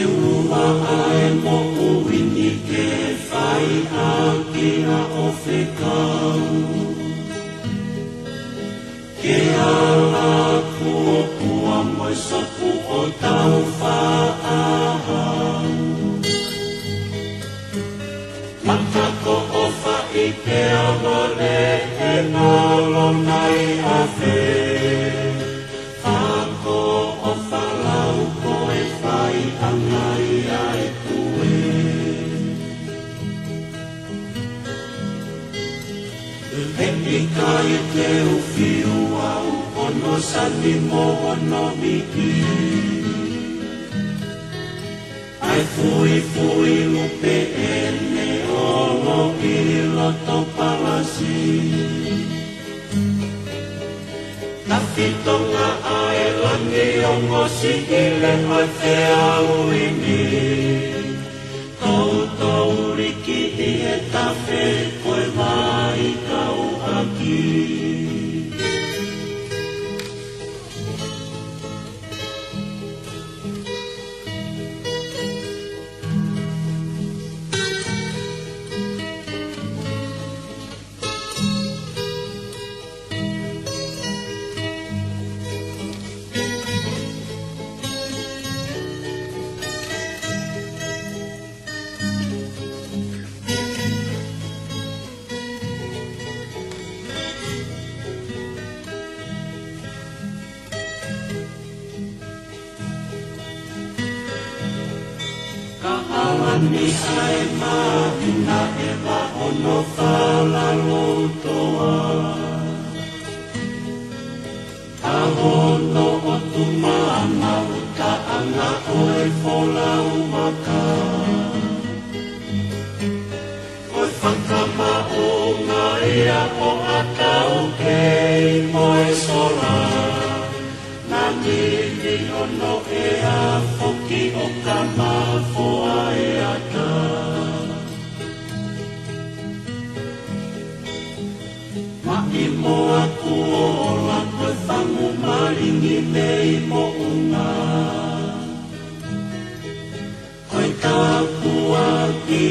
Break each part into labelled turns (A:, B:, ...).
A: ua ae mohu'ini ke whai'aki a o whekau. Ke ala kua moe sopu o tau whaahau. Matako o whai PEA MOE e ngalo nai a whe. Whako o whalau ko e vaivai'anga ia e kue. Hepi kai te uwhiu au ono sani mo ono miki. Ai fui lupe ene ono i loto palasi. Tapi Tonga ae langi ongo si ile oi te au ini. Tau riki i e tawhe koe mai kau aki. Palani ai mahu'inga e la ono whalalotoa. Ahono o tumana utaanga o e wholau maka. Oi whakama'u nga'ea o atau kei moe sola. Nangini ono e a whoki o ka mafoa e ata. Ma'i moa kuola koe whangu maringi mei mo'unga. Koe tākua ki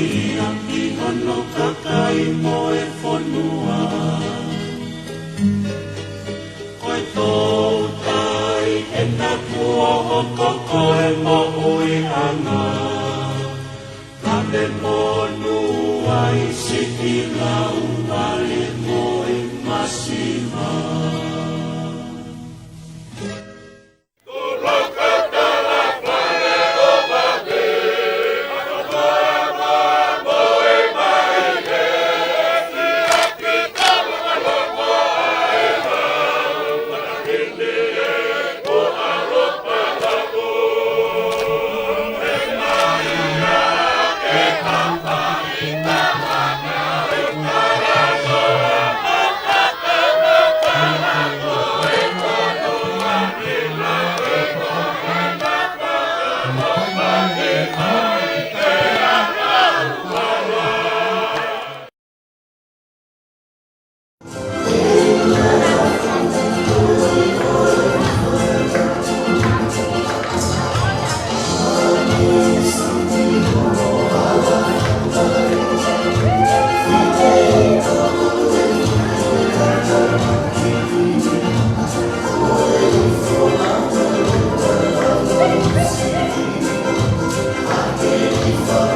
A: aki ono kakai moe whonua. Koe tōtai e nā kua o koko e mahu'inga. Kame monu ai si i lau wale moe masima.
B: Before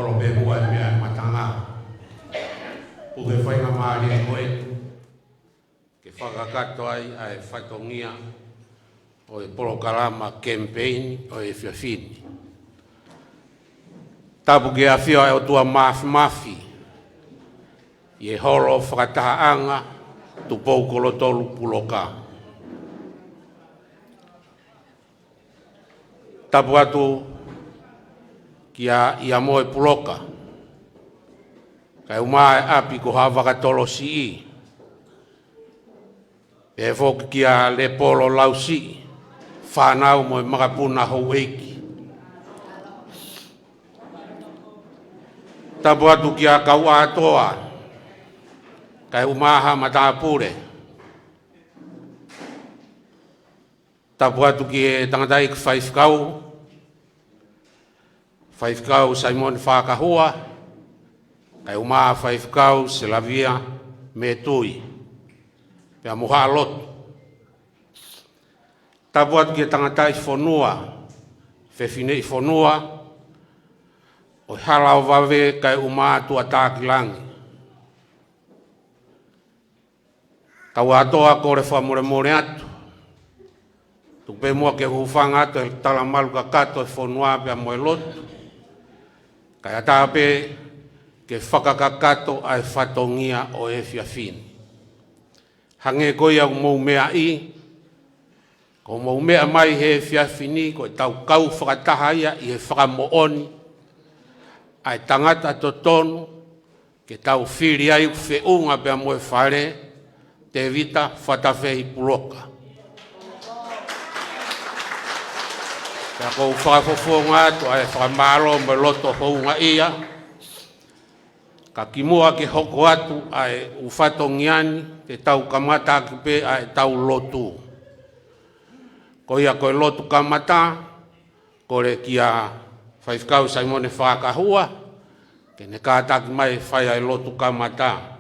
B: oro be hua e mea matanga. Puke whainga maari e koe. Ke whakakato ai whaitongia o e PEA campaign o e fiafini. Tapu ke awhia e o tua mafi. I e holo faka'atamai tupou kolotolu puloka. Tapu atu ia moe puloka. Kai umae api ko havakatolo si. E foki kia le polo lausi. Whanau moe makapuna hou eiki. Tapu atu kia kau atoa. Kai umaha matapure. Tapu atu ki e tangatai ki whaifkau Simon whakahua. Kai umaha whaifkau se lavia me tui. Pea muha lotu. Tapu atu ki e tangatai whonua. Whewhinei whonua. O halau vave kai umaha tua tākilangi. Kau atoa kore whamore atu. Tupe mua ke hufanga atu e talamalu ka kato e whonua pia moe lotu. Kai atape ke whakakakato ai whatongia o e fiafini. Hange koe au mou mea i. Ko mou mea mai he fiafini ko e tau kau whakatahaia i he whakamooni. Ai tangata totonu ke tau whiri ai whiunga pia moe whare. TEVITA Puloka. Ka kou whakafofonga atu ai whakamaro me loto hounga ia. Ka kimua ke hoko atu ai ufatongiani te tau kamata ki pe ai tau lotu. Ko ia koe lotu kamata, kore kia whaifkau Simone whakahua, ke ne kātaki mai whai ai lotu kamata.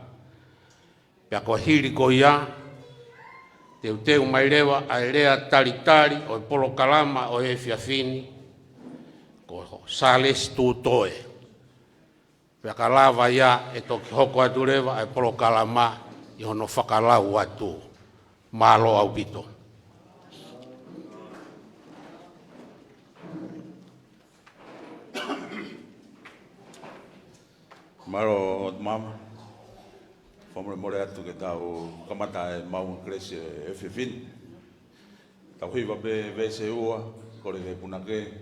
B: Pea ko hiri ko ia, teu mai leva a elea tari o e polokalama o e fiafini, ko sales tūtoe. Pea ka lava ia e toki hoko atu leva a e polokalama i hono whakalau atu, malo au pito.
C: Maro mama. Fomre more atu ke tau kamata e mau kresi e fifin. Tau hiva be vese ua, kore ke punake.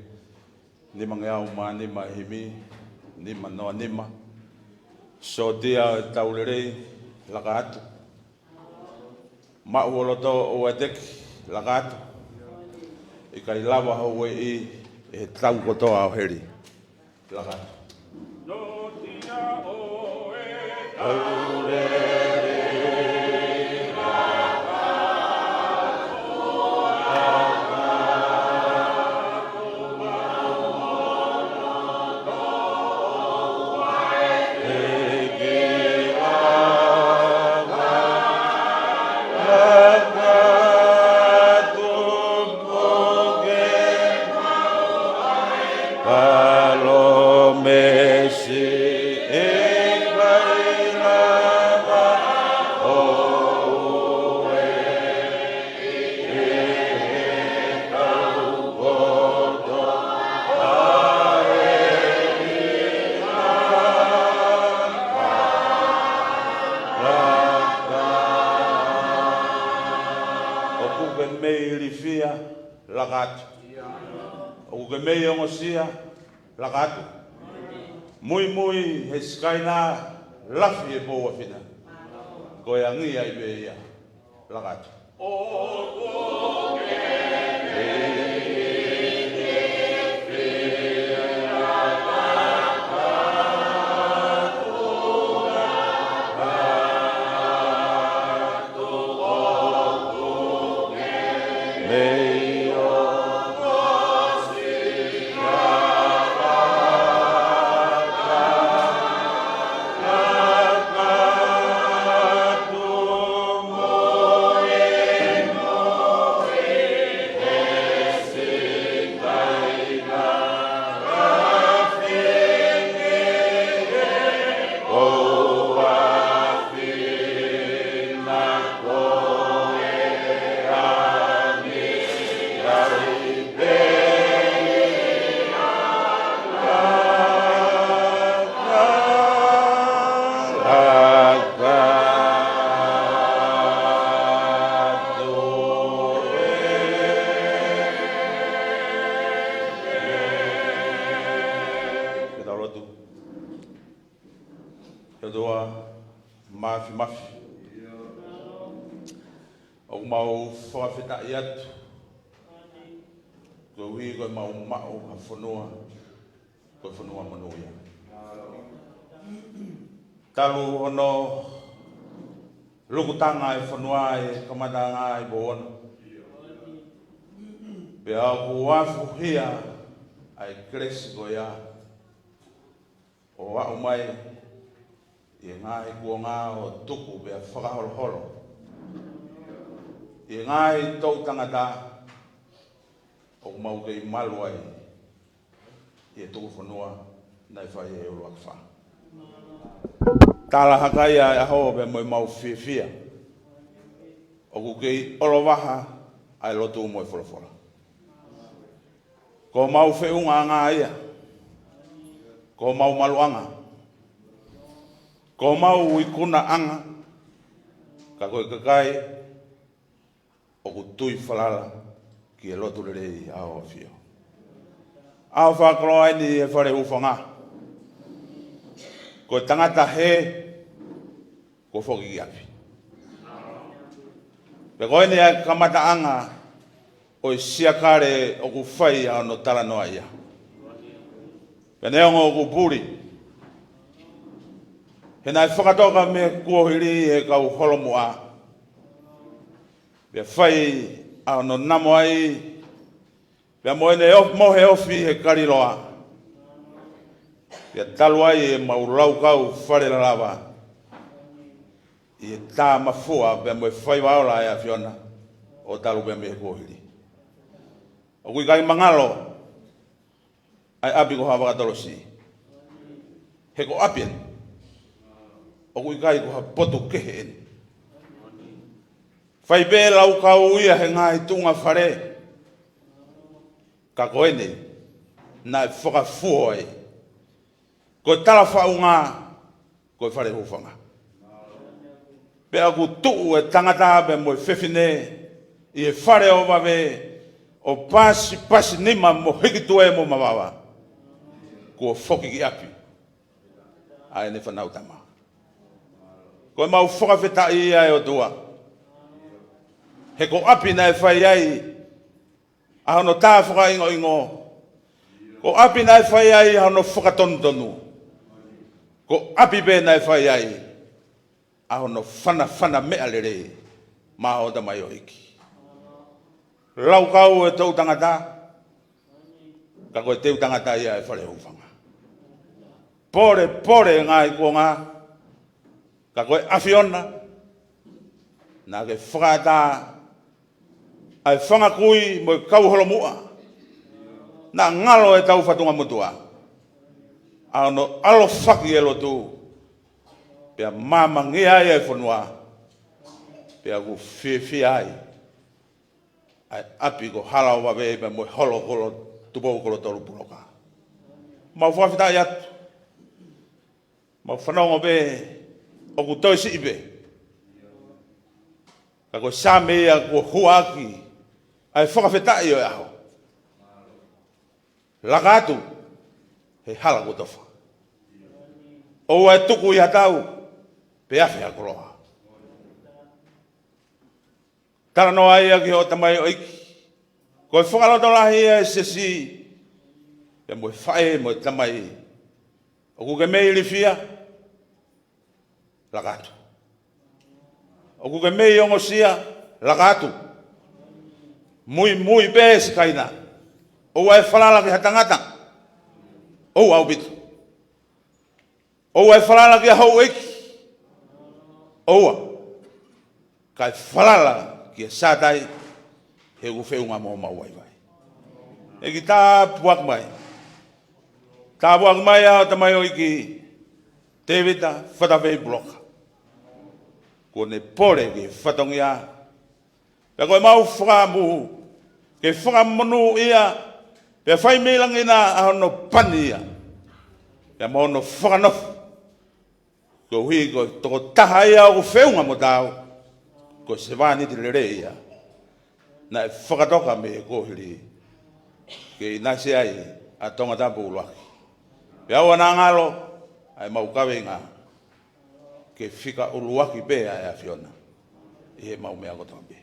C: Nima ngeau ma nima himi, nima noa nima. So tia tau lerei laka atu. Mau oloto o edeki laka atu. I kai lava hau e e tau kotoa au heri. Laka atu.
A: No tia o e
C: Lakatu. Mui he skaina lafi e poa fina. Koe angia i beia. Lakatu. mafi mafi. O mau whakawheta'i atu. Ko hui koe mau ma'u ha whanua. Koe whanua manuia. Talu ono lukutanga e whanua e kamatanga e boona. Pea ku wafu hia ai kresi koe ia. O wa'u mai i ngahi kua ngā o tuku pea whakaholoholo. I ngahi tau tangata o mau kei malu ai i e tuku whanua nai whai e uru akwha. Tāla hakai ai aho pea moe mau whiwhia. O ku kei olowaha ai lotu moe wholawhola. Ko mau whiunga ngā ia. Ko mau maluanga. Ko mau ikuna anga. Ka koe kakai. O ku tui whalala ki e lotu rerei ao whio. Ao whakaro ai ni e whare uwhanga. Ko tangata he. Ko whoki ki api. Pe koe ni a kamata anga. O i siakare o ku whai ao no tala noa ia. Pe neongo o ku puri. He nai whakatoka me kuohiri e kau holomua. Pe whai ao no namo ai. Pe moene mohe ofi he kariloa. Pe talu ai e maulau kau whare lalawa. I e tā mafua pe moe whai waola e a whiona. O talu pe me kuohiri. O kui kai mangalo. Ai api ko hawa katolosi. He ko apien. O kui kai ko ha potu kehe eni. Whai pē lau kau ia he ngāi tunga whare. Ka koene. Nai whakafuo ai. Ko tala whaunga. Ko whare hufanga. Pea ku tuu e tangata pe moe whewhine. I e whare o wawe. O pasi nima mo hikitu e mo mawawa. Ko whoki ki api. Ai ne whanau tama. Ko mau whakawheta'i ai o tua. He ko api nai whai ai. Ahono tā whakaingo ingo. Ko api nai whai ai ahono whakatonu. Ko api pe nai whai ai. Ahono whana mea lere. Mā o tamai o iki. Lau kau e tau tangata. Ka koe teu tangata ia e whare ufanga. Pore ngai kua ngā. Ka koe awhiona. Nā ke whakata. Ai whanga kui mo kau holomua. Nā ngalo e tau whatunga mutua. Ano alo whaki e lotu. Pea māmangi ai e whanua. Pea ku whiwhi ai. Ai api ko halau wawe me mo holo kolo tupou kolo tolu puloka. Mau whawhita i atu. Mau whanongo be o ku toisi ibe. Ka ko same ia ko huaki. Ai whakawhita i o aho. Laka atu. He hala ko tofa. O ai tuku i hatau. Pe awhi a koroa. Tara no ai aki o tamai o iki. Ko whakaloto lahi e sesi. Pe mo whae mo tamai. O ku ke mei rifia. Lakatu. O ku ke mei ongosia. Lakatu. Mui pēsi kaina. O ai whalala ki hatangata. O au bitu. O ai whalala ki hau iki. Oa. Kai whalala. Kia sātai, he ku whiunga mō mau waivai. E ki tā puak mai. Tā puak mai au tamai o iki TEVITA Puloka. Ko ne pore ki whatongia. Pea koe mau whakamu. Ke whakamonu ia. Pea whai meilangina ahono pani ia. Pea maono whakanofu. Ko hui ko toko taha ia o ku whiunga mo tāu. Ko se vani te lere ia. Na e whakatoka me e kohiri. Ke nase ai a Tonga tapu uloaki. Pe aua nā ngalo, ai mau kawe ngā. ke fika uluaki pea e fiona e mau mea kotoa be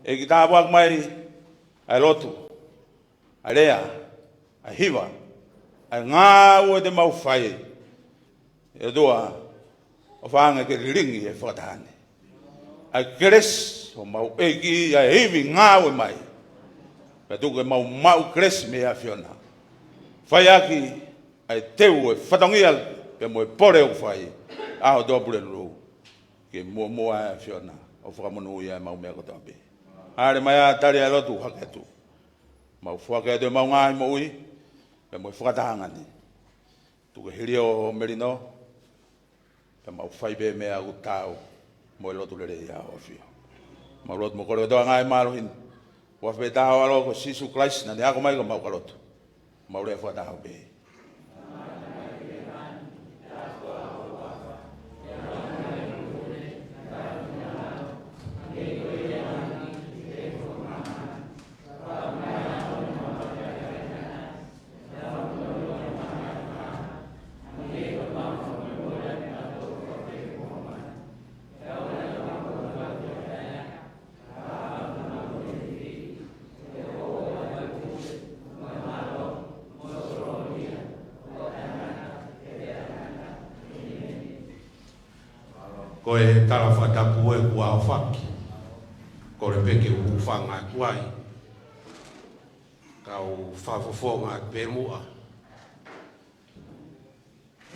C: e ki tā wak mai ai lotu ai lea ai hiva ai ngā ua te mau whai e doa o whaanga ke ringi e whakatahane ai kres o mau eki ai hivi ngā ua mai pe tuku e mau kres me a fiona whai aki ai teu e whatangia pe mo e pore o whai aho doa pure lulu ke mua a fiona o whakamonu ia mau mea kotoa be are mai a tari a lotu haketu mau whakatu mau ngāi mo ui pe mo e whakatahangani tuku hiri o merino pe mau whai be mea u tāu mo e lotu lere ia o fio mau lotu mo kore toa ngāi marohin wafe tāu alo ko Sisu Christ na ni ako mai ko mau kalotu mau rea whakatahau be
B: ko e tala whatapu e kua o whaki, ko re peke u whanga tuai, ka u whawhawhonga PEA MOE.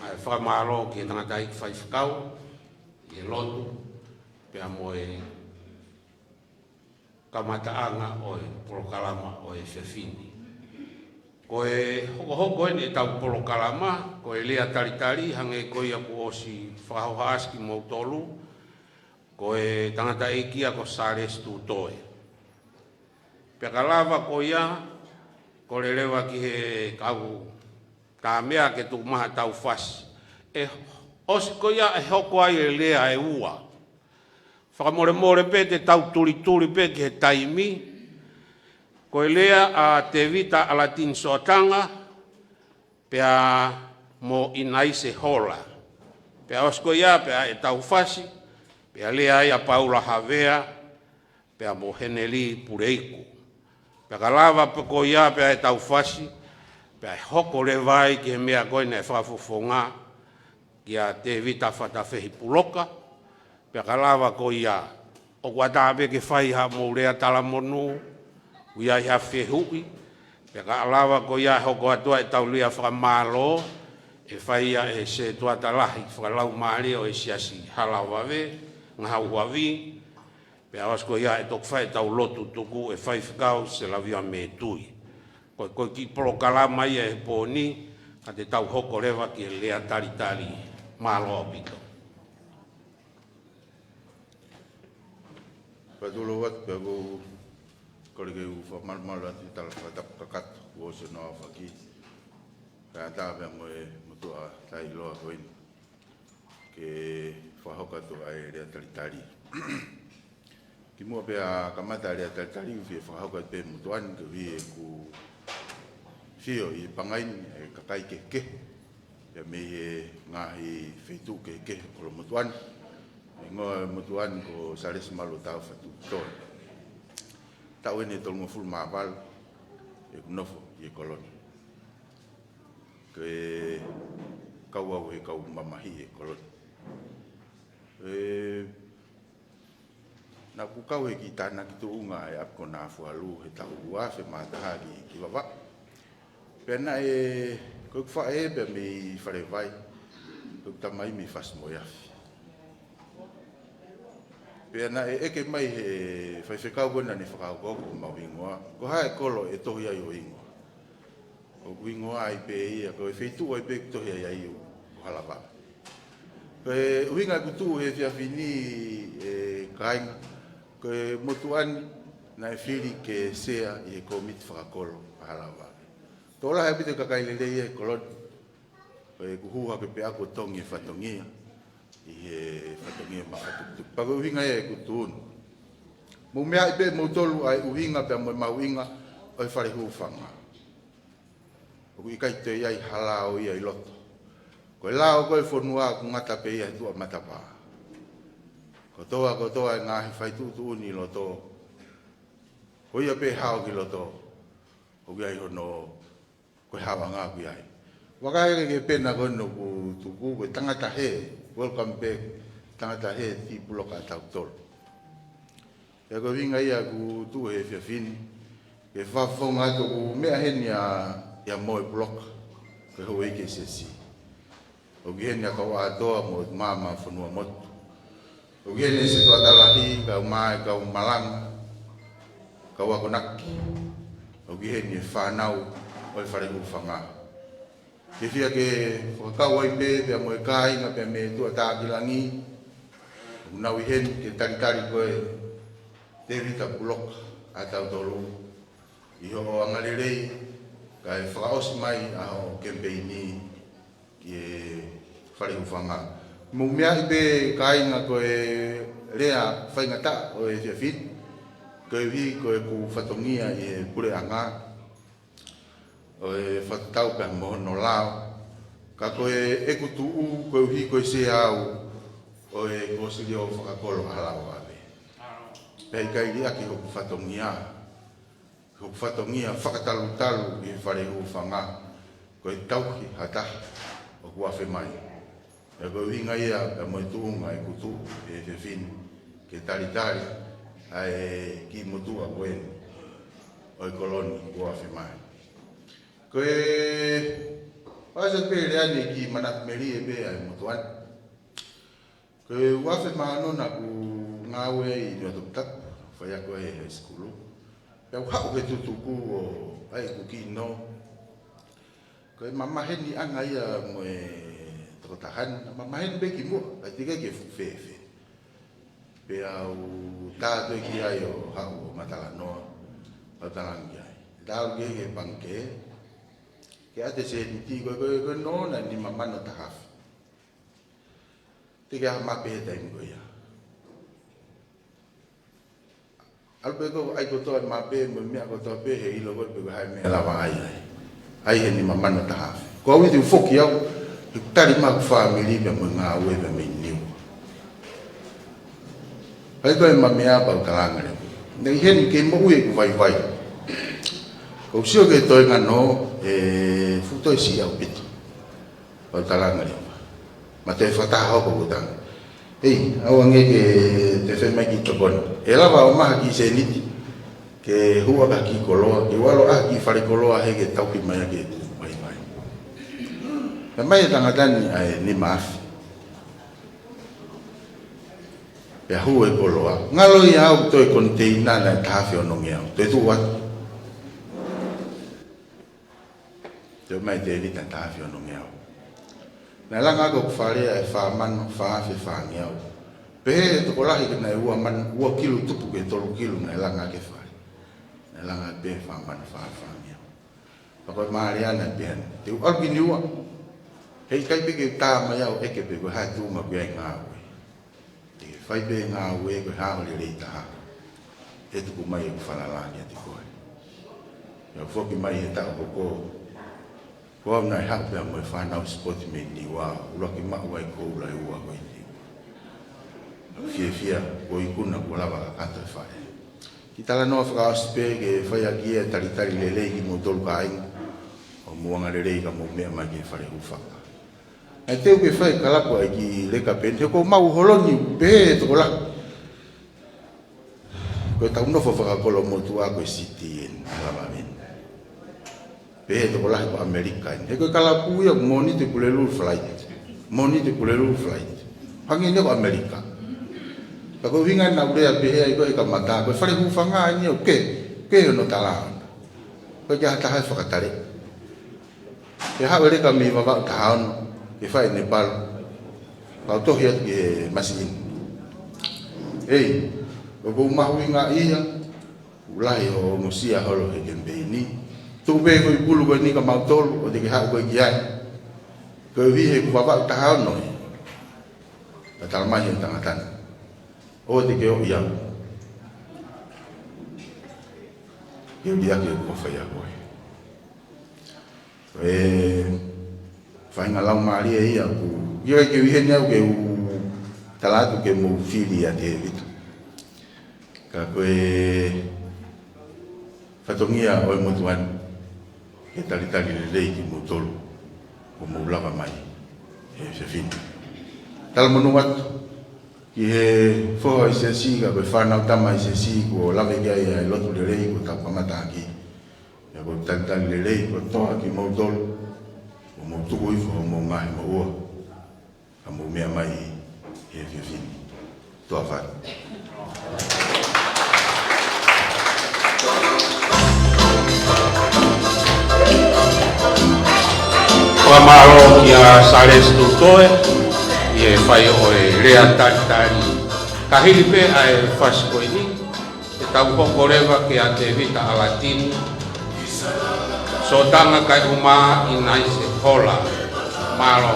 B: Ai whamaro ki tangata ik whaifkau, i lotu, PEA MOE kamataanga o e polokalama o e whewhini. Ko e hoko e tau polokalama, ko e lea taritari, hange koi aku osi whahohaaski mou tolu, ko e tangata ekia ko sares tu toe. Peka lava ko ia, ko le lewa ki he kau tā mea ke tu maha tau whasi. E osi ko ia e hoko ai e lea e ua. Whakamore pe te tau turi pe ki he taimi, ko elia a TEVITA alatin soatanga pea mo inaise hola pea osko ia pea e tau fasi pea lea ia paula havea pea mo heneli pureiku pea kalava peko ia pea e tau fasi pea hoko le vai ki mea koina e whafofonga ki a TEVITA Puloka pea kalava ko ia o watape ke whai ha mo rea talamonu ia ia whehui, pe ka alawa ko ia hoko atua e tau lia whakamalo, e whaia e se tuata lahi, whakalau maari o e siasi halawawe, ngahau wawi, pe awas ko ia e tok whai tau lotu tuku e whai whakau se lavia me tui. Ko ki polokalama ia e pōni, ka te tau hoko rewa ki e lea taritari malo apito.
D: Padulu wat bago kalau ke mal ati tal fatap kakat wo seno faki kata be mo mutua tai lo hoin ke fahoka to ai rea talitari ki mo be a kamata rea talitari vi fahoka be mutuan ke vi ku fio I pangain kakai keke ya me ngahi fetu keke ko mutuan ngo mutuan ko salis malu tau fatu to tau ene tolongo ful maval e nofo I kolon ke kaua we kau mamahi e kolon na ku kau e ki tana ki tuunga e ap kona fualu he tau ua fe mataha ki wawa pena e ko fa e be mi fare vai ko tamai mi fas moya pena e eke mai he whaiwhekau bona ne whakau ko mahu'inga. Ko hae kolo e tohi ai o ingoa. O ingoa I pe ia, ko e wheitu ai pe tohi ai o halawa. Ko e uhinga kutu he whiawhini e kainga, ko e motuan na e whiri ke sea I he komiti whakakolo halawa. Tola he pite kakailele ia e kolon, ko e kuhuha ke pe ako tongi whatongia. I he whatongia mawhatukutuk. Pako uhinga e kutun. Mo mea I pe mo tolu ai uhinga pe mo mahu'inga o e whare huwhanga. O I kai te iai halao ia I loto. Koe lao koe whanua ku ngata pe ia tua matapa. Kotoa ngahi whai tutu uni loto. Koe ia pe hao ki loto. Koe ai hono koe hawa ngā kui ai. Wakai ke pena koe no ku tuku koe tangata he. Welcome back tangata he TEVITA Puloka ATAUTOLU. Ya koe winga ia ku tu he whiawhini. Ke whawhonga to ku mea heni ia moe puloka. Koe hoa ike sesi. O gihene a kau atoa mo mama whanua motu. O gihene se toa talahi, kau mai, kau malanga, kau akonaki. O gihene whanau, oi wharehu whanga. Ke whia ke whakakau ai pe, pia moe kai, nga pia me tua tākilangi. Unau ihene ke taritari koe TEVITA Puloka ATAUTOLU. Iho o angarirei, kai whakaosi mai aho kempeini. Ke wharehu whanga. Mumea i pe kāinga koe rea whaingata o e whiawhini. Koe wi koe ku whatongia i e pureanga. O e whatau pia mohono lao. Ka koe e kutuu koe wi koe se au. O e kosiri o whakakolo halau awe. Pea i kairi aki hoku whatongia. Hoku whatongia whakatalu-talu i wharehu whanga. Koe tauki hataha. O kuafe mai. E koe winga ia ka moe tuunga e kutu e whiawhini. Ke taritari ai ki motua koeni. O i koloni kuafe mai. Koe asa pe reane ki manat meri e pe ai motuan. Koe kuafe maanona ku ngawe i nuatuptaku. Whaya koe e skulu. Pea hau ke tutuku o ai kukino. Koe mamaheni anga ia moe takotahan, mamaheni beki mua, ai tika ke fufefe. Pe au tātou ki ai o hau o matalanoa, o talangi ai. Tāu ke pangke, ke ate se niti koe nona ni mamano tahafi. Tika hamape he taimi koe ia. Alpe ko ai kotoa mape, mo mea kotoa pe he ilo koe pe koe hai mea lawa ai ai. Ai he ni mamana tahafi. Ko awi tu foki au, i tari maku whamiri pia mo ngā ue pia me niu. Pai koe mamea pau talanga reo. Nei heni ke mo ue ku vai. Ko sio ke toi ngano, futo e si au piti. Pau talanga reo. Ma te whataha hoko kutanga. Hei, au ange ke te whemai ki tokona. E lawa o maha ki se niti. Ke hua ka ki koloa, ke walo ki whare koloa he ke tauki mai ke tu mai. Ka mai tangatani ai ni maafi. Pe hua e koloa. Ngalo i au toi konteina na tahafi o nongi au. Toi tu wat. Toi mai te evita tahafi o nongi au. Na langa ko wharea e whamano, whaafi whangi au. Pe he toko lahi kena e ua kilu tupu ke 3 kilu na langa ke whare. Langa pe whamana whaafamia. Pako maariana pehan. Te ualki niua. Hei kai peke tama iau eke pe koe hai tūma koe ai ngā ue. Te whai pe ngā ue koe hāwale rei taha. E tuku mai e kuwhanalani ati koe. Ia whoki mai e tau koko. Koa nai hau pia moe whanau spoti me niua. Uraki mau ai koula e ua koe niua. Fia koe ikuna kua lava kakato e whae. Ki tala noa whakaospe ke whaia kia taritari lelei ki mo tolu ka inga. O muanga lelei ka mo mea mai ki whare hufaka. Ai teo ke whai kalapu ai ki leka pen. Te ko mau holoni pehe toko la. Koe tau nofo whakakolo mo tua koe siti en alama men. Pehe toko la ko Amerika en. He koe kalapu ia moni te kulelu flight. Moni te kulelu flight. Hangi ne ko Amerika. Pako winga na urea pehe ai koe ka mata. Koe whare hufanga ai niau ke no talaona. Koe jaha tahai whakatare. Ke hawe reka mi wawau tahaono. Ke whai Nepal. Kau tohi atu ke masin. Ei, koe mahu'inga ia. Ulahi o musia holo he kempeini. Tupe koe pulu koe ni ka mautolu. O te ke hau koe kiai. Koe wihe ku wawau tahaono. Tatalmahi ang tangatana. O te keo iau. Keo dia ke ko whai a koe. whainga lau maria ia ku ia ke wihene au ke talatu ke mo fili a TEVITA ka koe whatongia oi motuan ke talitali lelei ki mo tolu o mo lava mai se fini talamanu watu ki he foa i se si ka koe whanau tama i se si ko lave kia ia e lotu lelei ko matu'aki ia ko talitali lelei ko toa ki mo tolu o mo tukuhau o mo nganga'ehu ka mo mea mai e fini toa whai
B: Pamaro kia sales tutoe ye fai o e rea tari kahili pe ai fasko ini e tau pokoreva ke a TEVITA alatini so tanga kai uma inai se hola malo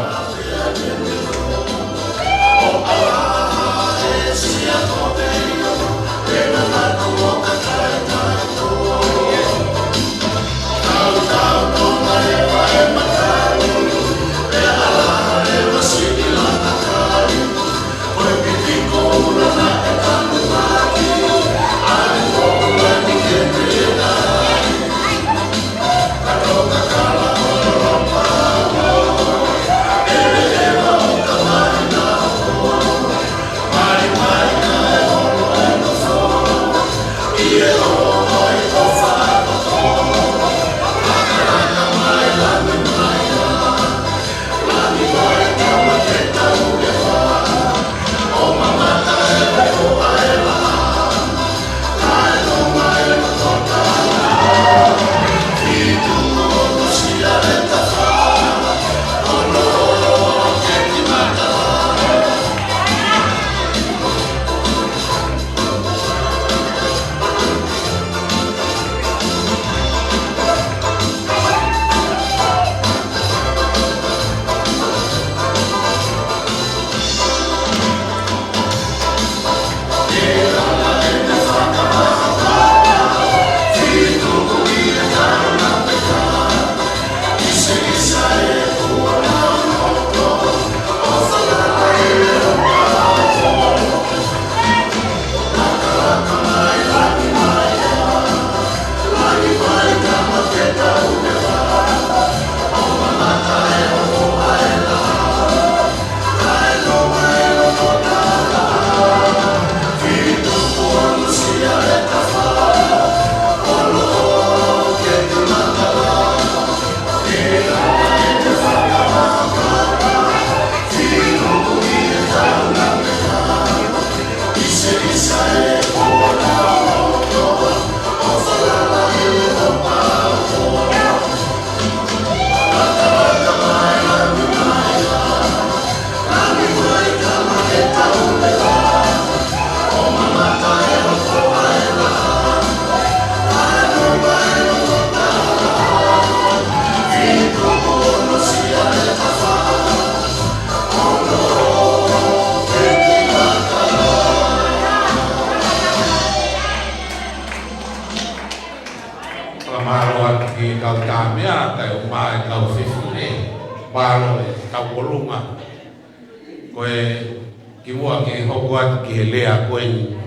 B: elia koeni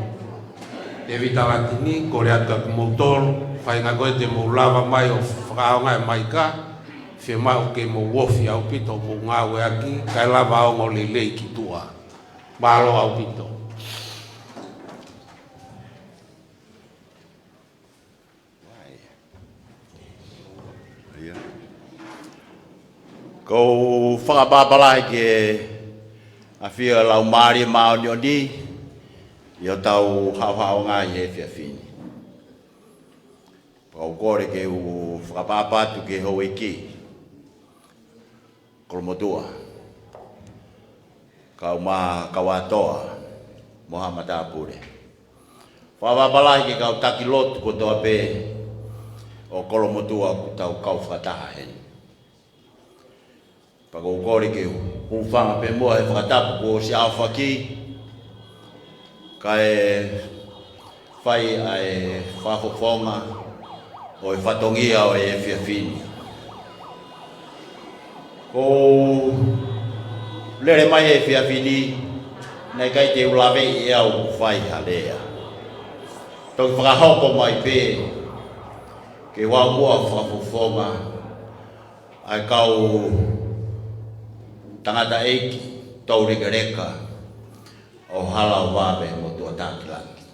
B: TEVITA latini korea ka motor fainga koe te mo lava mai o faka'atamai mai ka fiema'u ke mo wofi au pito mo ngāwe aki kai lava o lelei ki tua malo au pito
E: ko whakapapalai ke a fia lau maari mao ni oni i o tau hau ngā i he fia fini. Pau kore ke u whakapapatu ke hau iki kolomotua kau maha kawatoa moha matapure. Whakapapalai ke kau takilotu kotoa pe o kolomotua ku tau kau whakataha heni. Pako kore ke whanga pe mua e whakatapu ko si awhaki ka e whai a e whahofonga o e whatongia o e whiawhini. Ko lere mai e fia fini nei kai te ulawe i au whai halea. Tau whakahoko mai pē ke wākua whafufonga ai kau tangata eiki tau reka o hala wawe mo tua tākilangi.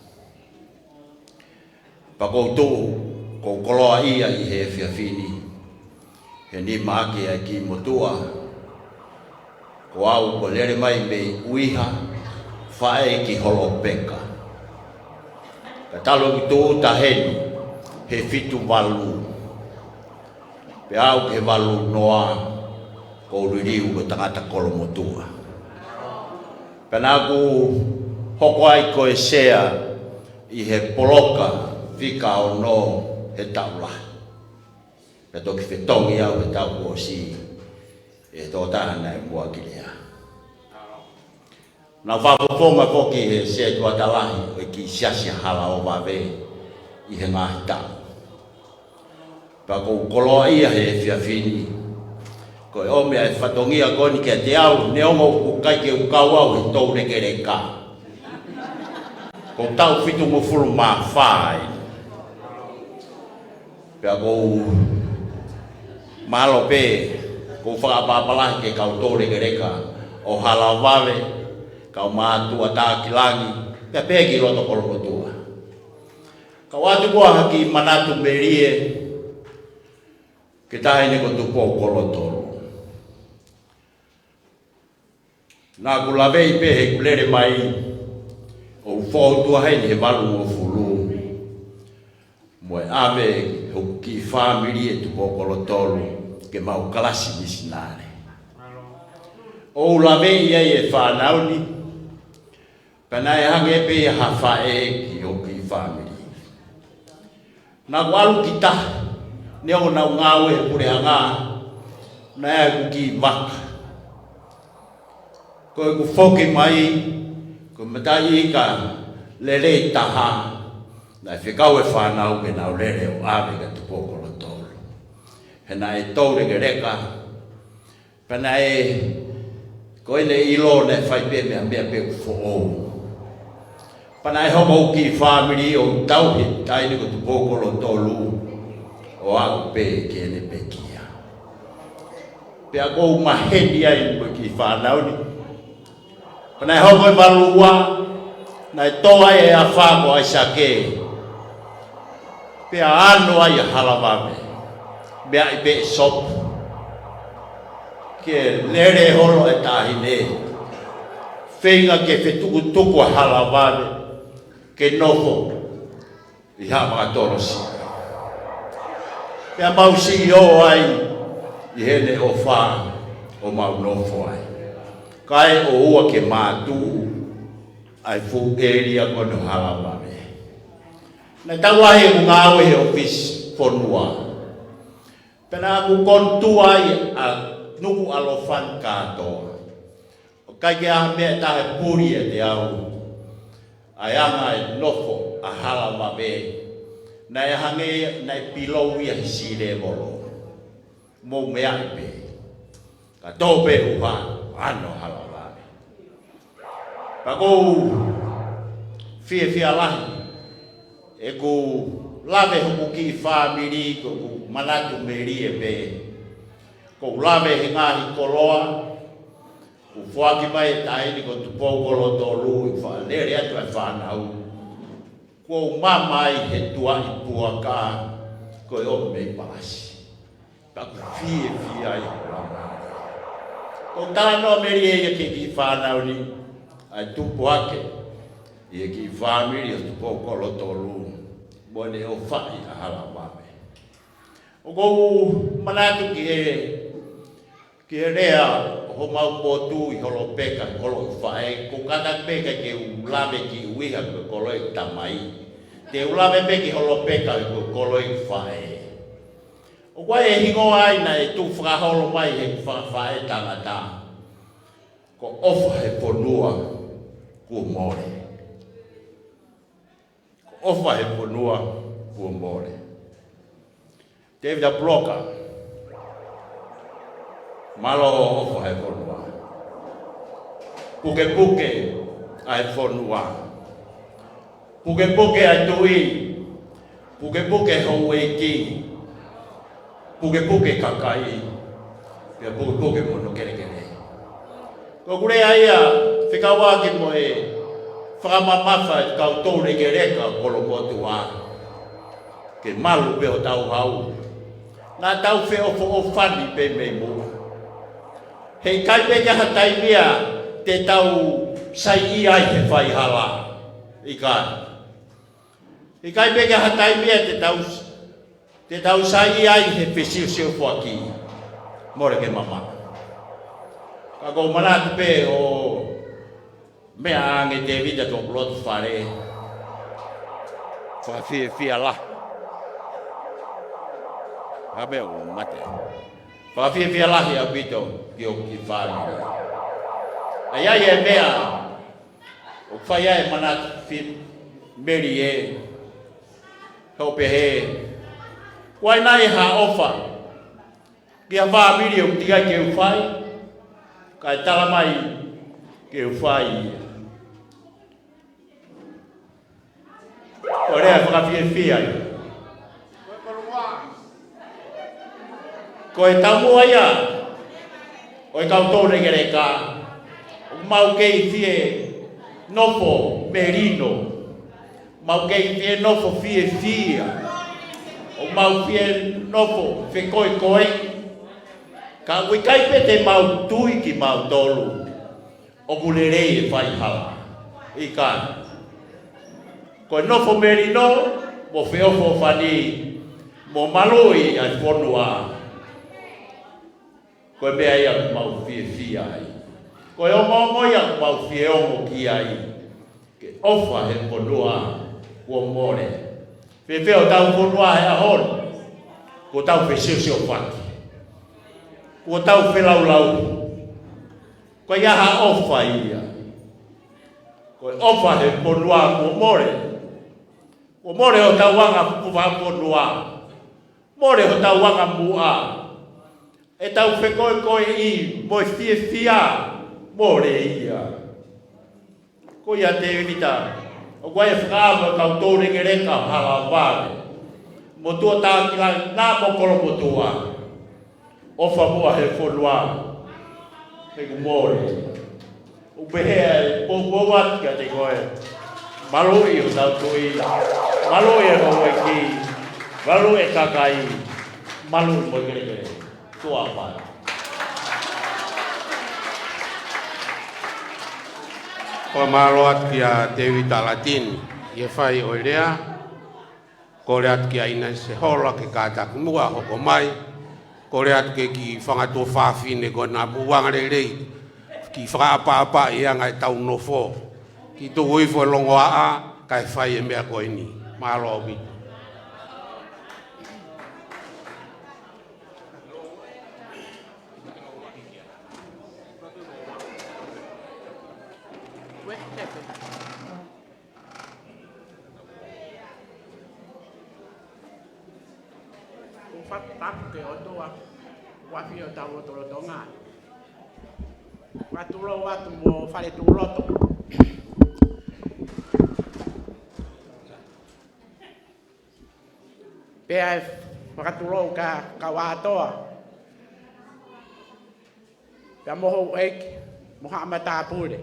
E: Pakou tū ko koloa ia i he fia fini he ni maake ai ki motua ko au ko lere mai me uiha whae ki holo peka. Ka talo ki tō taheni he fitu walu. Pe au ke walu noa ko ririu ko tangata kolo motua. Panaku hoko ai ko e sea i he poloka fika o no he taula. Pe toki whetongi au he tau o si e tō tāna e mua kilea. Nā whapoponga koki he sea tua talahi o ki siasia hala o wawe i he ngahi tau. Pa kou koloa ia he fia fini. Ko e ome ai whatongia koni kia te au neongo ku kai ke ukau au he tau rekere ka. Ko tau fitu mo furu maa whai. Pea kou malo pe ko whakapapalahi ke kau tau rekere ka. O hala wawe kau mātua tākilangi pea pēki roto kolokotua. Kau atu kua haki manatu merie ke tahe ni ko tupo kolotoro. Nā kulawei pe he kulere mai o ufohutua hei he walu o fulu. Moe ave ki whamiri e tupo kolotoro ke mau kalasi misinare. O ulawei iei e whanauni Panai hange pe hafae ki o ki whamiri. Nā walu kita ne o nau ngāu e pure hanga na e ku ki maka. Ko e ku whoke mai ko matai ka lere taha na e whikau e whanau ke nau lere o ave ka tupo kolotoro. He na e taure ke reka pana e ko e le ilo ne whaipe mea mea pe ku who'ou. Pana e homo ki whamiri o tau he taini ko tupo kolotoro o au pe ke ne pe kia. Pea kou maheni ai mo ki whanau ni. Pana e homo e walua na e toa e a whako ai sake. Pea ano ai a halawame. Mea i pe sop. Ke lere holo e tahine. Whenga ke whetuku tuku halawame. Ke nofo i hapa torosi. Pea mau si o ai i hele o wha o mau nofo ai. Kai o ua ke mātu ai fu elia kono halawame. Na tawa he ngāwe he office fonua. Pena aku kontua i a nuku alofan katoa. O kai ke aha mea tahe puri e te au. Ai anga e nofo a halawame. Na e hange na e pilohi a sire molo. Mo mea i pe. Ka tope uha ano halawame. Pakou fia lahi. E ku lave hoku ki whamiri ko ku manatu meri e pe. Ko lave he ngahi koloa. Ku whaki mai e taini ko tupou kolotolu i whanere atu e whanau. Ko mamai he tua i puaka ko e o mei palasi. Paku fia i whanau. Ko tano meri e ke ki whanau ni ai tupu ake. I ki whamiri o tupou kolotolu. Mone o whai a halawame. O kou manatu ki e rea ho mau potu i holo peka kolo i whae. Ko kata peka ke ulame ki uiha ko kolo i tamai. Te ulame peki holo peka ko kolo i whae. O kwa e hingo ai na e tu whakaholo mai he whae tangata. Ko ofa he ponua ku more. Ofa he ponua ku more. TEVITA Puloka. malo o he fonua. Puke ai fonua. Puke ai tui. Puke haueki. Puke kakai. Pia puke mono kere. Ko kure aia whikawaki mo e whakamamafa e kau gereka kolo kotoa. Ke malu pe o tau hau. Nā tau wheo o whani pe mei mua. Hei kai pe kia hatai mea te tau sai iai he whai hala. I kai. Hei kai pe kia hatai mea te tau sai iai he whesiu whaki. More ke mama. Ka kou manatu pe o mea ange TEVITA Puloka whare. Whawhia la. Habe o mate. Whawhia lahi a pito ki o ki whare. Ai ai e mea o whai ai manatu meri e hope he. Wai nai ha ofa. Kia whaamiri o tigai ke uwhai. Kai talamai ke uwhai. O rea whakawhiawhia. Ko e Tomu'a ia. O e kautore gereka. O mau kei fie nofo merino. Mau kei fie nofo fia. O mau fie nofo fe koi. Ka wikai pe te mau tui ki mau tolu. O bulerei e whai hala. I kai. Ko e nofo merino, mo whiofo whani, mo maloi ai whonua. Ko e mea ia mau fia ai. Ko e omo ia mau fie ongo ki ai. Ke ofa he whonua ua more. Whio tau whonua he ahon. Ko tau whesio whaki. Ko tau whelaulau. Ko ia ha ofa ia. Ko e ofa he whonua ua more. O more o tau wanga kuwhaponua. More o tau wanga mua. E tau whekoi i mo fia. More ia. Ko ia TEVITA. O kwa e whakaama kau tōre ngereka hala wāre. Mo tua tākila nā mo kolo mo tua. Ofa mua he whonua. He ku more. O behea e pōpōwat kia te koe. Maloi o tau tui, maloi e haueki, maloi e kakai, maloi mo kere, tua whai.
B: Ko maroat kia TEVITA Latin, ye whai o elia, ko reat kia ina se hola ke kātaku mua hoko mai, ko reat ke ki whangato whawhine ko nā buwanga rei, ki whakaapa ianga e tau nofo. Ki tō uifo longo a kai whai e mea koe ni. Mahalo au bitu.
F: Taku ke otoa. Wafi o tau o toro Tonga. Watulo watu mo whare tuloto. Pea e whakatulou ka wātoa. Pea moho eiki, moha amata pūre.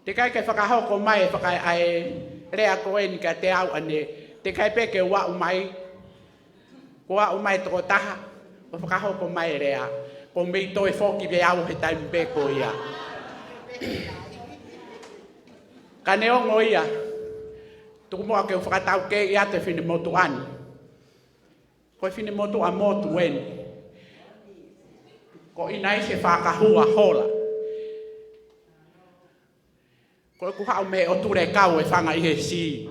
F: Te kai ke whakahoko mai e whakai ai rea koe ni ka te au ane. Te kai peke ua umai. Ua umai toko taha. O whakahoko mai rea. Ko mei toi whoki pe au he taimu peko ia. Ka neongo ia. Tomu'a ke whakatau ke ia te whine motu ani. Ko whine motu a motu weni. Ko inai se whakahua hola. Ko ku hau me o ture kau e whanga i he si.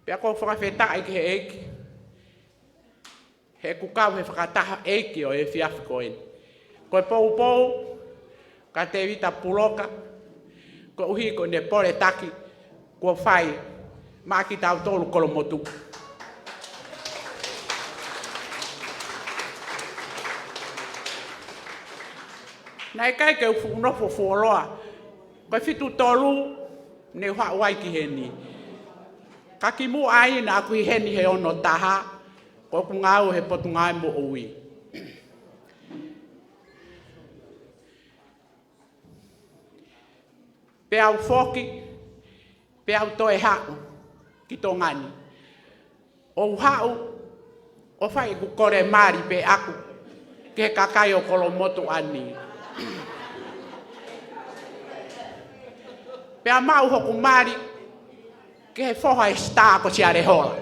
F: Pea ko whakawheta eke he eke. He kukau he whakataha eke o e whiawhi koeni. Ko e pou ka TEVITA Puloka, ko uhi ko ne pole taki ko fai ma ki ATAUTOLU kolo motu. Nai kai ke ufu no fo loa. Ko fitu tolu ne wa wai ki heni. Ka ki mu ai na ku heni he ono taha ko ku ngau he potu ngai mo ui. Pe au foki, pe au toe hau ki tō ngani. O hau, o whai ku kore mari pe aku, ke kakai o kolo motu ani. Pe a mau hoku mari, ke he whoha e staa ko siare hola.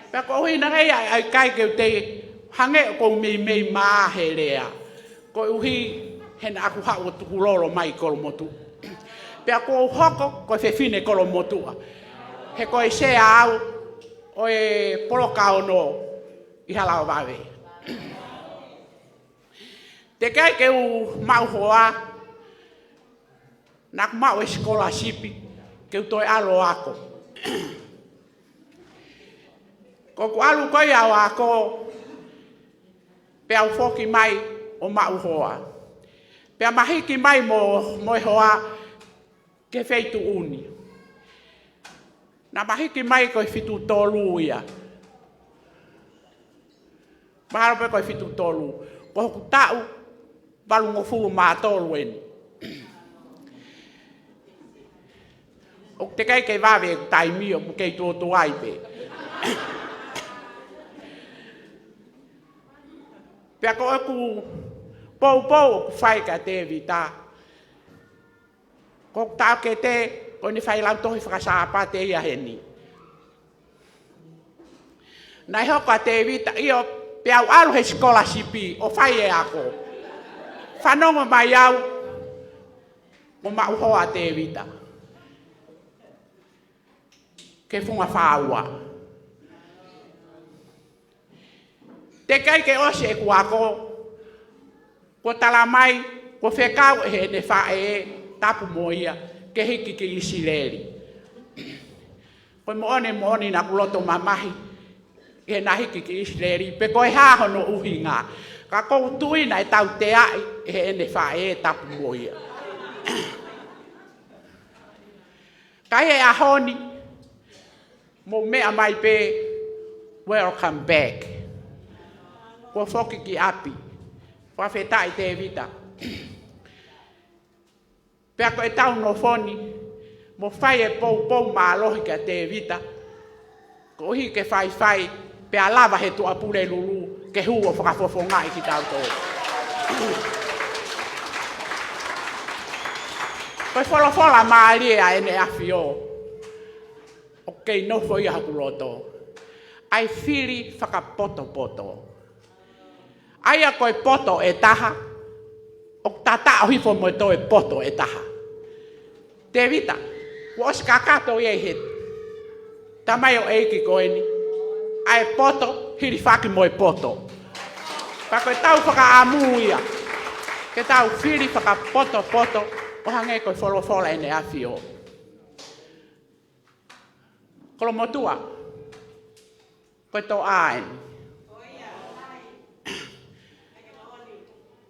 F: Pe ko hina hei ai kai ke te hange ko mei maa he rea. Ko uhi hena aku hau o tukulolo mai kolo motu. Pea ko hoko ko fe fine kolo motua. He ko e se au o e poloka ono i halao vawe. Te kai ke u mau hoa nak mau e scholarship ke u toi alo ako. Ko ku alu koi au ako pea u foki mai o mau hoa. Pea mahiki mai mo hoa ke feitu uni. Na mahiki mai ko fitu tolu ia. Mahalo pe ko fitu tolu. Ko ku tau balungo fulu ma tolu en. O te kai ke vawe taimi o ke to ai pe. Pea ko ku pou fai ka TEVITA. Ko tau ke te, ko ni fai lau tohi whakasapa te ia heni. Nai hoko a TEVITA, io pe au alu he scholarship o fai e ako. Whanongo mai au, o mau hoa TEVITA. Ke funga whaua. Te kai ke ose e kuako, ko tala mai, ko whekau e he ne whae tapu moia, ke hiki ki Isileri. Ko moone na kuloto mamahi, e na hiki ki Isileri, pe ko e hahono uhinga. Ka kou tuina e tau te ai, e he ne whae tapu moia. Kai e ahoni, mo mea mai pe, welcome back. Ko whoki ki api. Whawhetai TEVITA. Pea ko e tau no foni, mo whai e pou maalohi ka TEVITA. Ko hi ke whai, pea lava he tua pure lulu, ke hu o whakafofonga i ki tau tō. Ko e wholofola maalia e ne awhio. O kei nofo i hakuloto. Ai whiri whakapoto. Aia koe poto e taha, o tata o hifo mo to e poto e taha. TEVITA, wo os kakato i e hit. Tamai o eiki koe ni. Ai poto, hiri whaki mo e poto. Pa koe tau whakaamu ia. Ke tau whiri whakapoto, o hange koe wholofola e ne awhio. Kolo motua, koe tō aeni.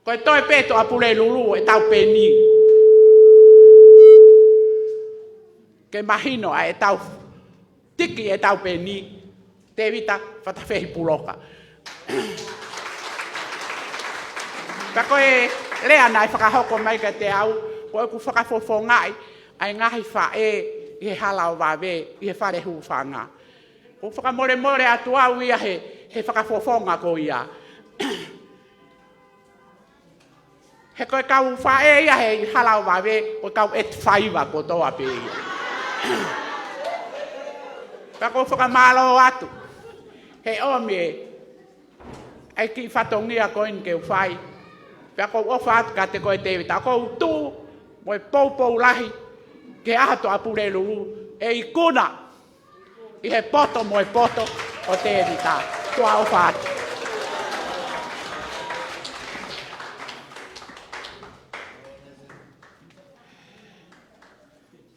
F: Koe toi peto a pule lulu e tau peni. Ke mahino a e tau tiki e tau peni. TEVITA whatawhehi puloka. Ka koe lea nai whakahoko mai ka te au. Koe ku whakafofongai ai ngahi whae i he halau wawe i he wharehu whanga. Ko whakamore atu au ia he whakafofonga ko ia. He koe kau whae ia he halau wawe, koe kau whaiva kotoa pe ia. Ka koe whakamalo atu. He ome, ai ki whatongia koe ni ke whai. Pea koe ofa atu ka te koe TEVITA. Koe tū, moe pou lahi, ke ahato a pure lulu, e i kuna. I he poto moe poto o TEVITA. Tua ofa atu.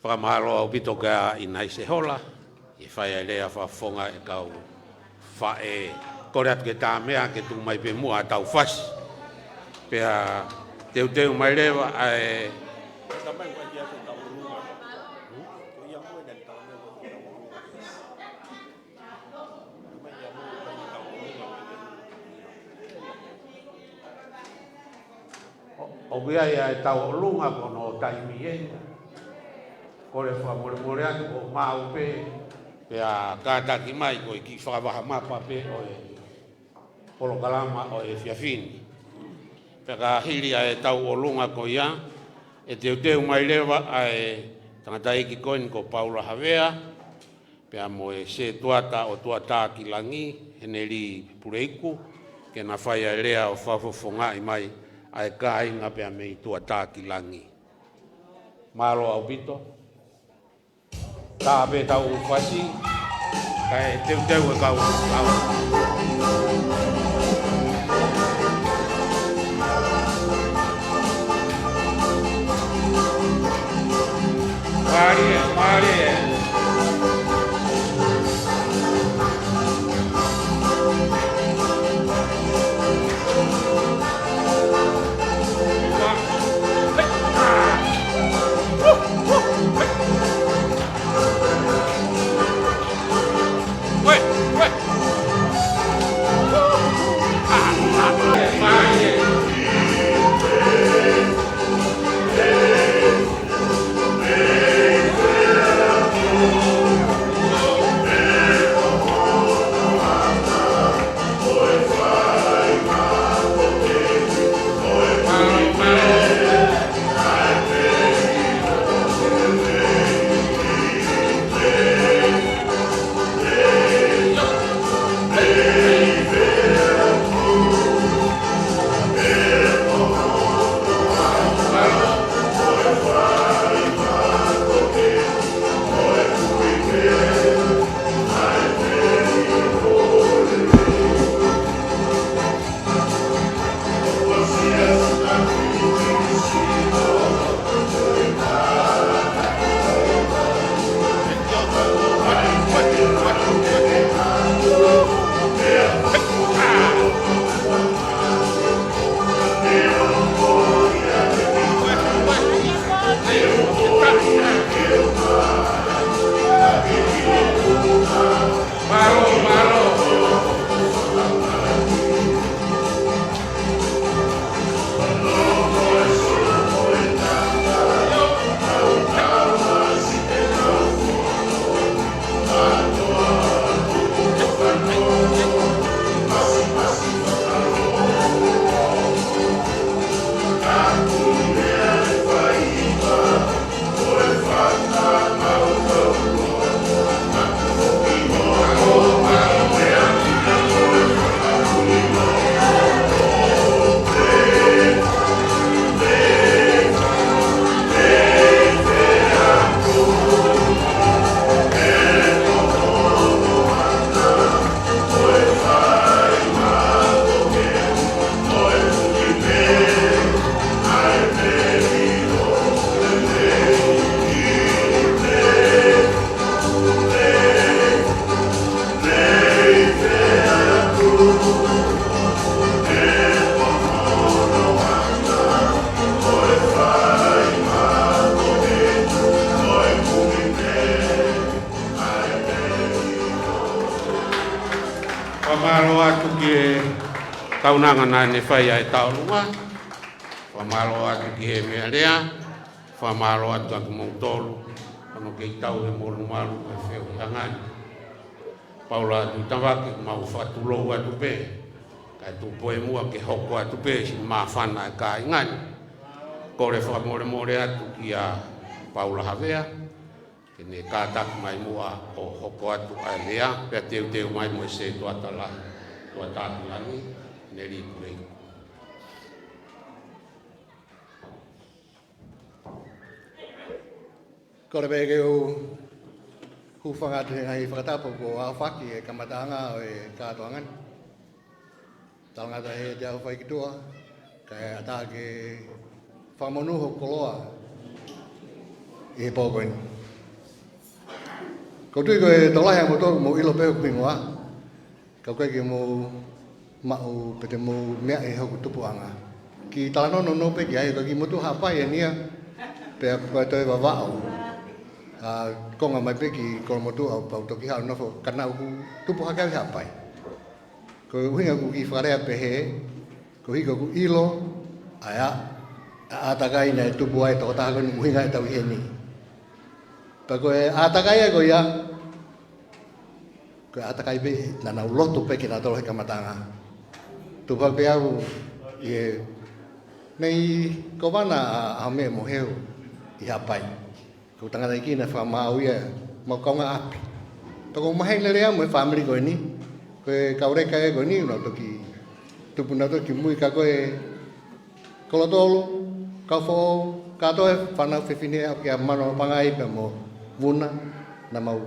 B: whakamahalo au pito ka inai se hola, i whai ai lea whafonga e kau whae kore atu ke tā mea ke tu mai pe mua tau whasi. Pea teu mai lewa ai o bia ia e tau lunga kono taimi e kore whamore atu o mau pe pea kātaki mai ko i ki whakawaha mapa pe o e polokalama o e fiafini pea ka hiri a e tau o lunga ko ia e teu mai lewa a e tangata iki koini ko Paula Havea pea mo e se tuata o tuata ki langi hene li pureiku ke na whai a lea o whafofonga i mai ai ka inga pe me tua taki langi malo au pito ta be tau fasi kai teu e kau Maria Whamaro atu ki taunanga nā ne whai ai taurunga. Whamaro atu ki he mea rea. Whamaro atu aku mautolu. Ano kei tau he molu maru e wheu i hangani. Paula atu tawaki mau whatulou atu pe. Kai tu poe mua ke hoko atu pe si maa whana e ka ingani. Kore whamore atu ki a Paula Havea. Kene kātaku mai mua o hoko atu a elia, pia teu mai mo se tuata langi, neri kurei.
G: Kore peke u hufanga te ngai whakatapo ko a whaki e kamatanga o e kātoangan. Talangata he te au whaikitua, kai ata ke whamanuho koloa i he pōkoini. Kau tu kau tolak yang betul mau ilo pe pingwa. Kau ke mau mau pete mau mea hau tupu'anga. Ki talano no pe ki ai kau ki mutu hapa ya nia. Pe aku tu vava'u. Kau ngamai pe ki kau mutu au pau toki hau no karena aku tupu'a kau hapa. Kau hinga ku ki farea pe he. Kau higa ku ilo aya atakai na tupu'a to ta ko hinga tau heni. Pako atakai ko ya ko atakai be na na loto pe ki na tolo ka matanga tu pa pe au ye nei ko bana a me mo heu i hapai ko tanga dai ki na FOUNGA ya mo ko nga api to ko mai le rea mo family ko ni ko ka ore ka ko ni no to ki tu puna to ki mui ka ko kolo tolo ka fo ka to fana fefine a ki mano pangai pe mo vuna na mau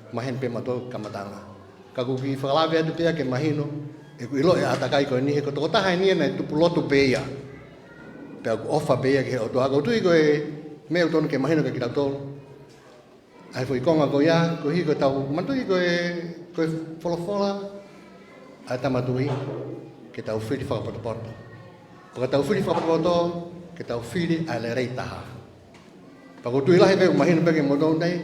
G: mahen pe mato kamatanga kagu ki falave adu pe ke mahino e ku ilo e atakai ko ni e ko tota hai ni na tu puloto PEA pe aku ofa PEA ke o to ago tu ko e me o ton ke mahino ke kita tol ai foi konga ko ya ko hi ko tau mantu ko e fola ai tama tu ke tau fili fa poto ko tau fili fa poto ke tau fili ale reita Pako tu ilahi pe mahino pe ke moto dai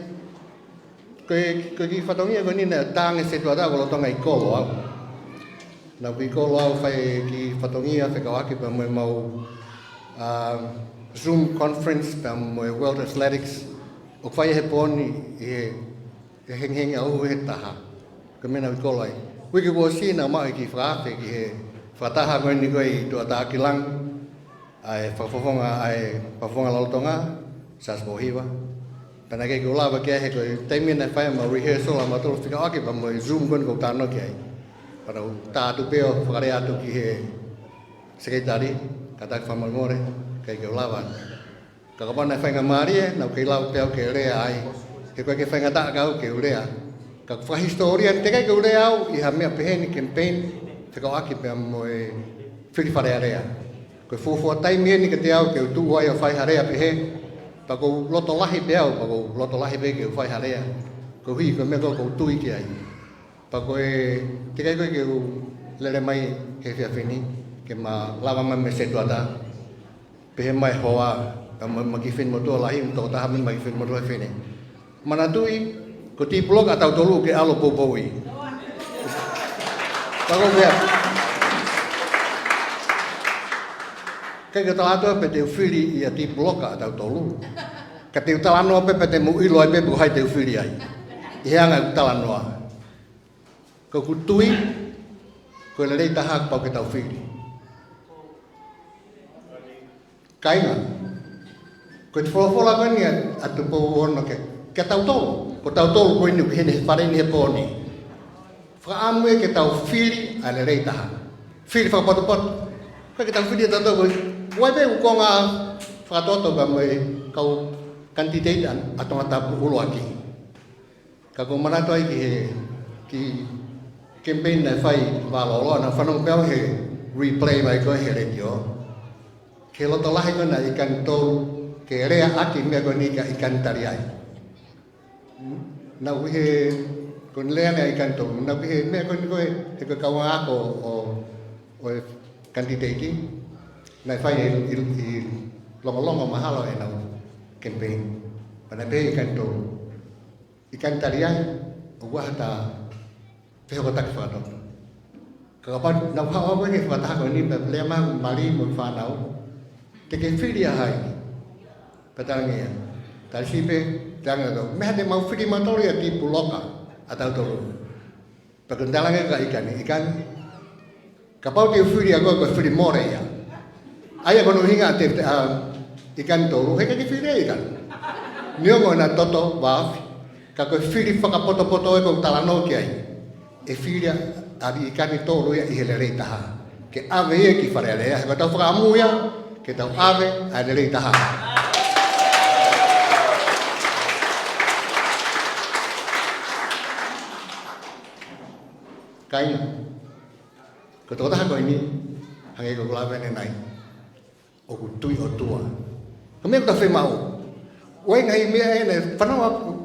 G: ko ki fatongia ko ni na tang se tu ada ko Tonga i kolo au na ki kolo au fai ki fatongia fe ka aki pe mo mau Zoom conference pe mo World Athletics o fai he poni e heng au he taha ko mena i kolo ai wi ki wo si na ma ki fra fe ki he fataha ko ni ko i tu ata kilang ai fafonga lo Tonga Akilisi Pohiva. Pena ke ko lava ke he ko taimina fai ma rehearsal ma to fika aki pa mo Zoom kon ko tano ke ai. Para ta tu peo fare atu ki he sekretari kata fa more ke ko lava. Ka ko na fai ngamarie na ke lava peo ke rea ai. Ke ko ke fai ngata ka ke rea. Ka fa historian te ke rea au I ha me pe ni campaign fika aki pa mo fili fare area. Ko fo taimini ke te au ke tu ai fai area pe he Pako loto lahi pe au, pako loto lahi pe ke fai harea. Ko hui ko me ko tui ke ai. Pako te kai ko ke lele mai he fia fini ke ma lava mai me se tuata. Pe mai HOA ka ma ki fin mo to lahi to ta ha mai fin mo to fini. Mana tui ko ti PULOKA ATAUTOLU ke alo popoi. Pako me Kaya kita ato pe te fili I ti PULOKA ATAUTOLU. Ka te talano pe te mu ilo pe bu hai te fili ai. I hanga talano. Ko kutui ko le rei taha pa ke tau fili. Kainga. Ko te fola ko ni atu po ono ke tautolu. Ko tautolu ko ni hene pare ni poni. Fa amwe ke tau fili ale rei taha. Fili fa pot. Ko ke tau fili tanto ko Wai pe ko nga fatoto ba mo kau kanititeiti atau tapu uloaki. Kako mana to ai ki campaign na fai valolo na fanong pe he replay mai ko he radio. Ke lo to lahi ko na ikan to ke rea aki me ko ni ka ikan tariai. Na wi he kon le na ikan to na wi he me ko ni ko he ko kawa ako o kanititeiti. Na fai longo mahalo e nau campaign. Pana pe ikan tariai o wahata pe ko tak fato. Ka pa na pa o ni fata ko ni pe le ma mali mo fa nau. Te ke filia hai. Patangia. Tal si pe tanga do. Me de mau fili matoria ti PULOKA ATAUTOLU. Pa kendalanga ka ikan. Kapau ti filia ko fili more ya. Ayah kono hinga te ikan tolu he ke fili ikan. Nio mo na toto ba ka ko fili faka poto e ko talano ke ai. E fili abi ikan tolu ya i hele taha. Ke ave ki fare ale ko tau faka amu ya ke tau ave ale taha. Kain. Ko to ta ko ini hange ko la vene nai. O tui o tua. Kami ta FEMA'u. Wai ngai me ne fana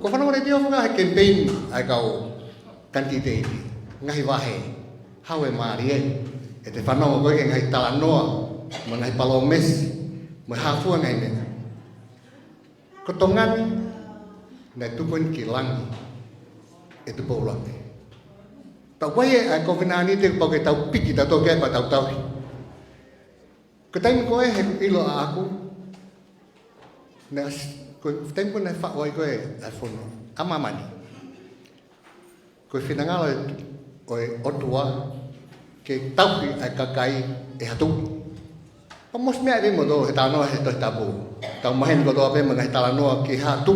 G: ko whanau re teo whaka he campaign ai kau kanititeiti, ngahi wahe, hau e maari e te whanau koe ke ngahi tala noa, mo ngahi palo mes, mo hafua ngai mea. Ko tongani, nei tupoin ki langi, e tu paulake. Tau wae ai ko vinani te pau ke tau piki tau tau kia pa tau tau. Ko taimi koe he ilo a aku, ko taimi koe nei whakoi koe ai whono, amamani. Ko whinangalo e otua, ke tauki ai kakai e hatu. Pamos mea e mo do he tanoa he toi tabu. Tau mahen ko do ape mga he talanoa ki hatu.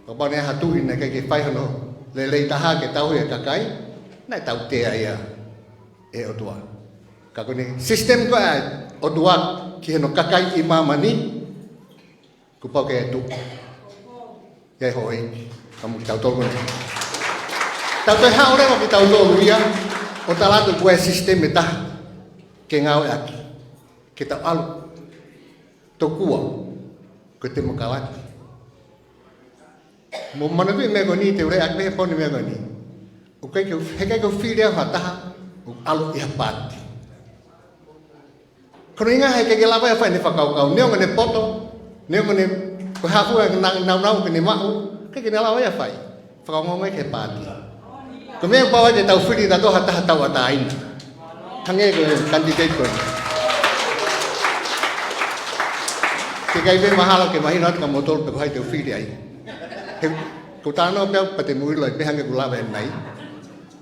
G: Ko pane hatu ina ke whai hono le lei taha ke tau e kakai, nai tau tea ia e otua. Ka kone sistem ko ai otua ki heno kakai i mamani, ku pau ke etu. Iai hoi, kamu ki tau tolu. Tau toi hao reo ki tau tolu ia, o talatu kue sistem e taha ke ngau e aki. Ke tau alu, Toku'ua, ko te mokalaki. Mo manatui mea koni te ure ak mehe poni mea koni. He kai ko whirea hataha, o alu iha paati. Kono inga he kai lawa e whai ne whakaukau, neo ngane poto, neo ngane ko hafua nau kene mahu, kai kene lawa e whai, whakaungongai ke paati. Ko mea bawa te tau whiri tato hataha tau ataina. Hange ko kanititeiti koni. Ke kai be mahalo ke mahino at ka motor pe hai te whiri ai. Ko tano pe pa te muilo pe hange ku lawa e nai.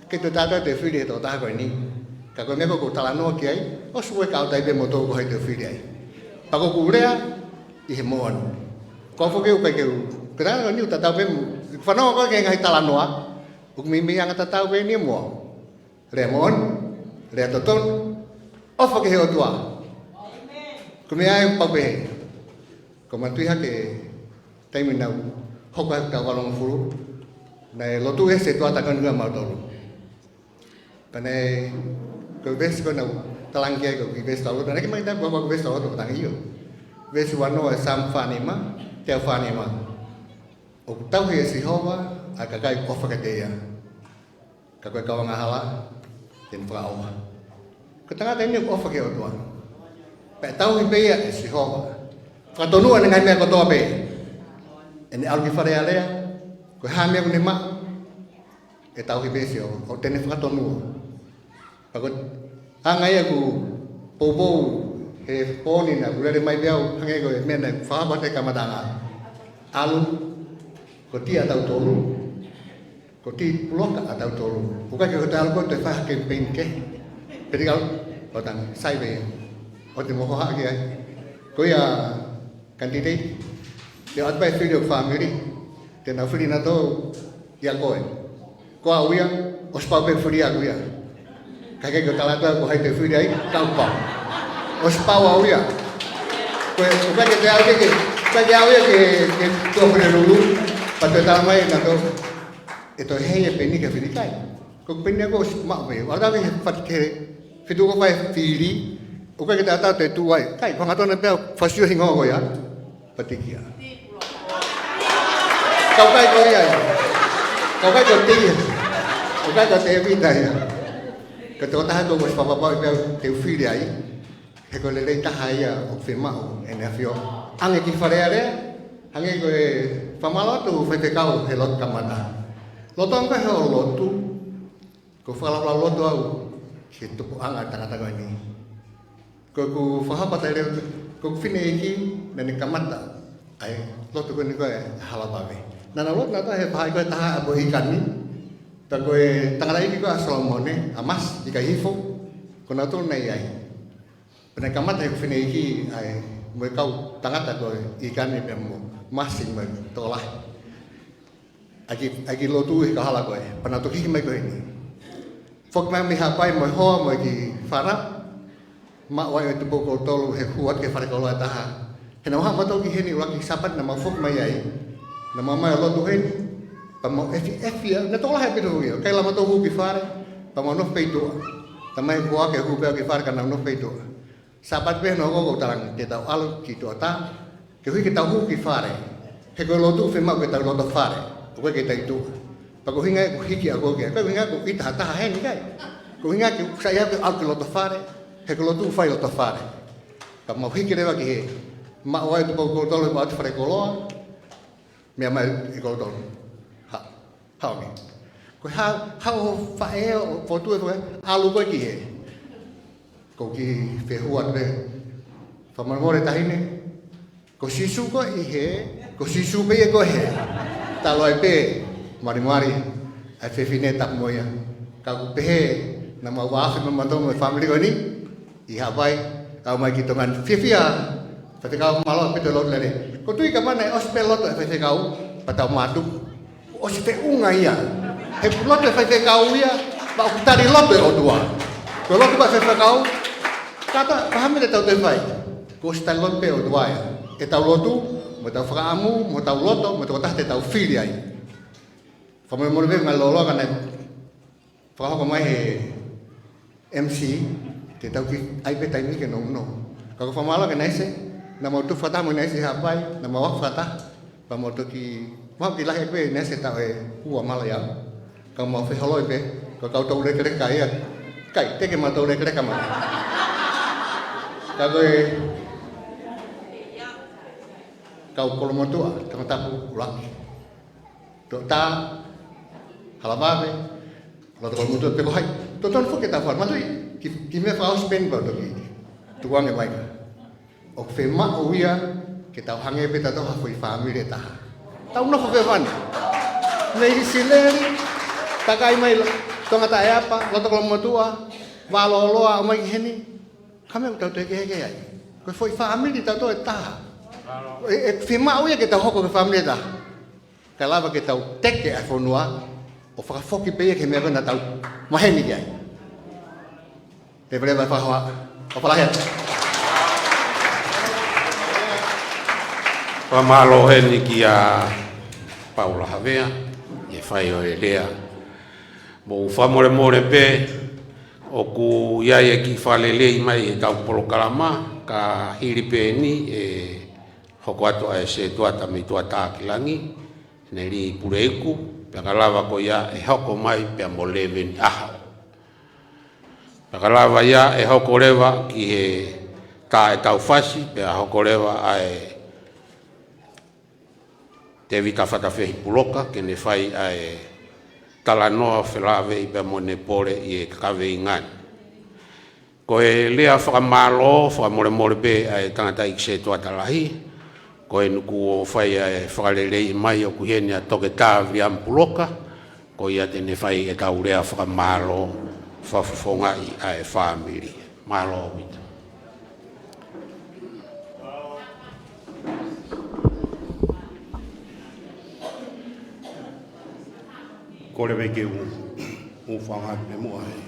G: Ke te tata te whiri to taha koe ni. Ka koe meko ko talanoa ki ai, o suwe ka autai pe motor ko hai te whiri ai. Pa ko kurea, i he moan. Ko foke u kai ke u. Kena ni u tatau pe mu. Whanau ko ke ngai talanoa, u mimi anga tatau pe ni moa. Rea moan, rea toton, o foke he o tua. Ko mea e pau pe he. Ko matui hake taimi nau hoko hake tau walong furu nei lotu e se tua takan ngā mautolu. Pane ko vesi ko nau talangi ai ko ki vesi tau lotu. Naki mai tapu ko vesi tau lotu tangi iyo. Vesi wano e sam whanima, teo whanima. O tau he si hoa a kakai kofa ka teia. Ka koe kawanga hala, ten whaaoa. Ko tangata ini o kofa ke o tua. Pe tau hi peia e si hoa. Whatonua ni ngai mea kotoa pe. E ne alu ki wharea lea, koe hāmea kune ma, e tau hi besi o tene whatonua. Pako hangai aku poupou he pōni na kurere mai beau hangai koe mea nei whakapate kamatanga. Alu, ko ti ATAUTOLU, ko ti puloka ATAUTOLU. Uka ke ko te alu ko te whaha campaign ke. Peti kau, o tang sai be, o te moho haki ai. Ko ia kanititeiti, te atpai whiri o whamiri, te nau whiri na tō ia koe. Ko a uia, o spau pe whiri a uia. Kai kei ko talata ko hai te whiri ai, tau pau. O spau a uia. Koe, uka ke te au ke, uka ke au ia ke tō whiri rulu, pa te talamai na tō, e tō hei e peni ke whiri kai. Ko peni ako mao me, wala me ke whitu ko whai whiri, uka ke te atau te tuai, kai, ko ngatona pēo whasio hingo ko ia, patikia. Kau kai ko ia, kau kai ko tia, kau kai ko TEVITA ia. Ka tō taha ko was papapau pēo te whiri ai, he ko le rei taha ia o fiema'u e nea whio. Ange ki wharea rea, hange ko e whamalotu whaipekau he lot kamata. Loto anga he o lotu, ko whalawala lotu au, he tuku'anga tangata koe ni. Ko ku whahapata reo, ko whine eki, nani kamata, ai lotu koe ni koe halapawe. Nana lotu nata he pahai koe taha abo ikani, ta koe tangata eki koe asolomone, amas, ika hifo, ko natul nei ai. Pena kamata he whine eki, ai moe kau tangata koe ikani pe mo, masing moe tolahi. Aki lotu he kahala koe, panato kihi mai koe ni. Fok mai mi hapai moe hoa moe ki whara, ma wai o te poko tolu he huat ke whare kolo taha. He na waha matau ki heni waki sapat na mafok mai ai. Na mamai o lotu heni. Pa mau efi, na tola he pitu hui. Kai la matau hu ki whare, pa mau nof peitua. Ta mai kua ke hu peo ki whare ka na nof peitua. Sapat pe no koko tarang ke tau alu ki tua ta. Ke hui ke tau hu ki whare. He koe lotu whi mau ke tau loto whare. ko ke tai tu pa ko hinga ko hiki ako ke ko hinga ko ita ta hen kai ko hinga ke saya ke al lo to fare he ko lo tu fai lo to fare ka mo hiki rewa ki he ma o ai tu ko to lo ba tu fare kolo me ma e ko to ha me ko ha fa e fo tu fo alu ko ki he ko ki fe huat le fa ma more ta hine ko sisu ko i he ko sisu pe ko he ta lo pe mari ai fe fine tak moya ka ku pe na ma wa fe ma to family ko ni i ha bai ka mai ki tongan fia fa te ka ma lo pe to lo le ko tu i ka mana hospital lo fe te ka u pa ta ma tu o si te unga ia he lo te fe te ka u ia ba ku ta ri lo te o tua ko lo te fa fe ka u ka ta paham le tau te fai ko sta lo pe o tua ia e tau lotu, mo tau whakaamu, mo tau loto, mo tau tahte tau whiri ai. Whamoi moro me ngai lolo kanai whakahoko mai he MC, te tau ki ai pe taimi ke nong nong. Kako whamala ke naise, na mau tu whata mo naise hapai, na mau wak whata, pa mau tu ki, mau ki lahi pe naise tau e hua mala iau. Kako mau whiholoi pe, ko kau tau reke reka ia, kai, teke mau tau reke reka mai. Kako e, kau kolo motua tang taku ulaki to ta halabave lo to motua pe ko hai to ton fo ke ta far matui ki me fa spend ba to ki tuang e mai o fiema'u ia ke ta hange pe ta to ha foi family ta ta uno fo fan nei sileri ta kai mai to ngata e apa lo to kolo motua va lo lo a mai heni kame ta to ke ai ko foi family ta to ta e fiema'u ia ke tau hoko ke family ta ka lava ke tau teke a fonua o whakafoki pe ia ke mea na tau maheni ki ai te vreva whahoa o whalahea
B: Pamalo heni ki a Paula Havea e whai o elia mo whamore more pe o ku iai e ki whalelei mai e tau polokalama ka hiri pe ni e hoko atu ai se tuata mi tuata akilangi ne ri pureiku pe kalava ko ia e hoko mai pe mo leven aha pe kalava ia e hoko leva ki he ta e tau fasi pe hoko leva ai TEVITA puloka ke ne fai ai talanoa felave i pe mo ne pore i e kaveingan ko e lea whakamalo whakamore pe ai tangata i se tuata lahi ko e nuku o whai e whakarelei mai o kuhene a toke tāwri puloka, ko ia tene whai e tau rea whakamalo whafufonga i a e whamiri. Malo o wita.
H: Ko le weke u whanga me mua e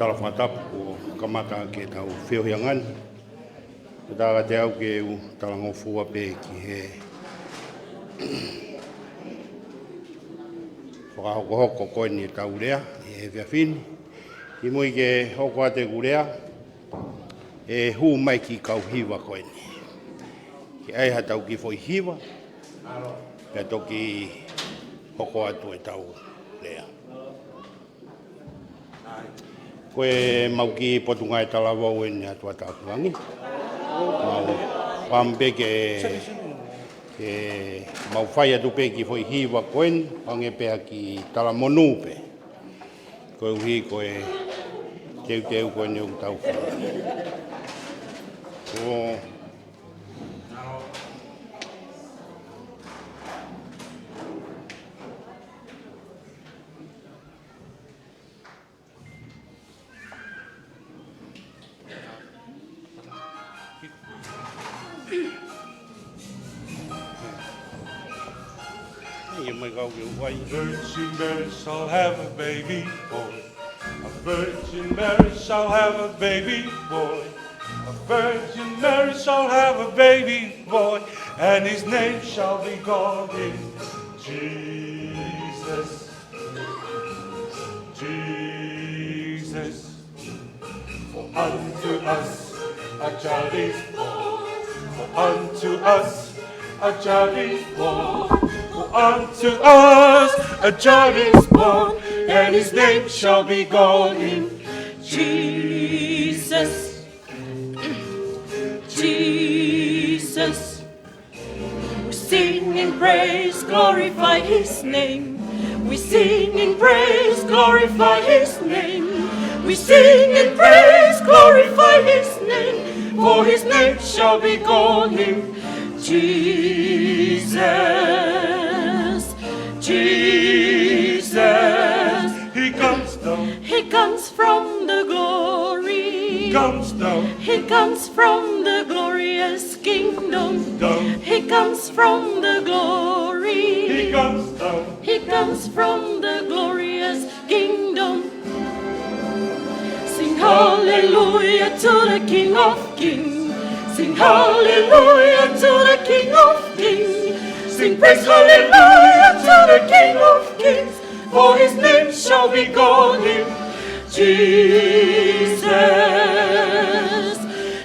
H: tala whatapu o kamata ke tau whiohiangani. Tāra te au ke u talango fua pe ki he whakahoko koe ni tau rea i he whiawhini. I mui ke hoko a te gurea e hu mai ki kau hiwa koe ni. Ki aiha tau ki foi hiwa, pia toki hoko atu e tau rea. Koe mau ki potunga e talawau e ni atua tākuangi. Pampe ke mau whai atu pe ki foi hiwa koen, pange pea ki tala monu pe. Koe uhi koe teu koe ni u tau whai.
A: Virgin Mary shall have a baby boy. A Virgin Mary shall have a baby boy. A Virgin Mary shall have a baby boy, and his name shall be called Jesus. Jesus. For unto us a child is born. For unto us a child is born. For unto us a child is born, and his name shall be called him Jesus. Jesus. We sing in praise, glorify his name. We sing in praise, glorify his name. We sing in praise, glorify his name, for his name shall be called him Jesus. Jesus. He comes down. He comes from the glory. Comes down. He comes from the glorious kingdom. Down. He comes from the glory. He comes down. He comes from the glorious kingdom. Sing hallelujah to the King of Kings. Sing hallelujah to the King of Kings. Sing praise hallelujah to the King of Kings. For his name shall be called him Jesus.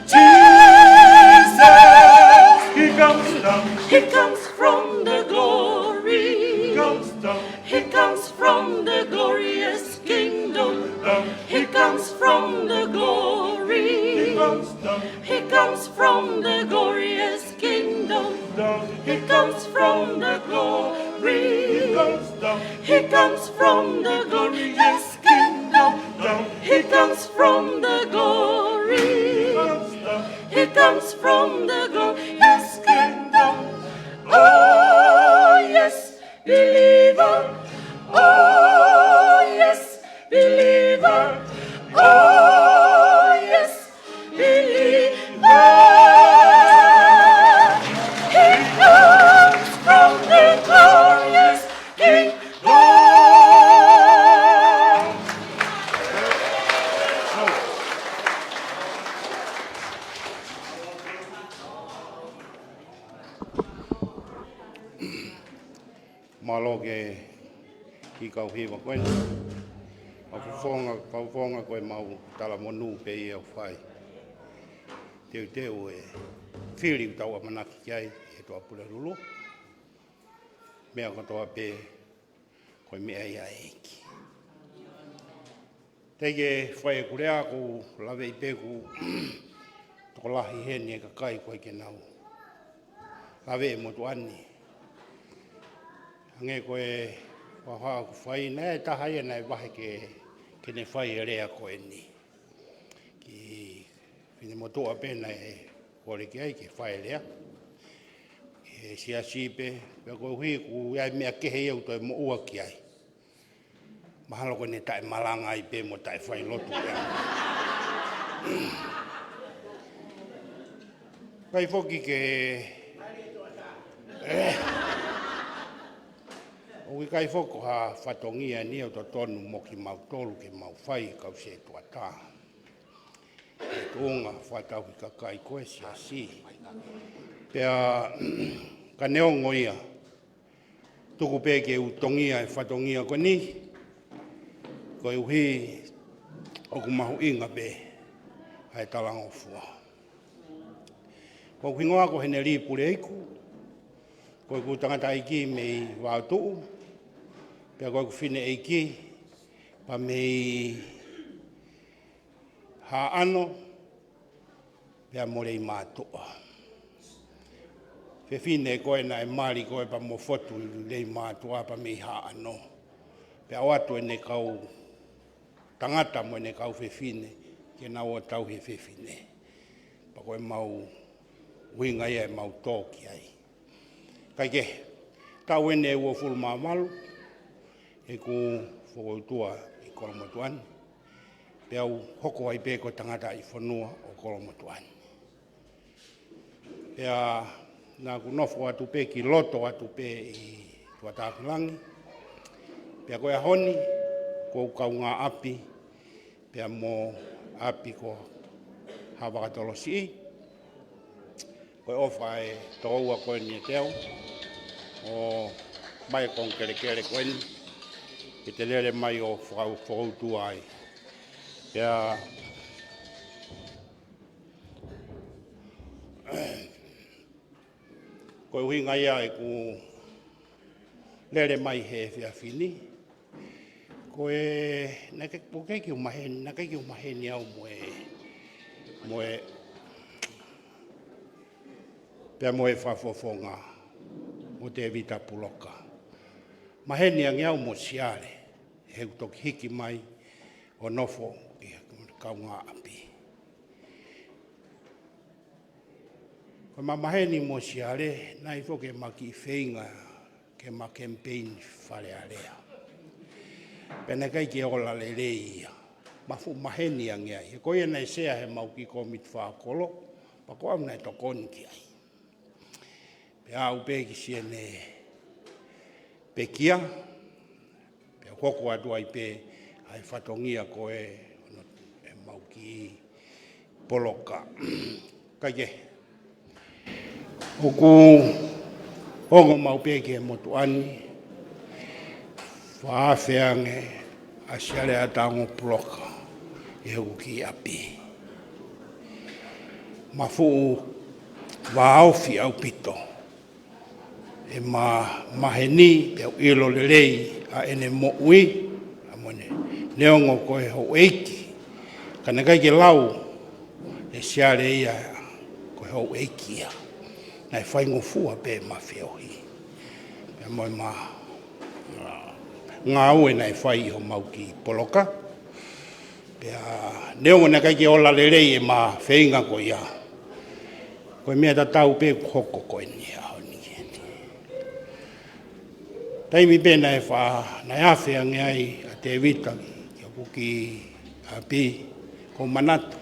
A: Jesus. He comes down. He comes from the glory. He comes down. He comes from the glorious kingdom. Down. He comes from the glory. He comes down. He comes from the glorious kingdom. Down. He comes from the glory. He comes down. He comes from the glorious kingdom. Down. He comes from the glory. He comes down. He comes from the glorious kingdom. Oh yes, believer. Oh yes, believer. Oh yes, believer. He comes from the glorious kingdom.
H: Malo ke ki kau hiwa koe. Kau whonga koe mau tala monu pe i au whai. Teu e whiri utau a manaki kiai e toa pula rulu. Mea katoa pe koe mea ia eiki. Tege whai e kurea ku lawe i peku toko lahi heni e kakai koe ke nau. Lawe e motu ani. Ange koe wahaa ku whai nea tahai e nai wahe ke ne whai e rea koe ni. Ki whine motoa pēna e kore ki ai ke whai rea. E sia sipe, pia koe hui ku iai mea kehe iau toi mo ua ki ai. Mahalo koe ne tae malanga i pē mo tae whai lotu rea. Kai whoki ke... Oki kai whoko ha whatongia ni o to tonu mo ki mau tolu ke mau whai kau se tua tā. E Tonga whatau ki kakai koe si a si. Pea ka neongo ia. Tuku pē ke utongia e whatongia koe ni. Koe uhi oku mahu'inga pē. Hai talango fua. Koe hingoa ko hene ri pure iku. Koe ku tangata iki mei wātuu. Pea koe ku whine iki. Pa mei ha ano. Pea more i mātua. Whine koe na e mari koe pa mo fotu lei mātua pa mei ha ano. Pea watu e ne kau tangata mo e ne kau whine. Ke na o tau he whine. Pa koe mau winga ia e mau tōki ai. Kai ke, tau ene e ua fulu maa malu, e ku whakautua i kolo motuani. Pea u hoko ai pē ko tangata i whanua o kolo motuani. Pea nā ku nofo atu pē ki loto atu pē i tuatakilangi. Pea koe honi, ko ukau ngā api, pea mo api ko hawakatolosi i. Koe ofa e toua koe ni e teo, o mai kong kere koe ni, ke te lere mai o whakautua ai. Pea, koe hui ngai ai ku lele mai he fiafini. Koe nakeki umaheni au moe PEA MOE whafofonga mo TEVITA PULOKA. Maheni ang iau mo siare, he utoki hiki mai o nofo i kaunga api. Koe maheni mo siare, nai foke maki feinga ke ma campaign whare area. Pena kai ki ola lelei, mafu maheni ang iai. Koe nei sea he mauki komiti whakolo, pako au nei tokoni ki ai. Pea upe ki siene pekia, pea koko atu ai pe ai whatongia koe e mauki poloka. Kaike, oku hongo maupe ki e motuani, whaafeange a siale atango poloka e huki api. Mafu waofi au pito. E maheni pe ilo lelei a ene mo'ui amone neongo koe ho eiki kana kai ke lau e siare ia koe ho eiki ia na whaingo fua pe mawhiohi pe moi ngā ue nei whai ho mauki poloka pe neongo na kai ke ola lelei e vahenga koe ia koe mea tatau pe hoko koe ni ia taimi pena e wha na awhea ngai a TEVITA kia puki api ko manatu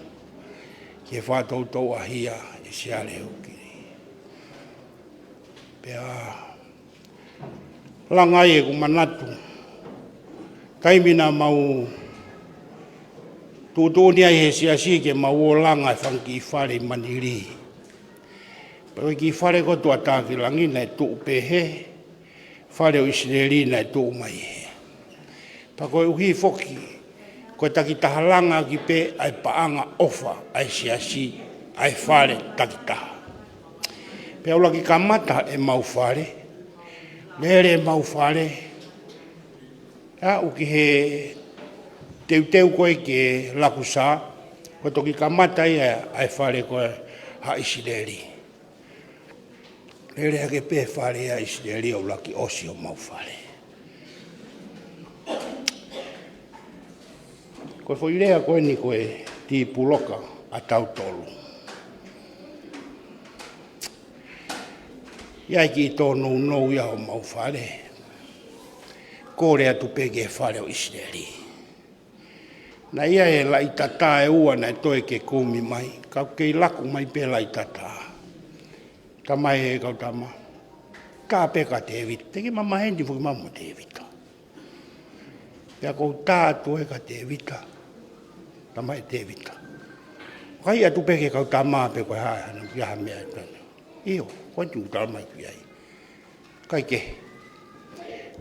H: ki e whātoutou ahia e siare hoki. Pea langai e ko manatu taimi na mau tūtūnia he siasi ke mau o langa e whanki i whare maniri. Pero ki whare kotua tāki langi nei tuupehe whare o Israeli nei tō mai he. Pa koe uhi foki, koe taki tahalanga ki pe ai paanga ofa, ai siasi, ai whare taki taha. Pe aula ki kamata e mau whare, lere e mau whare, uki he teu koe ke lakusa, koe toki kamata ai whare koe ha Israeli. Lere ake pe whare a Israeli au laki osi o mau whare. Koe whoirea koe ni koe ti puloka ATAUTOLU. Iai ki tōnu nou ia o mau whare. Kore atu pege whare o Israeli. Na ia e lai tata e ua na toe ke kumi mai. Kau kei laku mai pe lai tata. Tama e kau tama. Ka peka TEVITA. Teki mama hendi fuki mamu TEVITA. Pea kou tātu e ka TEVITA. Tama e TEVITA. Kai atu peke kau tama pe koe hae hana kiaha mea e tana. Iyo, koe tu tama i kui ai. Kaike.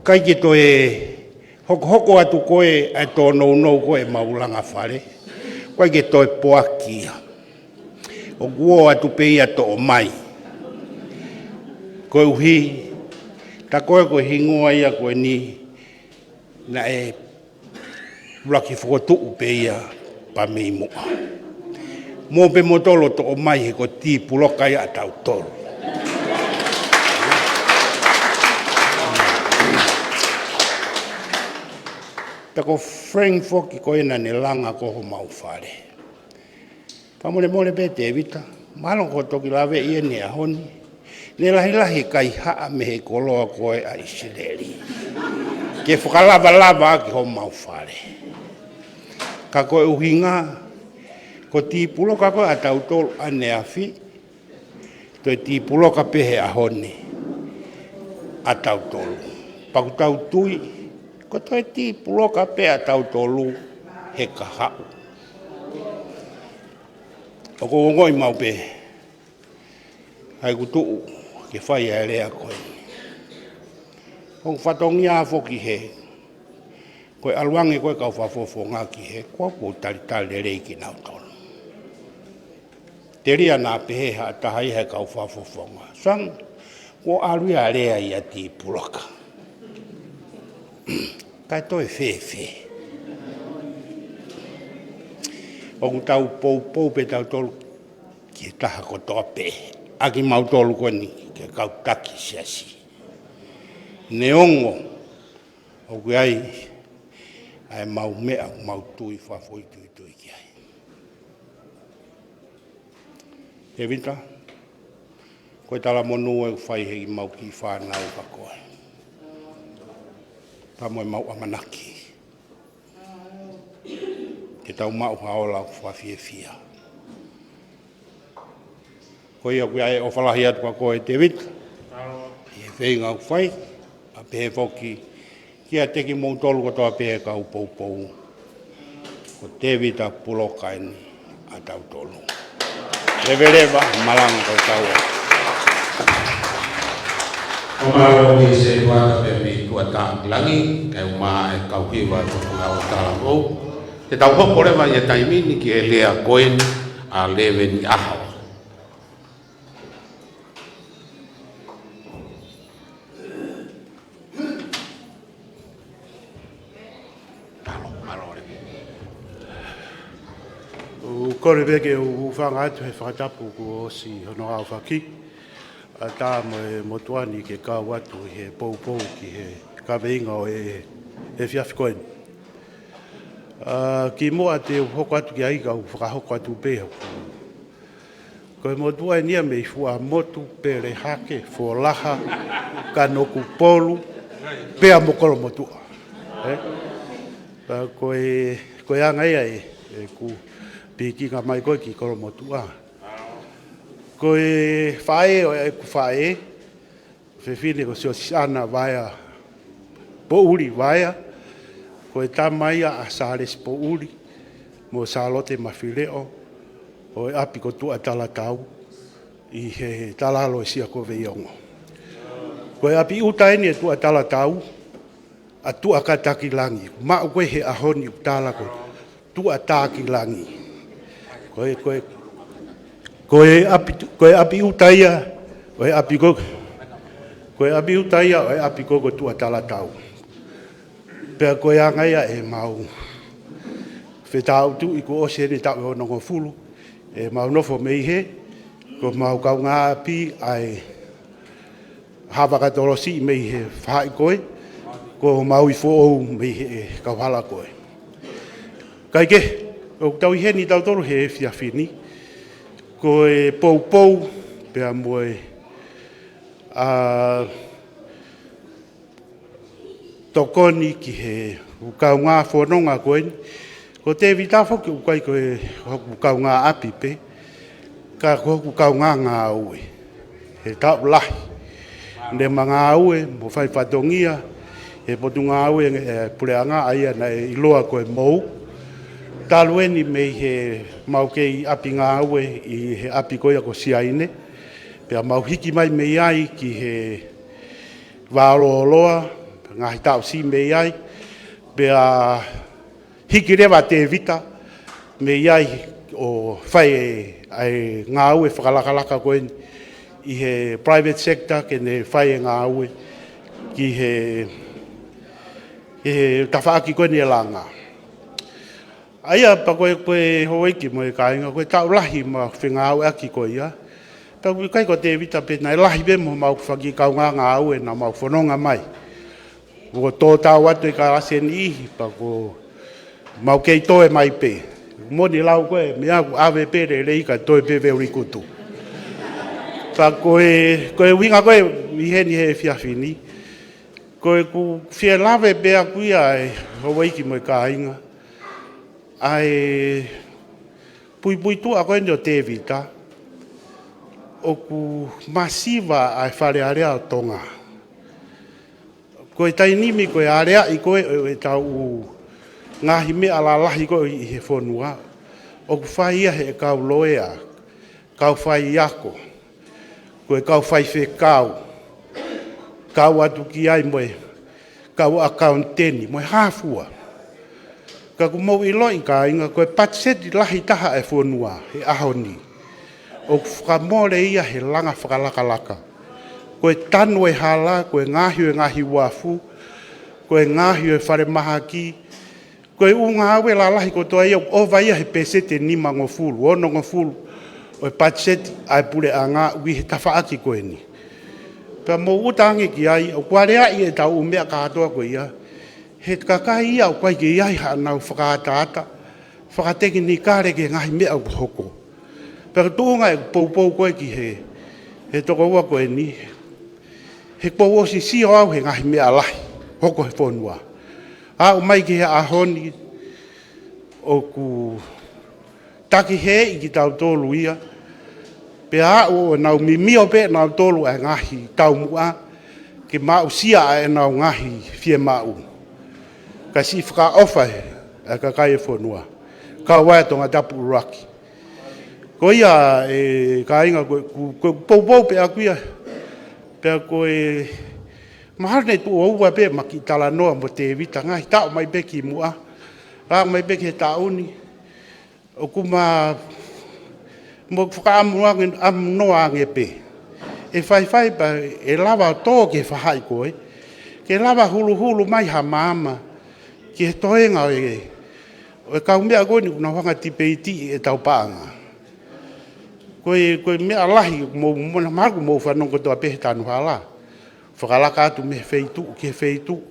H: Kaike to e hoko atu koe e tō nou koe maulanga whare. Kaike to e poakia. O guo atu pe ia to o mai. Koe uhi, ta koe hingoa ia koe ni na e laki whakotu upe ia pa mei mua. Mō pe motolo to o mai he ko ti puloka ia ATAUTOLU. Peko Frank foki koe na ne langa koho mau whare. Pamole pe TEVITA, malon ko toki lawe ia ni a honi. Ne lahi kai haa me he koloa koe a Israeli. Ke whakalava ki ho mau whare. Ka koe uhinga, ko ti puloka koe ATAUTOLU ane awhi, toi ti puloka pehe a honi ATAUTOLU. Paku tau tui, ko toi ti puloka pe ATAUTOLU he ka hau. O ko ngoi mau pe, hai kutuu, ke whai a rea koe. Kong whatongia foki he. Koe aluange koe kau whafofonga ki he. Kua kou tali rei ki nau tonu. Te ria nā pehe ha tahai he kau whafofonga. Sang, ko aluia rea ia ti puloka. Kai toi fe. O tau pou pe tau tolu ki taha kotoa pe. Aki mau tolu koni ke kau taki siasi. Neongo o ai ai mau mea mau tui whafoi tui ki ai. Tevita, koe tala monu e whai hei mau ki whanau ka koe. Pa moe mau amanaki. Ke tau mau haola o whawhiewhia. Koe a koe ai o whalahi atu ka koe Tevita. I whenga o whai, a pehe whoki. Kia teki mou tolu kotoa pehe kau pou. Ko TEVITA PULOKA ni ATAUTOLU. Leva malanga kau taua.
B: O malo ni se tuata pe mi tuata langi, kai uma e kau hiwa TUKUHAU TAAU. Te tau hoko rewa ia taimini ki elia koeni a lewe ni ahau.
I: Kore veke u whanga atu he whakatapu ko osi hono au whaki. A tā motuani ke kau atu he pou ki he kaweinga o e whiawhi koeni. Ki moa te hoko atu ki aika u whakahoko atu peha. Koe motua e nia mei fua motu, pere hake, fōlaha, kanoku polu, pea mokolo motua. Koe anga ia e ku piki ka mai koe ki kolo motua. Koe whae o e ku whae, whewhine ko sio sana vaia po uri vaia, koe tamaia a sāres po uri, mo sālote mawhileo, o e api ko tua tala tau, i he talalo e sia ko veiongo. Koe api utaini e tua tala tau, a tua kataki langi, ma koe he ahoni u tala koe, tua taki langi. Koe api utaia, koe api utaia, koe api koko tua tala tau. Pea koe angaia e mau whetau tu i ko ose ni tau o nongo fulu, e mau nofo meihe, ko mau kau ngā api ai hawakatorosi meihe whai koe, ko mau i fōou meihe e kau hala koe. Kai ke, o tau i heni tau toru he whiawhini, ko e pou, pea moe tokoni ki he ukau ngā whanonga koeni, ko TEVITA whoki ukai ko e ukau ngā api pe, ka ukau ngā ue, he tau lahi. Ne ma ngā ue, mo whai whatongia, he potu ngā ue pureanga aia na e iloa ko e mou, talueni mei he mau kei api ngā ue i he api koia ko siaine. Pea mau hiki mai mei ai ki he wāloaloa, ngahi tau si mei ai. Pea hiki rewa TEVITA mei ai o whai ai ngā ue whakalakalaka koen i he private sector ke ne whai ngā ue ki he tawhaaki koen e langa. Aia pa koe hoiki mo e kāinga, koe tau lahi ma whenga au aki koe ia. Tau kai ko TEVITA pētna e lahi be mo mau whaki kau ngā au e na mau whanonga mai. Ko tō tau atu e ka aseni ihi pa ko mau kei toe mai pē. Moni lau koe me aku awe pere reika toe pē veuri kutu. Pa koe winga koe iheni he whiawhini. Koe ku whia lawe bea kuia e hoiki mo e kāinga. Ai pui tu a koe o TEVITA o ku masiva ai whare area o Tonga. Koe tainimi koe area i koe e tau ngahi mea alalahi koe i he whonua. O ku whai ia he kau loea, kau whai iako, koe kau whai whekau, kau atu ki ai moe, kau akaunteni, moe hāfua. Ka ku mau iloi ka inga koe patseti lahi taha e whonua, he ahoni. O ku whakamore ia he langa whakalakalaka. Koe tanu e hala, koe ngahi wafu, koe ngahi o whare maha ki, koe unga awe la lahi kotoa ia o vai he pesete nima ngō fulu, ono ngō fulu, o patseti ai pule a ngā ui he tawhaaki koe ni. Pea mō utangi ki ai, o kuarea i e tau umea kātoa koe ia, he kakai ia o koe ki iai hanau whakaatata, whakateki ni kāre ke ngahi mea o hoko. Pea tūnga e poupou koe ki he toko ua koe ni, he pou o si au he ngahi mea lahi, hoko he whonua. A o mai ki he ahoni, o ku taki he i ki tau tolu ia, pe a o nau mimio pe nau tolu e ngahi Tomu'a, ke mau sia e nau ngahi fiema'u. Ka si whaka ofa he, e ka kai e whonua. Ka wai tonga tapu uraki. Ko ia e ka inga koe poupou pe a kuia, pe a koe mahane tu o ua pe maki tala noa mo TEVITA ngahi tau mai pe ki mua, rā mai pe ki he tauni, o kuma mo whakaamu noa ange pe. E whai pa e lava tō ke whahai koe, ke lava hulu mai ha māma, ki he tohenga o e kaumea koe ni kuna whanga tipeiti e tau paanga. Koe mea lahi mō marku mō whanong kotoa pehe tānu hala. Whakalaka atu me feitu, ki he feitu,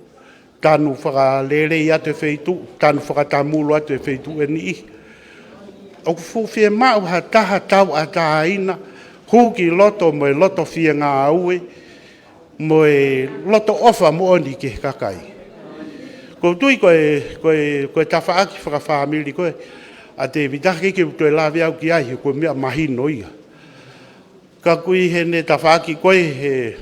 I: tānu whakalelei atu e feitu, tānu whakatamulu atu e feitu e ni. O ku fiema'u ha taha tau a tahaina, huki loto mo e loto nganga'ehu, mo e loto ofa mo oni ke kakai. Ko tui koe tawhaaki whakawhamiri koe, a TEVITA keke uto e lawe au ki ai, koe mea mahino ia. Ka kui he ne tawhaaki koe he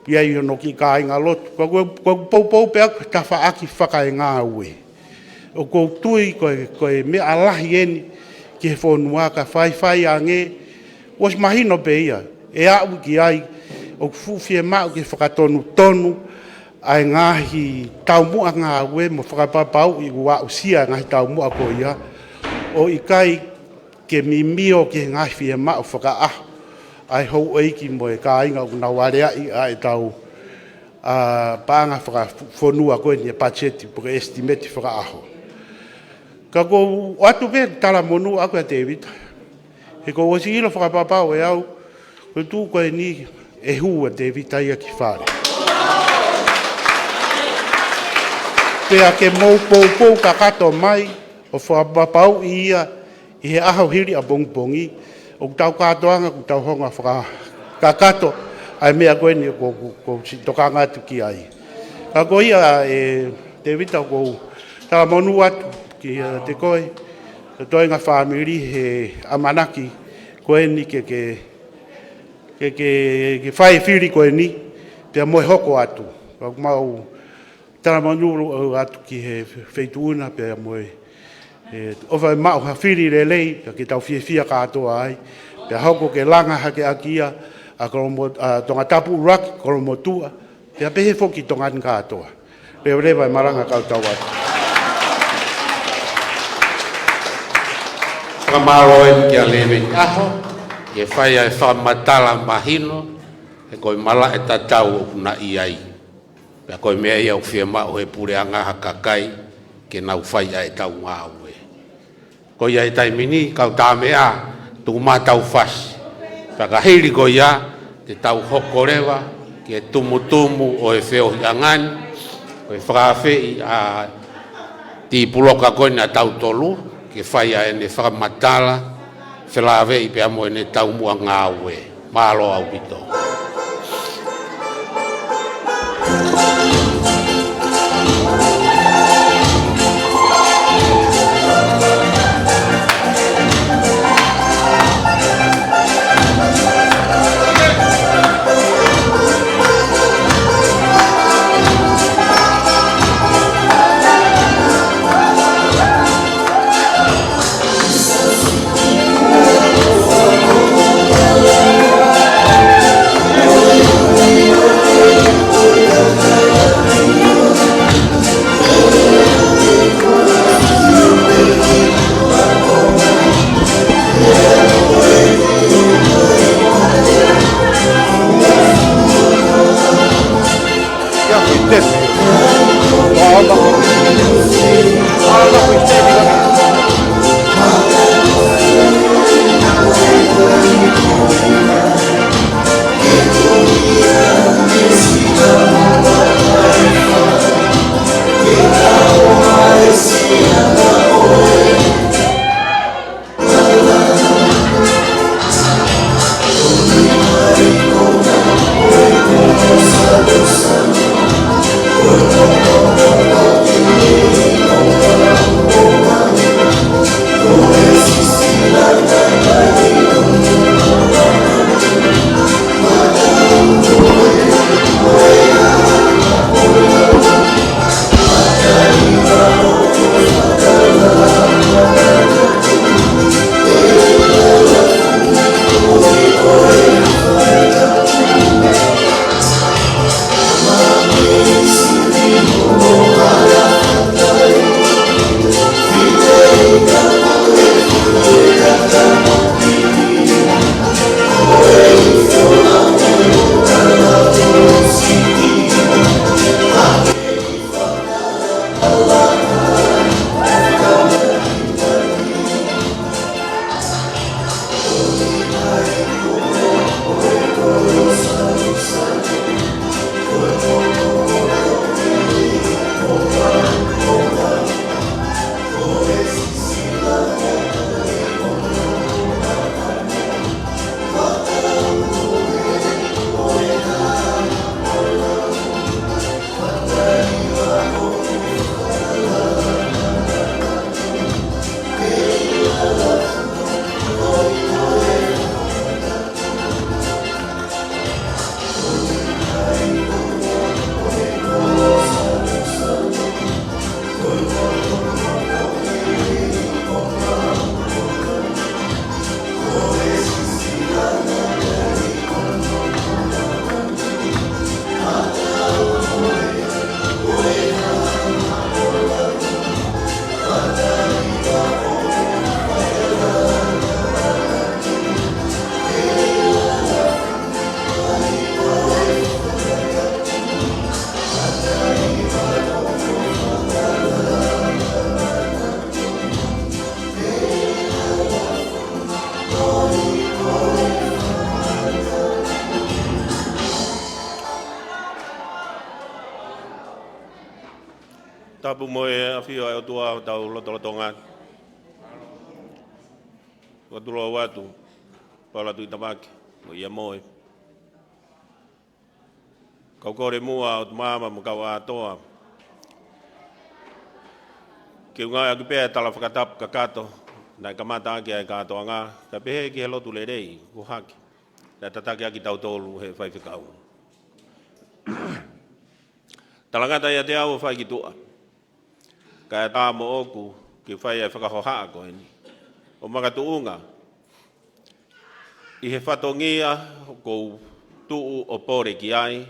I: iai hono ki ka inga lotu. Koe poupou pe aku tawhaaki whakaenga'ehu. O kou tui koe mea alahi eni ki he whonua ka whai ange, was mahino pe ia, e au ki ai, o fiema'u ki whakatonu, ai ngahi Tomu'a nganga'ehu mo whakapapau i ua usia ngahi Tomu'a ko ia, o i kai ke mimio ki ngahi fiema'u whakaahu, ai hou eiki mo e ka inga una warea i a e tau paanga whonua koe ni e patseti, po ke estimeti whakaahu. Ka ko atu pe tala monu aku a TEVITA. He ko wasi ilo whakapapau e au, ko tu koe ni e hu a TEVITA ia ki whare. Pea ke mou poupou ka kato mai, o whakapapau ia i he ahau hiri a bongpongi, o tau katoanga ku tau honga whakakato, ai mea koe ni ko si tokanga atu ki ai. Ka ko ia e TEVITA ko tala monu atu, ki te koe, te toenga whamiri he amanaki koe ni ke whae whiri koe ni, pia moe hoko atu. Kau mau tala manuru atu ki he wheituuna, pia moe ofa mau ha whiri relei, pia ki tau whia katoa ai, pia hoko ke langa hake akia, a tonga tapu uraki, kolomotua, pia pehe foki tonga katoa. Rewa maranga kau tau atu.
B: Kamaroen ki a lewe aho, ke whai ai whamatala mahino, e koe mala e tatau o kuna i ai. Pea koe mea iau fiema'u he pureanga hakakai, ke nau whai ai tau ngāue. Koe ia e taimini, kau tā mea, tuku mā tau whasi. Pea ka hiri koe ia, te tau hokorewa, ke tumutumu o e wheo hiangani, koe whakawhi a ti puloka koe ni ATAUTOLU, ke whai a ene whakamatala, whelawe i PEA MOE ne Tomu'a ngāue, mālo au pito.
J: PEA moe afio ai tua tau loto Tonga. Ko tulo watu pala tu tamaki mo ia moe. Kau kore mua o mama mo kau atoa. Ke unga aku PEA tala fakatap kakato na kamata ki ai katoa nga ka pehe ki lotu le rei ku haki. Na tataki aki ATAUTOLU he faka'atamai. Talangata ia te au whai ki tua. Kaya tā mo oku ki whai e whakahoha ko ni. O makatuunga. I he whatongia ko tuu o pore ki ai.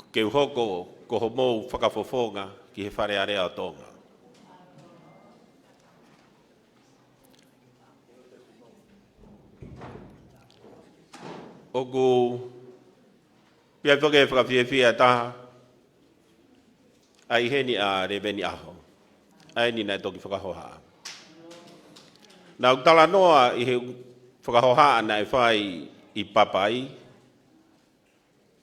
J: Ke uhoko ko ho mou whakafofonga ki he whare area o Tonga. Oku pia whake whakawhiawhia taha. Ai heni a reveni aho. Ai ni nai toki whakahoha. Nā utala noa i he whakahoha ana e whai i papai.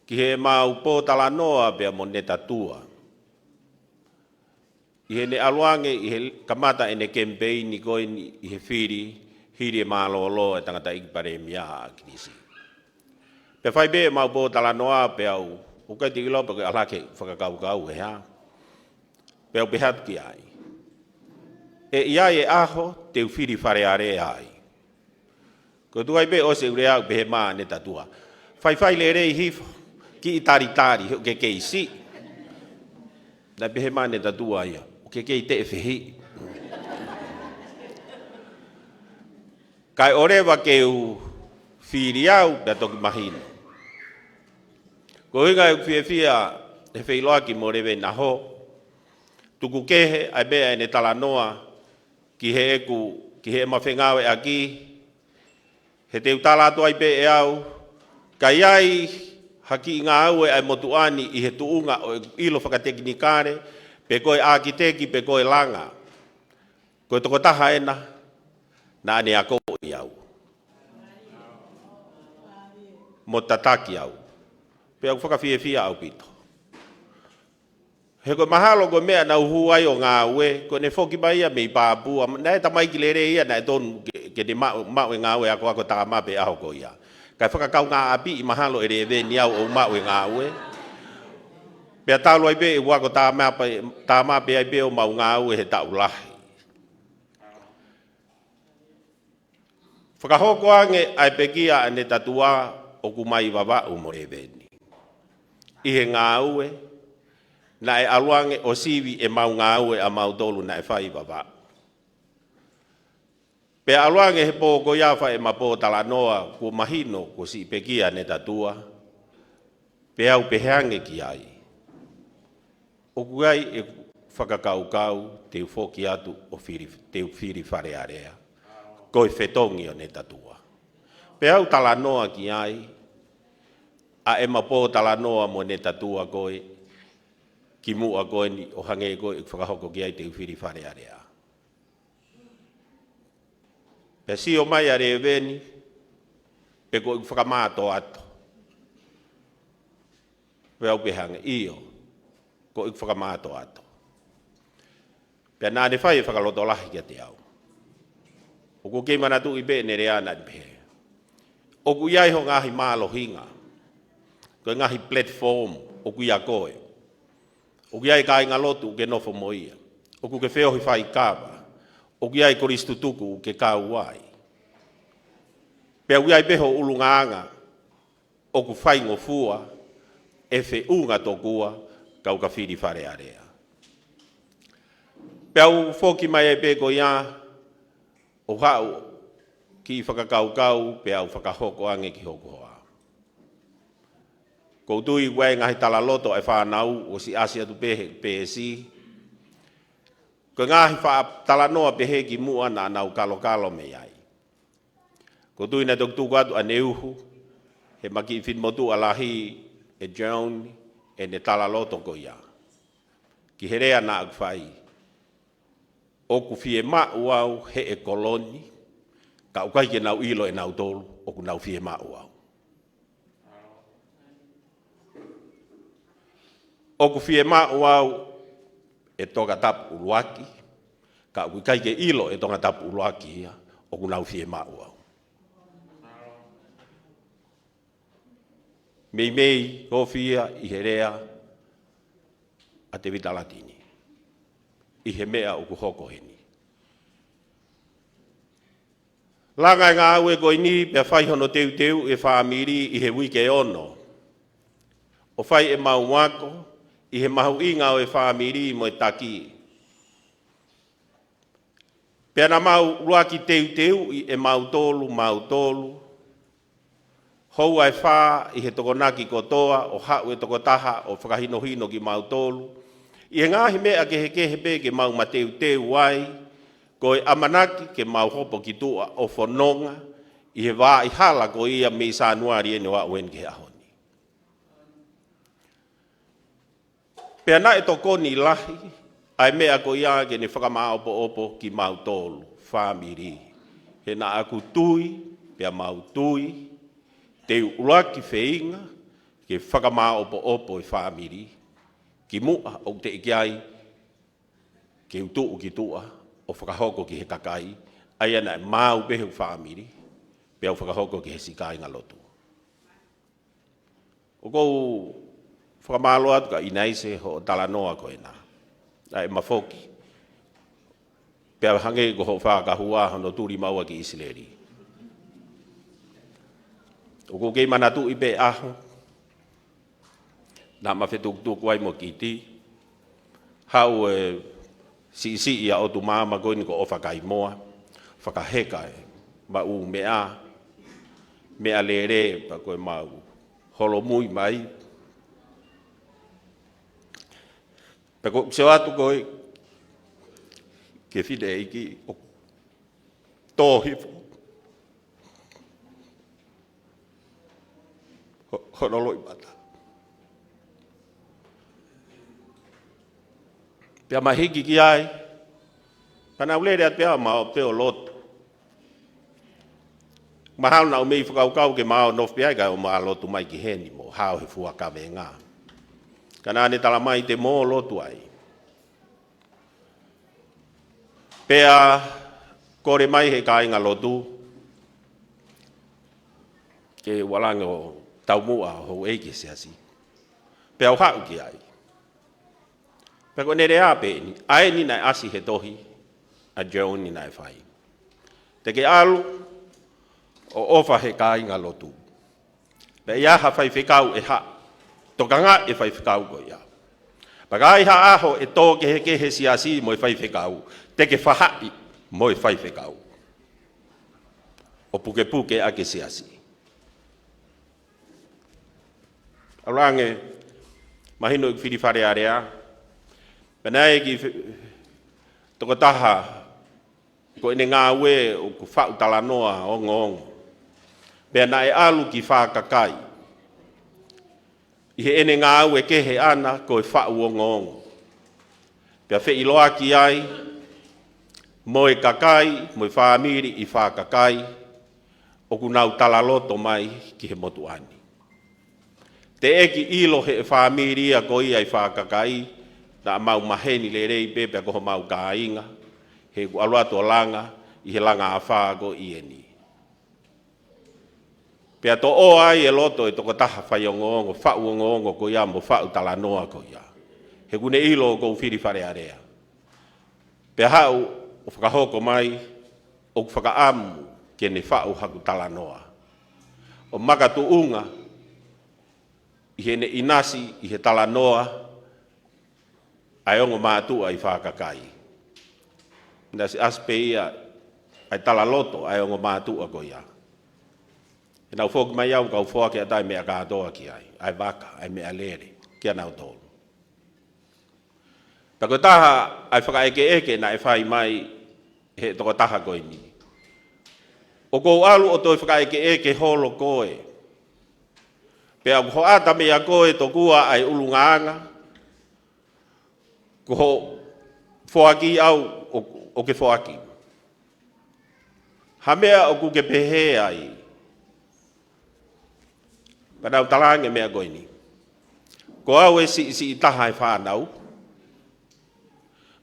J: Ki he mau pō tala noa pia mo neta tua. I he ne aluange i he kamata e ne kempeini koini i he whiri. Hiri e mālolo e tangata ikipare mia a Akilisi. Pe whai be mau pō tala noa pe au. Ukai tiki lopa ke alake whakakau he ha. Pe au pehatu ki ai. E iai e aho te uwhiri whare are ai. Ko tuai be o se ure au pehe maa ne tatua. Whai le rei hifo. Ki i tari ke keke i si. Na pehe maa ne tatua ia. O keke i te e whihi. Kai orewa ke u whiri au pe toki mahino. Ko hinga e whiawhia he whiloa ki mo rewe na ho. Tuku kehe ai bea e ne tala noa ki he eku, ki he mawhengawe aki. He te utala atu ai be e au. Kai ai haki i nganga'ehu ai motuani i he tuunga o ilo whakatekinikare. Pe koe akiteki, pe koe langa. Koe toko taha ena, na ane ako i au. Mo tataki au. Pe au whakawhiawhia au pito. He koe mahalo koe mea na uhuai o ngā ue, koe ne whoki mai ia mei pāpua, na e tamai ki lere ia na e tonu ke te mahu'inga ue ako tama pe aho ko ia. Kai whakakau ngā api i mahalo e rewe ni au o mahu'inga ue. Pea tālu ai pe e wako tama pe ai pe o mahu'inga ue he tau lahi. Whakahoko ange ai pe kia ane tatua o kumai wawa'u mo rewe ni. I he ngā ue, na e aluange o siwi e mau ngāue a mautolu na e whai wawa. Pe aluange he pō ko iawha e mapō tala noa ko mahino ko si pekia ne tatua. Pe au peheange ki ai. O kuai e whakakaukau te ufoki atu o te whiri whare area. Ko e whetongi o ne tatua. Pe au tala noa ki ai. A e mapō tala noa mo ne tatua koe. Ki mua koe ni o hange koe i whakahoko ki ai te uwhiri whare area. Pe si o mai are veni, pe koe i whakamāto ato. Pe au pehange io, koe i whakamāto ato. Pe nāne whai e whakaloto lahi kia te au. O ko kei manatu i pe ne rea na ni pehe. O ku iai ho ngahi mālohinga. Koe ngahi platform o ku ia koe. O ki ai kai ngalotu ke nofo moia. O ku ke wheohi whai kawa. O ki ai koristu tuku ke kau wai. Pea ui ai peho ulungaanga. O ku whai ngofua. E whiunga tokua kau ka whiri whare area. Pea u whoki mai ai peko ia. O hau ki whakakaukau pea u whakahoko ange ki hoko hoa. Ko tui wai ngahi tala loto e whanau o si asia tu pehe si. Ko ngahi tala noa pehe ki mua na nau kalo me ai. Ko tui na tuku atu aneuhu, he maki i whitmotu alahi e John e ne tala loto ko ia. Ki herea na aku whai. O ku fiema'u au he e koloni, ka ukai ke nau ilo e nau tolu, o ku nau fiema'u au. O ku fiema'u au e toka tapu uluaki, ka ui kai ke ilo e tonga tapu uluaki ia, o kunau fiema'u au. Mei hofia i he rea a TEVITA Latini. I he mea o kuhoko heni. Langa ngā ue koi ni pia whai hono teu e whaamiri i he wike ono. O whai e mau wako i he mahu'inga o e whaamiri mo e taki. Pia na mau ruaki teu i e mau tolu. Hou ai whā i he tokonaki kotoa o hau e tokotaha o whakahinohino ki mau tolu. I he ngāhi mea ke he kehe ke mau mateu wai, ko e amanaki ke mau hopo ki tua o whanonga, i he wā i hala ko ia me i sānuari ene wā uen ke he ahoni. Pea na e tokoni lahi, ai mea ko ia ke ne whakamā opo ki mau tolu, whāmiri. He na aku tui, pea mau tui, te uraki wheinga, ke whakamā opo i whāmiri, ki mua o te ikiai, ke utu ki tua, o whakahoko ki he kakai, ai ana e mau pehu whaamiri, pia o whakahoko ki he sikai ngā lotu. O kou whakamalo atu ka inaise ho talanoa koe nā, ai mafoki, pia hange ko ho whakahua hono turi maua ki Isileri. O kou kei manatu i pe aho, nā mawhetuk wai mo ki ti, hau si ia o tu māma koe ni ko o whakai moa, whakaheka e, mau mea lere, pa koe mau holo mui mai. Pa koe seo atu koe, ke whine eiki o tōhifo. Honoloi mata. Pea mahiki ki ai, pana ulere at pea mao peo loto. Mahau na umei whakaukau ke mao nof pea kai o maa lotu mai ki heni mo, hao he fua ka ngā. Kana ane tala mai te mō lotu ai. Pea kore mai he ka inga lotu, ke walanga o Tomu'a ho eiki se asi. Pea o hau ki ai. Pea ko nere a pe ni, ae ni nai asi he tohi, a Joe ni nai whai. Te ke alu, o ofa he ka inga lotu. Pea ia ha whai whikau e ha, tokanga e whai whikau ko ia. Paka ai ha aho e tō ke he siasi mo e whai whikau, te ke whahai mo e whai whikau. O puke a ke siasi. Arange, mahino i whiriwhare area, penai ki toko taha, ko ene ngā ue o ku whau talanoa ongo. Pea na e alu ki whakakai. I he ene ngā ue kehe ana ko e whau ongo. Pea whi iloa ki ai, mo e kakai, mo e whaamiri i whakakai, o ku nau talaloto mai ki he motu ani. Te eki ilo he whaamiri a ko ia i whakakai, na mau maheni le rei pepe ko mau kāinga, he ku aluato langa, i he langa a whaago i eni. Pea to o ai e loto e toko taha whai ongo, whau ongo ko ia mo whau talanoa ko ia. He kune ilo ko whiri whare area. Pea hau o whakahoko mai, o whakaamu ke ne whau haku talanoa. O makatu unga, i he ne inasi i he talanoa, ai ongo mātua i whakakai. Nasi aspe ia, ai talaloto ai ongo mātua ko ia. E nau whoki mai au kau whoake a tai mea kātoa ki ai waka, ai mea lere, kia nau tolu. Tako taha ai whakaeke na e whai mai he toko taha koe ni. O kou alu o toi whakaeke holo koe. Pea ho ata mea koe tokua ai ulungaanga, ko ho whoaki au o ke whoaki. Ha mea o ku ke pehe ai. Panau talange mea koe ni. Ko au e si i taha e whanau.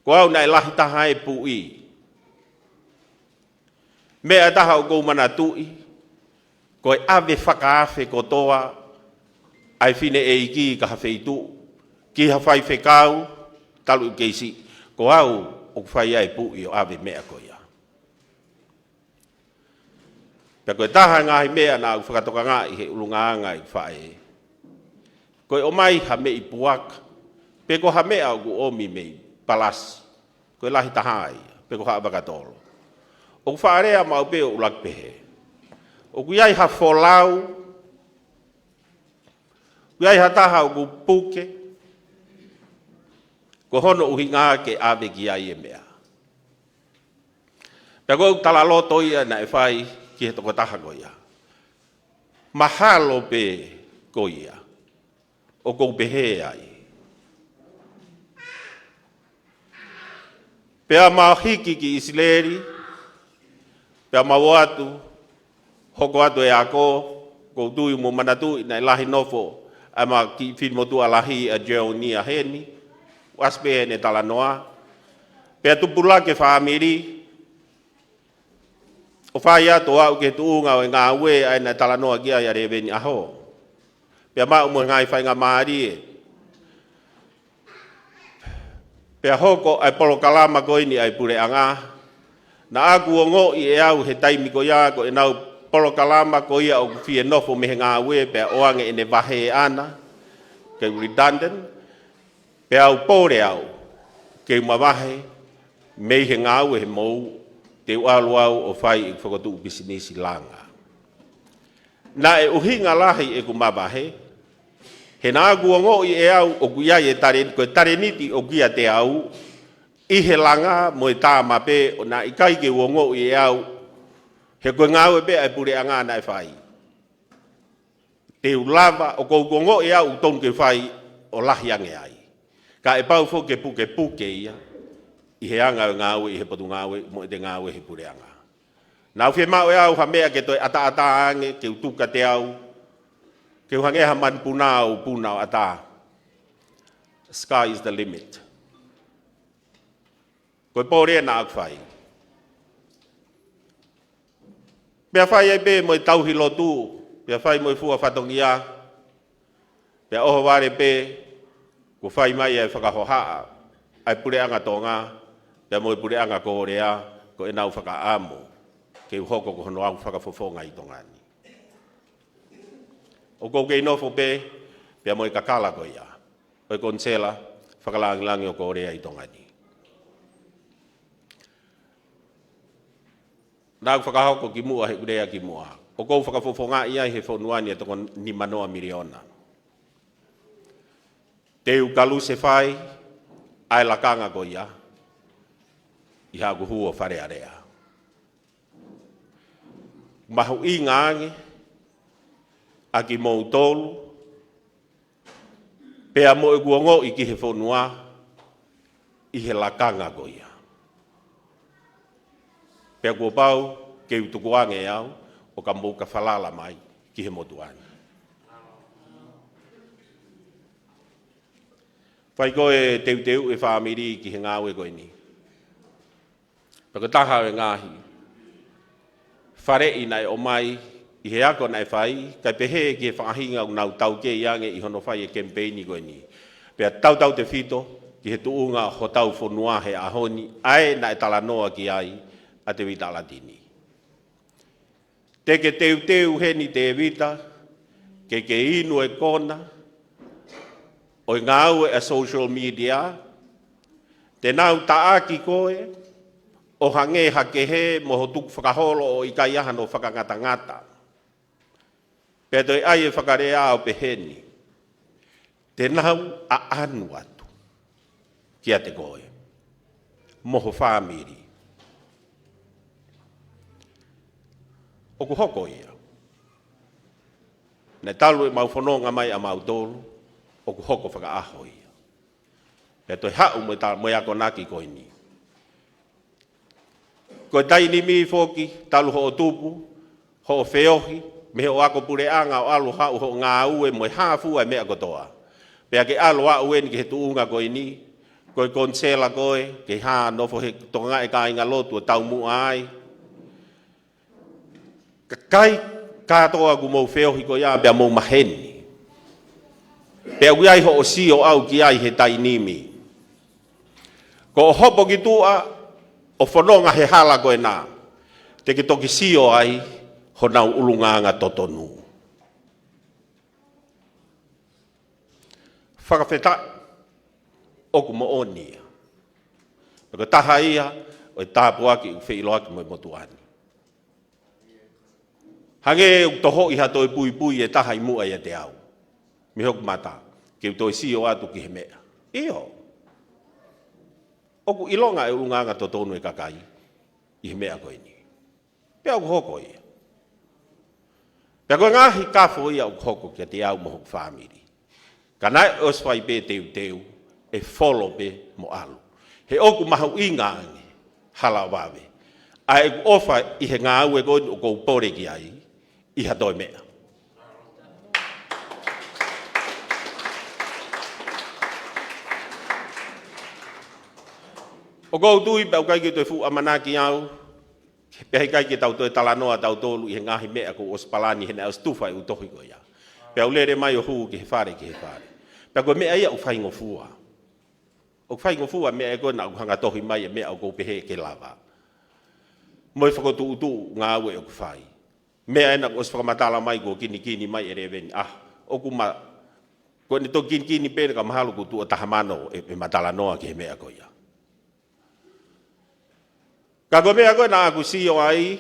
J: Ko au nai lahi taha e pui. Mea taha o kou mana tui. Ko e ave whakaafe kotoa. Ai fine e iki ka hawheitu. Ki hawhai whekau. Talu keisi. Ko au o whai ai pui o ave mea ko ia. Pea koe taha ngahi mea na au whakatoka ngā i he ulungaanga i whae. Koe o mai ha mei puaka. Pe ko ha mea o ku omi mei palasi. Koe lahi tahai. Pe ko ha abakatolo. O ku whaarea mau pe o ulak pehe. O ku iai ha wholau. Ku iai ha taha o ku puke. Ko hono uhi ngā ke ave ki ai e mea. Pea koe tala loto ia na e whai ki he toko taha ko ia. Mahalo pe ko ia. O kou pehe ai. Pea mahiki ki Isileri. Pea mawatu. Hoko atu e ako. Kou tui mo manatu i nai lahi nofo. Ama ki whimotu a lahi a Jeoni a heni. Waspe ne tala noa. Pea tupula ke whaamiri. O whai ato au ke tuunga o ngā ue ai na tala noa kia i a reveni aho. Pea mau mo ngai whainga maari e. Pea hoko ai polokalama koini ai pure'anga. Na aku o ngō i e au he taimi ko ia ko e nau polokalama ko ia o fie nofo me he ngā ue pea oange e ne vahe ana. Kei redundant. Pea au pōre au. Kei mawahe. Mei he ngā ue he mou. Te ualu au o whai i whakotu bisinisi langa. Na e uhinga lahi e ku mawahe. He nā guongo i e au o ku iai e tare niti o kia te au. I he langa mo e tama pe o nā i kai ke uongo i e au. He koe ngāu e pe ai pure a ngā na e whai. Te ulava o kou guongo i au ton ke whai o lahi ange ai. Ka e pau fo ke puke ia. I he anga o ngāu i he potu ngāu mo e te ngāu e he pure anga. Nā fiema'u e au ha mea ke toi ata ange ke utuka te au. Ke uhangeha man punau ata. Sky is the limit. Koe pōrea nā aku whai. Pea whai ai pe mo i tauhi lotu. Pea whai mo i fua whatongia. Pea oho ware pe. Ko whai mai ai whakahohaa. Ai pureanga tonga. Pea mo i pureanga kōrea. Ko e nau whakaamu. Ke uhoko ko hono au whakafofonga i tongani. O kou kei nofo pe, pia mo i kakala ko ia. O i konsela, whakalangilangi o kōrea i tongani. Nāku whakahoko ki mua he urea ki mua. O kou whakafofonga ia he whonuani e toko ni manoa miriona. Te ukalu se whai, ai lakanga ko ia. I haku huo whare area. Mahu'inga ange, aki mou tolu, PEA MOE guongo i ki he whonua, i he lakanga ko ia. Pea kua pau, ke utukuange au, o ka mou ka whalala mai, ki he motuani. Whai koe teu e whaamiri ki he ngāwe koe ni. Paka taha e ngāhi. Whare i nei o mai, i he ako nei whai, kai pehe ki he whaahinga o nau tau ke iange i hono whai e kempeini koe ni. Pea tau te whito, ki he tuunga ho tau whonua he ahoni, ai nei tala noa ki ai, a te wita latini. Te ke teu he ni te vita, ke inu e kona, o i ngāu e social media, te nau taaki koe, o hange hake he mo ho tuku whakaholo o i kai ahano whakangata-ngata. Pea toi ai e whakarea o peheni. Te nau a anu atu. Kia te koe. Moho whamiri. O ku hoko ia. Ne talu e mau whanonga mai a mau tolu. O ku hoko whakaaho ia. Pea toi hau mo e ako naki koe ni. Ko tai ni mi foki, talu ho o tupu, ho o feohi, me ho ako pureanga o alu hau ho ngā ue mo e hafu ai mea kotoa. Pea ke alu a ue ni ke he tuunga ko ini, koe konsela koe, ke hā nofo he tonga e ka inga lotu Tomu'a ai. Kai katoa ku mau feohi ko ia bea mau maheni. Pea uiai ho o si o au ki ai he tainimi. Ko hopo ki tua o whanonga he hala koe nā. Te ki toki si o ai ho nau ulunganga totonu. Whakawheta oku mo onia. Peko taha ia o tāpuaki u whiiloaki mo motuani. Hange u toho i hato e pui pui e taha i mua ia te au. Mi hoku mata, ke u toi si o atu ki he mea. Iyo. Oku ilonga e ulunganga totonu e kakai i he mea koe ni. Pea uku hoko ia. Pea koe ngahi kafo ia uku hoko kia te au mo hoku whamiri. Kanai oswai pe teu e follow pe mo alu. He oku mahu'inga ange hala wawe. A e ku ofa i he ngā au e koe o kou pore ki ai i hatoi mea. O kou tui pau kai ki toi fu amanaki au, pia kai ki tau toi talanoa ATAUTOLU i he ngahi mea ko os palani he nea stufa i utohi ko ia. Pia ulere mai o huu ki he whare ki he whare. Pia koe mea ia u whaingo fua. O whaingo fua mea e koe na u hanga tohi mai e mea o kou pehe ke lava. Moi whakotu utu ngā ue o ku whai. Mea ena os whakamatala mai ko kini mai e reveni. O ku ma, ko ni to kini pēne ka mahalo ku tu o tahamano e matala noa ki he mea ko ia. Ka koe mea koe na aku sio ai,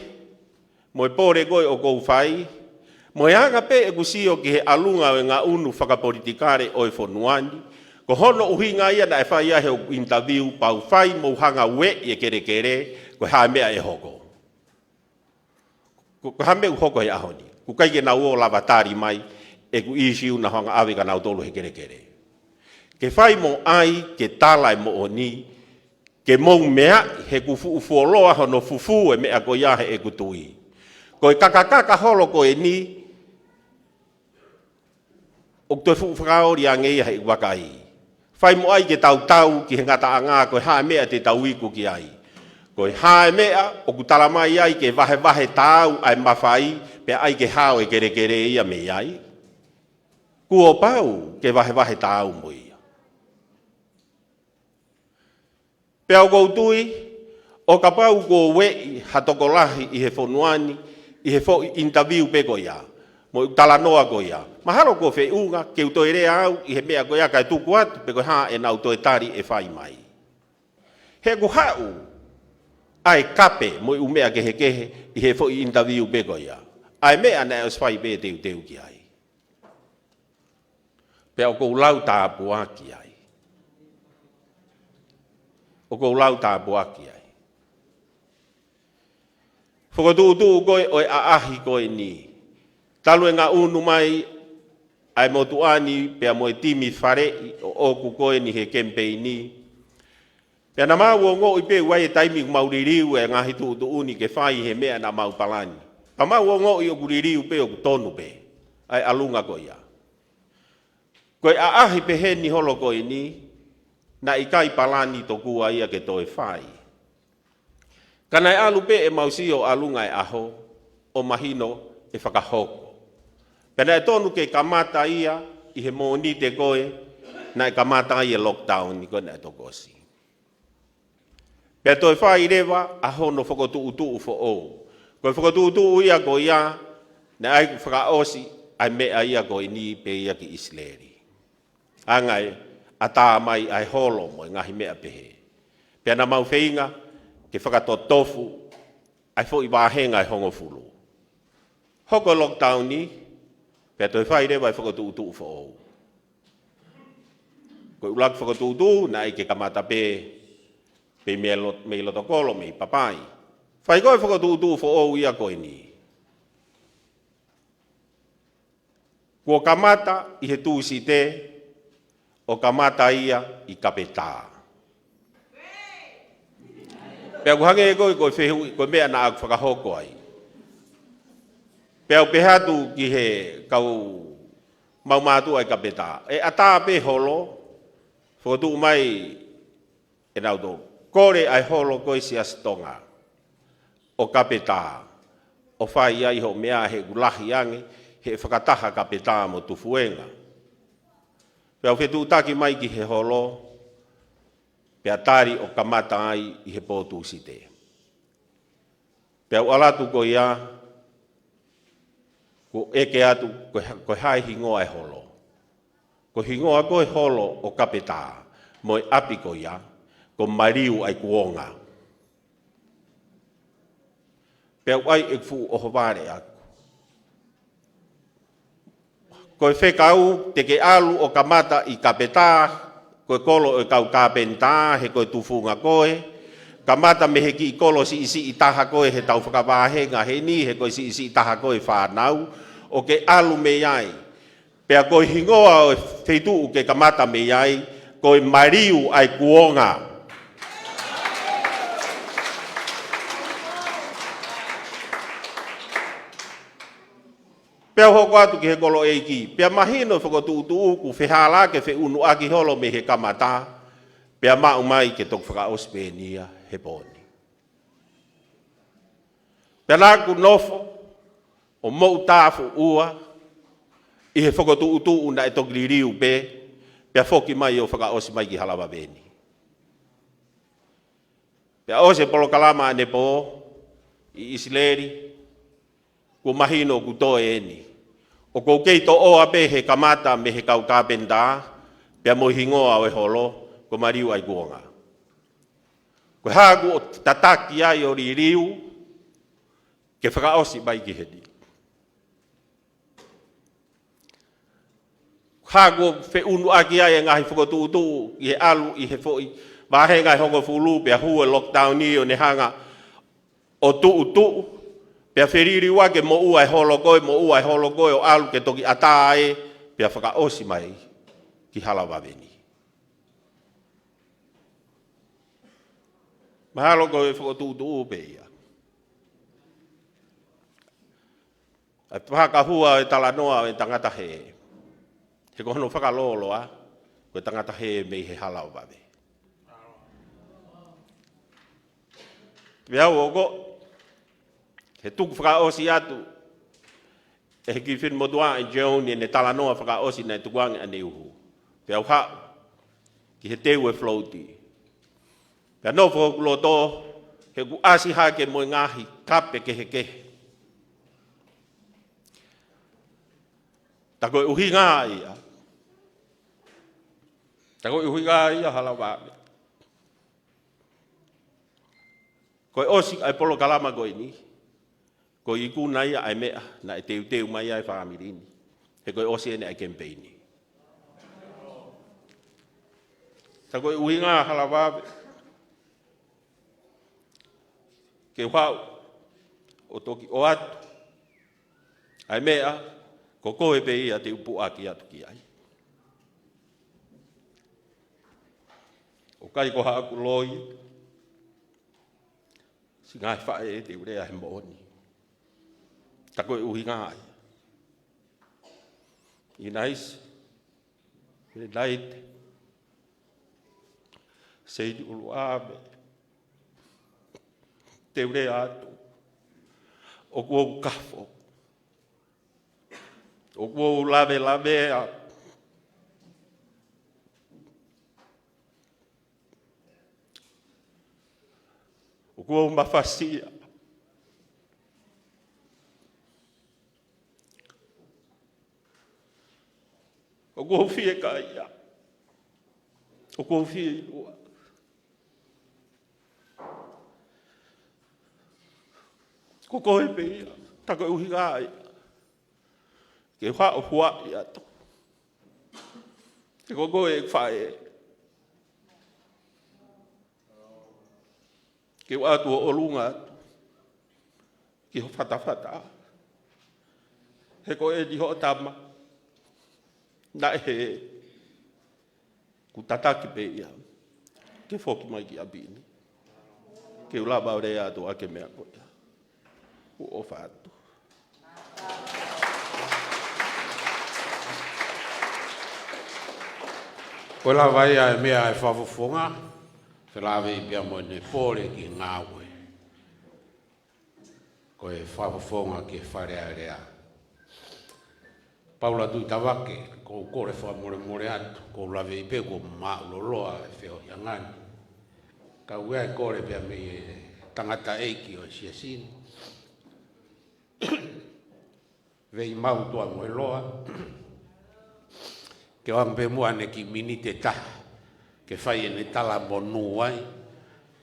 J: moi pore koe o kou whai, moi hanga pe e ku sio ki he alunga o ngā unu whakapolitikare o e whonuani, ko hono uhinga ia na e whai ahe o interview pau whai mo hanga we e kere, ko haa mea e hoko. Ko hame u hoko e ahoni. Ku kaike na uo lavatari mai e ku isiu na hanga awe ka nautolu he kere. Ke whai mo ai ke talai mo oni ke mou mea he ku fuoloa hono fufu e mea ko iahe e ku tui. Ko e kakakaka holo ko e ni o toi whakaori a ngei he wakai. Whai mo ai ke tau ki he ngata anga ko e hae mea te tau iku ki ai. Ko e hae mea o ku talamai ai ke vahe tāu ai mawhai pe ai ke hao e kere ia me ai. Kua pau ke vahe tāu mo ia. Pe au koutui o ka pau ko wei hatokolahi i he whonuani i he fo interview pe ko ia. Mo talanoa ko ia. Mahalo ko whiunga ke utoi rea au i he mea ko ia kai tuku atu pe ko haa e nau toi tari e whai mai. He ku hau ai kape mo u mea kehe i he fo interview pe ko ia. Ai mea na os whai pe teu ki ai. Pe au kou lau tāpuaki ai. O kou lau tāpuaki ai. Whakatūtū koe o e aahi koe ni. Talu e ngā unu mai ai motuani pea mo e timi whare o oku koe ni he kempeini. Pea na mau o ngō i pe wai e taimi ku mauririu e ngāhi tūtu uni ke whai he mea na mau palani. Pa mau o ngō i o kuririu pe o kutonu pe. Ai alunga koe ia. Koe aahi pe he ni holo koe ni. Na i kai palani to kua ia ke toi whai. Kana e alu pe e mausi o alunga e aho, o mahino e whakahoko. Pena e tonu ke kamata ia, i he mōni te koe, na e kamata ia lockdown, i koe na e tokosi. Pea toi whai rewa, aho no whakotu utu ufo o. Koe whakotu utu ia ko ia, na ai whakaosi, ai mea ia ko ni pe ia ki isleri. Angai, a tā mai ai holo mo ngahi mea pehe. Pea na mau whainga, ke whakatotofu, ai fo i vahenga ai hongo fulu. Hoko lockdown ni, pea toi whai rewa ai whakatu utu ufo ou. Koe ulak whakatu utu, na ai ke kamata pe mei lotokolo, mei papai. Whai koe whakatu utu ufo ou ia koe ni. Kua kamata i he tūsi te, o kamata ia i kapetā. Pea kuhange e koe mea na aku whakahoko ai. Pea upehatu ki he kau maumātu ai kapetā. E atā pe holo, whakatu mai e nau tō, kore ai holo koe si Tonga, o kapeta, o whai ai ho mea he gulahi ange, he whakataha kapeta mo tufuenga. Pea whetu taki mai ki he holo, pea tari o kamata ai i he pōtu si te. Pea alatu ko ia, ko eke atu, ko hai hingoa e holo. Ko hingoa ko e holo o kapeta, mo e api ko ia, ko mariu ai kuonga. Pea wai e fu o hovare aku. Ko e faka'atamai te ke alu o kamata i kapeta, ko e kolo e kau kapenta, he ko e tufunga koe, kamata me he ki i kolo si isi i taha koe he tau whakavahenga he ni, he ko si isi i taha koe whanau, o ke alu me iai. Pea ko hingoa o feitu ke kamata me iai, ko e mariu ai kuonga. Pea hoko atu ki he kolo eiki, pea mahino whakotuutu ku whihala ke whiunu aki holo me he kamata, pea mau mai ke tok whakaospenia he poni. Pea laku nofo, o mou tāfu ua, i he whakotuutu na e tok liriu pe, pea whoki mai o whakaos mai ki halawa beni. Pea ose polokalama ane po, i Isleri, ku mahino ku toe eni. O kou kei to oa pe he kamata me he kau kapenda, pea mo hingoa o e holo, ko mariu ai kuonga. Ko hagu o tataki ai o ririu, ke whakaosi mai ki hedi. Hagu o whiunu aki ai e ngahi whakotuutu i he alu i he fwoi, vahenga i hongo fulu, pea hua lockdown ni o ne hanga o tuu. Pea wheriri wake mo ua e holo koe, mo ua e holo koe o alu ke toki atae, pea whakaosi mai ki halawa veni. Mahalo koe whakotuutu upe ia. Ai whakahua e talanoa e tangata he. He kohono whakaloloa, koe tangata he mei he halawa ve. Pea uoko, he tuku whakaosi atu, e he ki whin motua e Joan e ne talanoa whakaosi nei tukuangi ane uhu. Pea uha, ki he teu e floati. Pea no whakuloto, he ku asi hake mo ngahi kape ke he kehe. Tako e uhi ngā ia. Tako e uhi ngā ia halawawe. Ko e osi ai polokalama koe ni. Ko i kuna ia ai mea na e teu mai ai whamirini. He koe osi ene ai kempeini. Ta koe ui ngā halawawe. Ke whau o toki o atu. Ai mea, ko koe pe ia te upu aki atu ki ai. O kai ko haaku loi. Si ngai whae e te urea he mooni. Ta koe uhi ngai. I naisi. Me naite. Seidi ulu ame. Te urea atu. O kua ukafo. O kua lave lavea. O kua mafasia. O kua fie kaia. O kua fie ilua. Ko koe pe ia. Tako uhi ngai. Ke wha o hua i ato. Ke koko e whae. Ke watu o olunga atu. Ki ho whatawhata. He ko e di ho tama. Na he. Ku tataki pe ia. Ke whoki mai ki abini. Ke ula baure atu ake mea koe. Ku o whatu.
B: Ko la vai ai mea e whawawhonga, Whelāwe I PEA MOE ne pōre ki ngāwe. Ko e whawhawhonga ke wharea rea. Paula tui tawake, ko kore whamore more atu, ko lawe I pe ko ma'uloloa e whio hiangani. Ka wea e kore PEA me tangata eiki o siasini. Vei mau toa moe loa. Ke wampe mua ne ki minite taha. Ke whai e ne tala monu ai.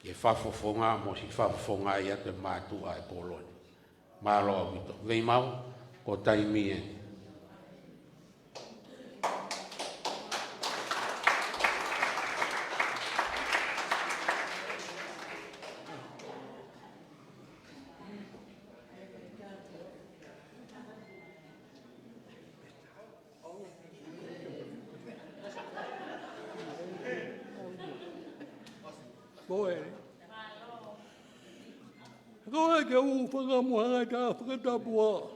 B: Ke whawhawhonga mo si whawhawhonga I atu e mātua e koloni. Māloa wito. Vei mau, ko taimi e.
K: Koe ke whakamuhanga ka whakatapua.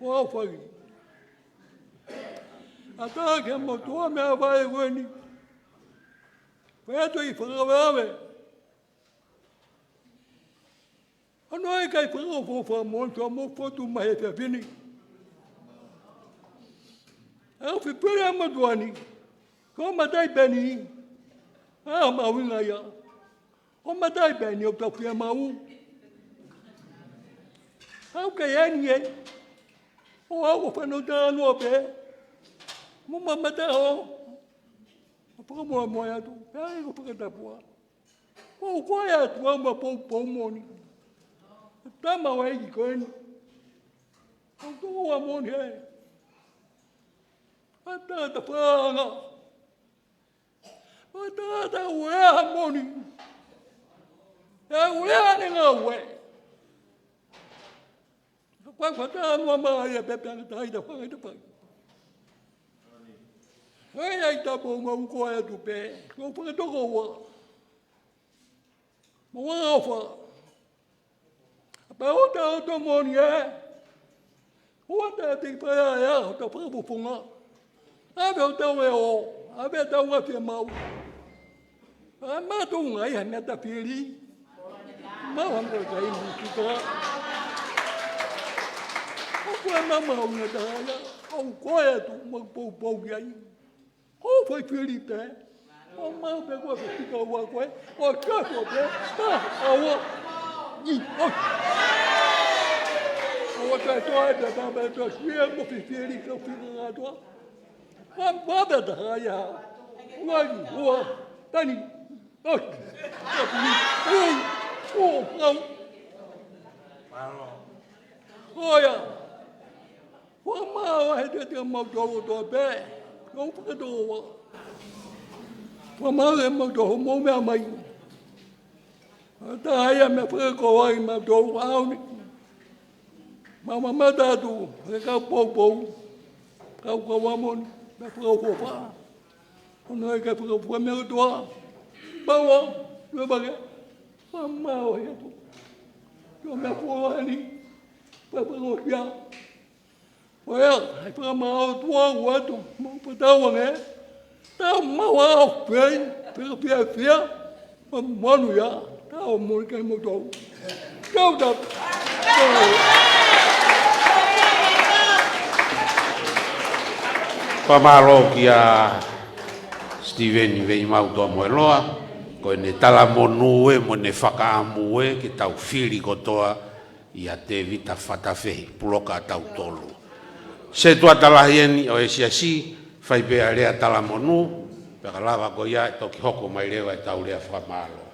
K: Whawhaki. A tā ke motua mea whae weni. Whea tui whakawawe. Ano e kai whakawhawha montua mo whotu mahe whiawhini. Au whipura matuani. Ko matai peni. Mahu'inga ia. O matai peni o ta fiema'u. Au kai ani e. O au whanau tā anua pe. Mo mamata o. O whakamoa moe atu. Pea e ko whakatapua. O koe atu au ma pou moni. Tama wa eki koeni. O toko wa moni e. A tata whaanga. A tata wea moni. E wea ne ngā ue. Kwa whata anua maa ia pepe anga taida whangaita pai. Hei ai tapo ma uko ai atu pe. Ko whakatoko ua. Ma wanga wha. Pa o ta o to moni e. Ua ta te whaia ea o ta whakapupunga. Awe o tau e o. Awe tau a fiema'u. A mātunga ia mea ta whiri. Mawanga ka inu kika. O koe mamahunga ta haia. O koe atu mau ki ai. O whai whiri te. O mau pe koe whitika ua koe. O kato pe. Aua. I. O te toa e te tama e toa swia mo whiri ka whika ngā toa. Wāpea ta haia. Wāki. Ua. Tani. Oi. Oi. Oh, não. Olha, o mal é de ter mal do pé. Não porque do. O mal é mal do minha mãe. Tá aí a minha filha corre mal do auni. Mamãe tá do. Fica pouco. Fica com a mão. Fica pouco. Não é que fica com a minha doa. Bom, meu bagulho. Mau ya tu. Yo me puedo ni. Puedo ya. Well, ai para mau tua guato, mau para wange. Tá mau ao bem, pelo pia. Mano ya, tá o mo que mo do. Go da.
B: Pamalo ki a Steven vei mau to mo loa. Ko ne tala monu e mo ne faka'amu e ki tau whiri kotoa I a TEVITA Puloka ATAUTOLU. Se tua talahi eni o e siasi, whai pea rea tala monu, peka lava ko ia e toki hoko mai rewa e tau rea whamalo.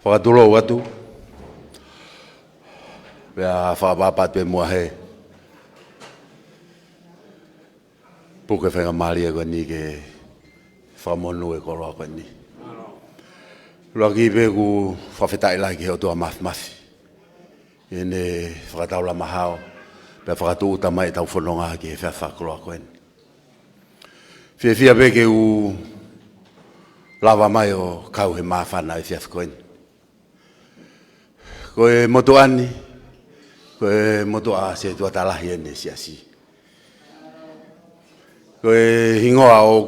L: Whakatulo watu, pea whapapa te mua he. Puke whenga maari e koe ni ke whamonu e kolo koe ni. Lua ki pe ku whawhetai lai ki heo tua mafi. E ne whakataula mahao, pea whakatu tamai tau whanonga ki he whakakoloa koe ni. Whiawhia pe ke u lava mai o kau he mawhana e whiawhi koe ni. Koe motuani, koe motua se tua talahi ene siasi. Koe hingoa o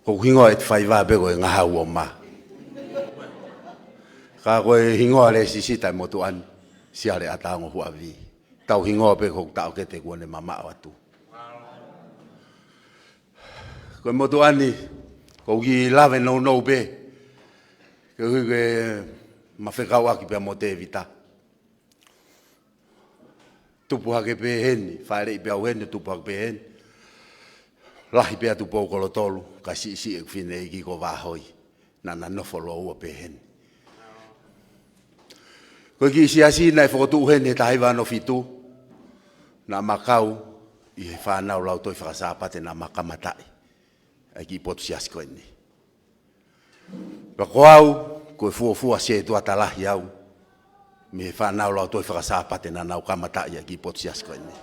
L: ko hingoa et faiva be koe ngahau o ma. Ka koe hingoa le sisita motu an siare atango huavi. Tau hingoa be ko tau kete kuone mama watu. Koe motu ani ko gi lave no be. Koe mawhekau aki pia mo TEVITA. Tupuha ke pe heni, whaere i pia heni tupuha ke pe heni. Lahi pia tupou kolo tolu, ka si e kwhine i ki ko wahoi. Nana nofolo ua pe heni. Koe ki si asina e whakotu heni ta haiwa no fitu. Na makau, i he whanau lau toi whakasapate na makamatai. Ai ki potu si asiko eni. Pako au, koe fuafua se tua talahi au. Me whanau lau toi whakasapate na nau kamatai ai ki potu si asiko eni.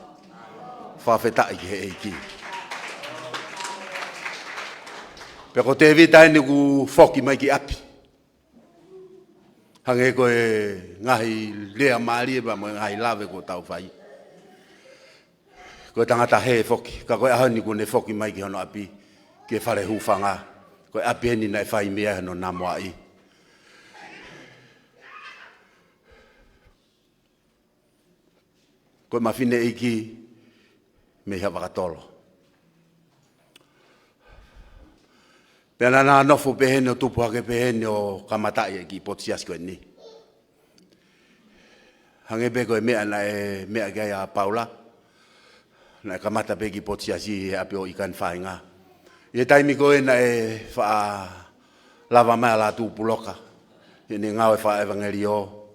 L: Whawhetai ki he eiki. Peko TEVITA eni ku foki mai ki api. Hange koe ngahi lea maari eba mo ngahi lave ko tau whai. Koe tangata he foki. Ka koe ahani ku ne foki mai ki hono api. Ke whare hufanga. Koe api eni nai whai mea no namoa i. Koe mawhine iki me hea wakatolo. Pena na nofo pehene o tupu hake pehene o kamatai e ki potsias koe ni. Hange pe koe mea na e mea gai a Paula. Na e kamata pe ki potsias i he api o ikan whainga. I he taimi koe na e wha lava mai la tu puloka. I ne ngau e wha evangeli o.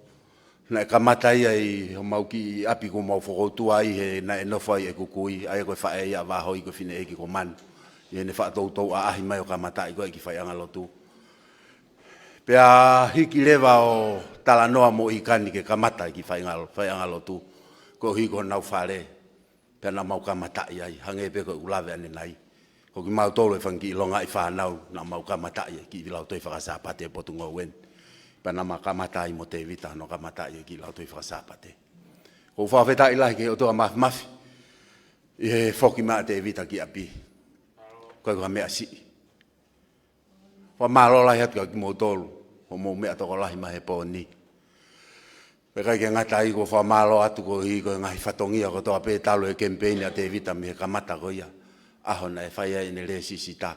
L: Na e kamata ia i o mau ki api ko mau whakoutua i he na e nofo ai e kukui. Ai koe wha e ia waho i koe fine e ki ko manu. I ne whaatoutou a ahi mai o kamatai koe ki whaianga lotu. Pea hiki leva o talanoa mo ikani ke kamatai ki whaianga lotu. Ko hiko nau whare. Pea na mau kamatai ai. Hange pe koe ulave ane nai. Ko ki mau tolo e whangi ilonga i whanau na mau kamatai ai. Ki vilau toi whakasapate e potu ngowen. Pea na mau kamatai mo TEVITA no kamatai ai ki vilau toi whakasapate. Ko whawhetai lahi ke o toa mafi. I he whoki maa TEVITA ki api. Koe kua mea si. Wa malo lahi atu ki mo tolu. Ko mo mea toko lahi mahe po ni. Pe kai ke ngata i ko wha malo atu ko hi ko ngahi whatongia ko toa pe talo e kempeini a TEVITA me he kamata ko ia. Aho na e whaia ine re sisita.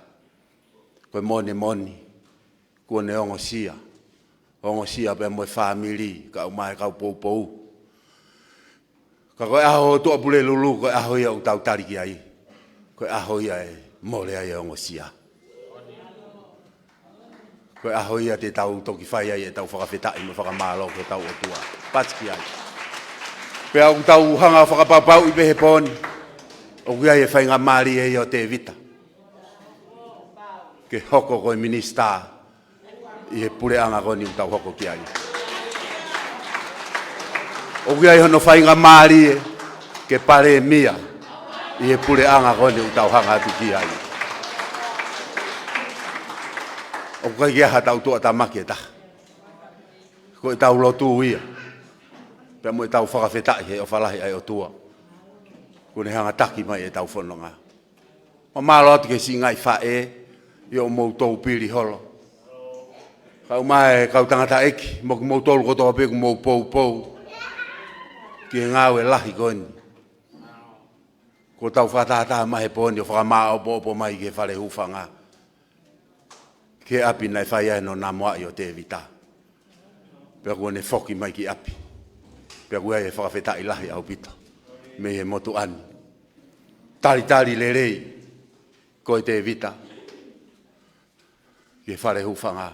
L: Koe mone moni. Kua ne ongo sia. Ongo sia pe mo e whamiri. Ka umahe kau pou pou. Ka koe aho toa pule lulu koe aho ia utau tariki ai. Koe aho ia e. Mole ai ongo sia. Koe aho ia te tau toki whai ai e tau whakawhetai mo whakamalo ko tau o tua. Patski ai. Pea o tau hanga whakapapau i pehe poni. O kia e whainga maari e o TEVITA. Ke hoko koe minista. I he pure anga koni tau hoko ki ai. O kia e hono whainga maari e. Ke pare mia. I he pure anga kone u tau hanga atu ki ai. O kai kia ha tau tua tamaki e taha. Ko e tau lotu ia. Pea mo e tau whakawhetai he o whalahi ai o tua. Ko ne hanga taki mai e tau whanonga. O malo atu ke si ngai whae. I o mou tau piri holo. Kau mai kau tangata eki. Mo ki mou tolu kotoa peku mou pou pou. Ki e ngau e lahi koni. Ko tau whakatata mahe poni o whakamao popo mai ke whare hufanga. Ke api nai whaia no namoa i o TEVITA. Pea kua ne whoki mai ki api. Pea kua e whakawhetai lahi au pito. Me he motu ani. Tari le rei. Ko e TEVITA. Ke whare hufanga.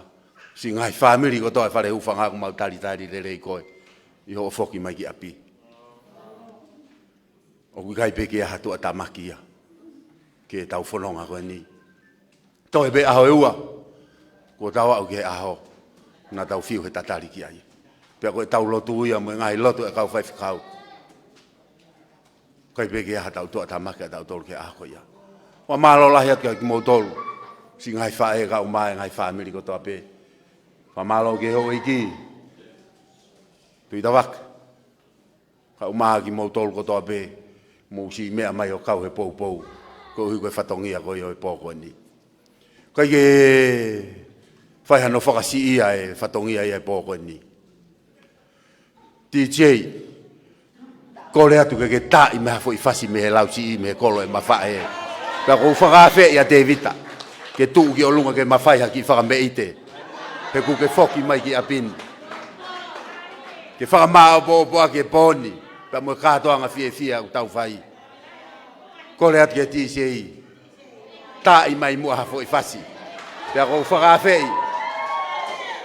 L: Si ngai whamiri ko toa e whare hufanga ku mau tari le rei koe. I ho whoki mai ki api. O kui kai peke a hatu a tamakia. Ke tau whanonga koe ni. Toi be aho e ua. Ko tau au ke aho. Na tau whiu he tatari ki ai. Pea koe tau lotu ia mo ngai lotu e kau whai whikau. Kai peke a hatu a tamakia tau tolu ke aho ko ia. Wa malo lahi atu ki mou tolu. Si ngai whae ka umae ngai whamiri ko toa pe. Wa malo ke ho iki. Tui tawak. Ka umae ki mou tolu ko toa pe. Mo si mea mai o kau he pou pou. Ko ko hui koe whatongia koe o pōko ni. Koe ke whai hano whakasi ia e whatongia ia e pōko ni. DJ, kore atu ke tā i meha fo i whasi me he lausi i me he kolo e mawhae e. Pea kou whakawhe ia Tevita, ke tuu ki o lunga ke mawhai haki whakameite. He ku ke whoki mai ki apini. Ke whakamao po ke pōni, pea mo kātoanga fia u tau whai. Kore atu ke TCI, tā i mai mua hafo i whasi. Pea kou whakawhe i,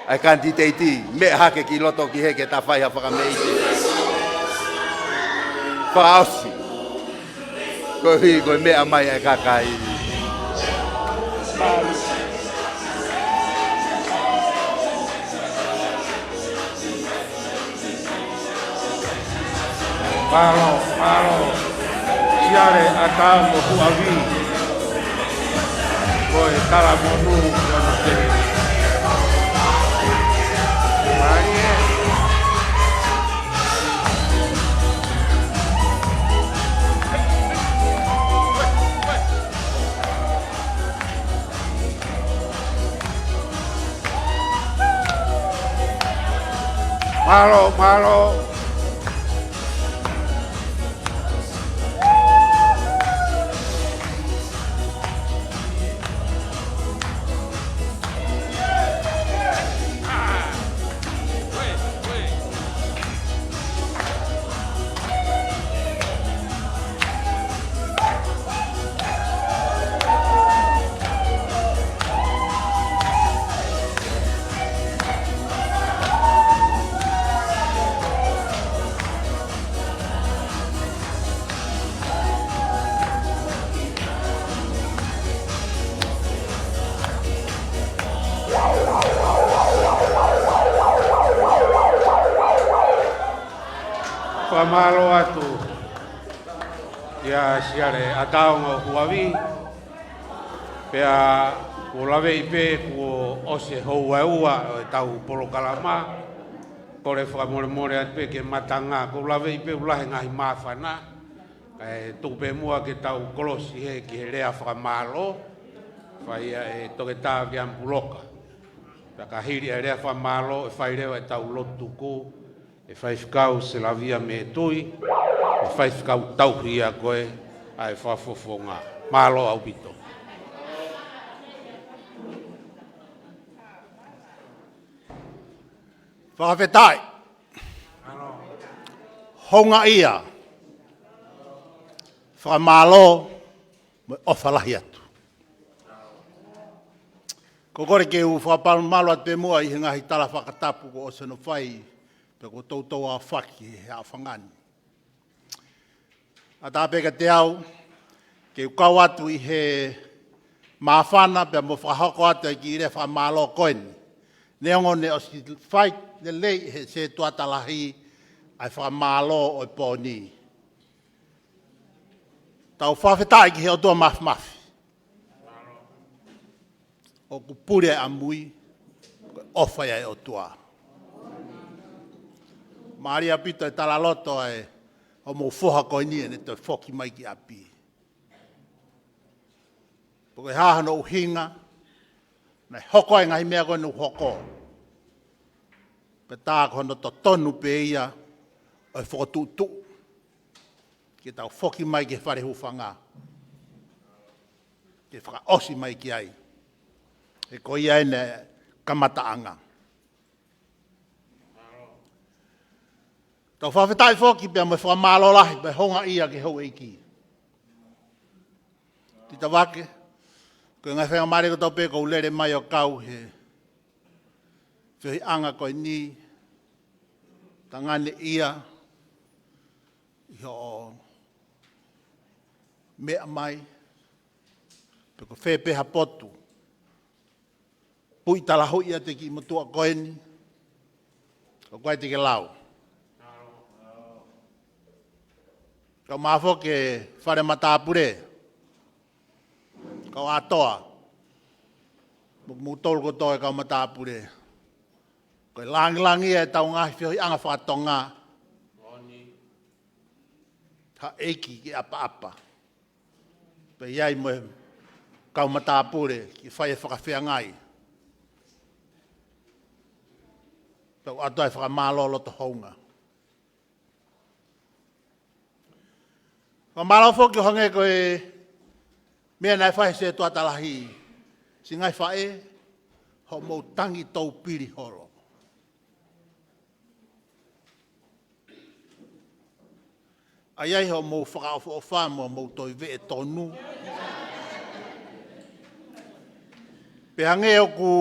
L: ai kanititeiti, me hake ki loto ki heke ta whai ha whakameite. Whakaosi, koe hui koe mea mai ai kakai.
B: Paro, siare atau mahu'inga. Koe tara monu yana te. Malo. Pamalo atu ia siare atau huawi pea ko lave ipe ko ose HOA o tau polokalama kore whakamore atu ke matanga ko lave ipe ulahe ngahi mawhana tupe mua ke tau kolosi he ki he rea whakamalo whai e toke tā PEA Puloka pea ka hiri e rea whakamalo e whai rewa e tau lotuku e whai whikau se la via me tui, e whai whikau tauhi a koe, a e whafofonga. Malo au pito.
H: Whakawhetai. Honga ia. Whakamalo, me ofalahi atu. Ko kore ke u whakapalumalo atu e mua i he ngahi tala whakatapu ko o seno whai, pe ko tautou a whaki he a whangani. A tā peka te au, ke ukau atu i he mawhana, pe mo whahoko atu i ki ire whamalo koeni. Neongo ne o si whai le lei he se tuatalahi ai whamalo o i pōni. Tau whawhetai ki he o tua mafi. O ku pure a mui, ofa ia e o tua. Maria pito e tala loto e o mo foha koini e ne te foki mai ki api. Poko e hahano uhinga, na hoko e ngahi mea koe nu hoko. Pe tā kono to tonu pe ia o e whokotutu. Ke tau foki mai ki whare hufanga. Ke whaka osi mai ki ai. E ko ia e ne kamataanga. Tau whawhetai whoki pia me whamalo lahi pe honga ia ke hau eiki. Tita wake, koe ngai whenga mare ko tau pe kou lere mai o kau he whianga koe ni, tangane ia, i ho mea mai, pe ko whepeha potu. Pui tala hui ia te ki matua koe ni, ko koe te ke lau. Kau mafo ke whare matapure. Kau atoa. Mutol ko toi kau matapure. Koe langi e tau ngahi whioi anga whakatonga. Ha eiki ki apa.
M: Pe iai mo kau matapure ki whai e whakawhiangai. Pau ato e whakamālolo to hounga. Whamālo whoki honge koe mea nai whai se tuatalahi. Si ngai whae ho mou tangi tau piri horo. Ai ai ho mou whakaofo o whāmua mou toi ve e tonu. Pehange o ku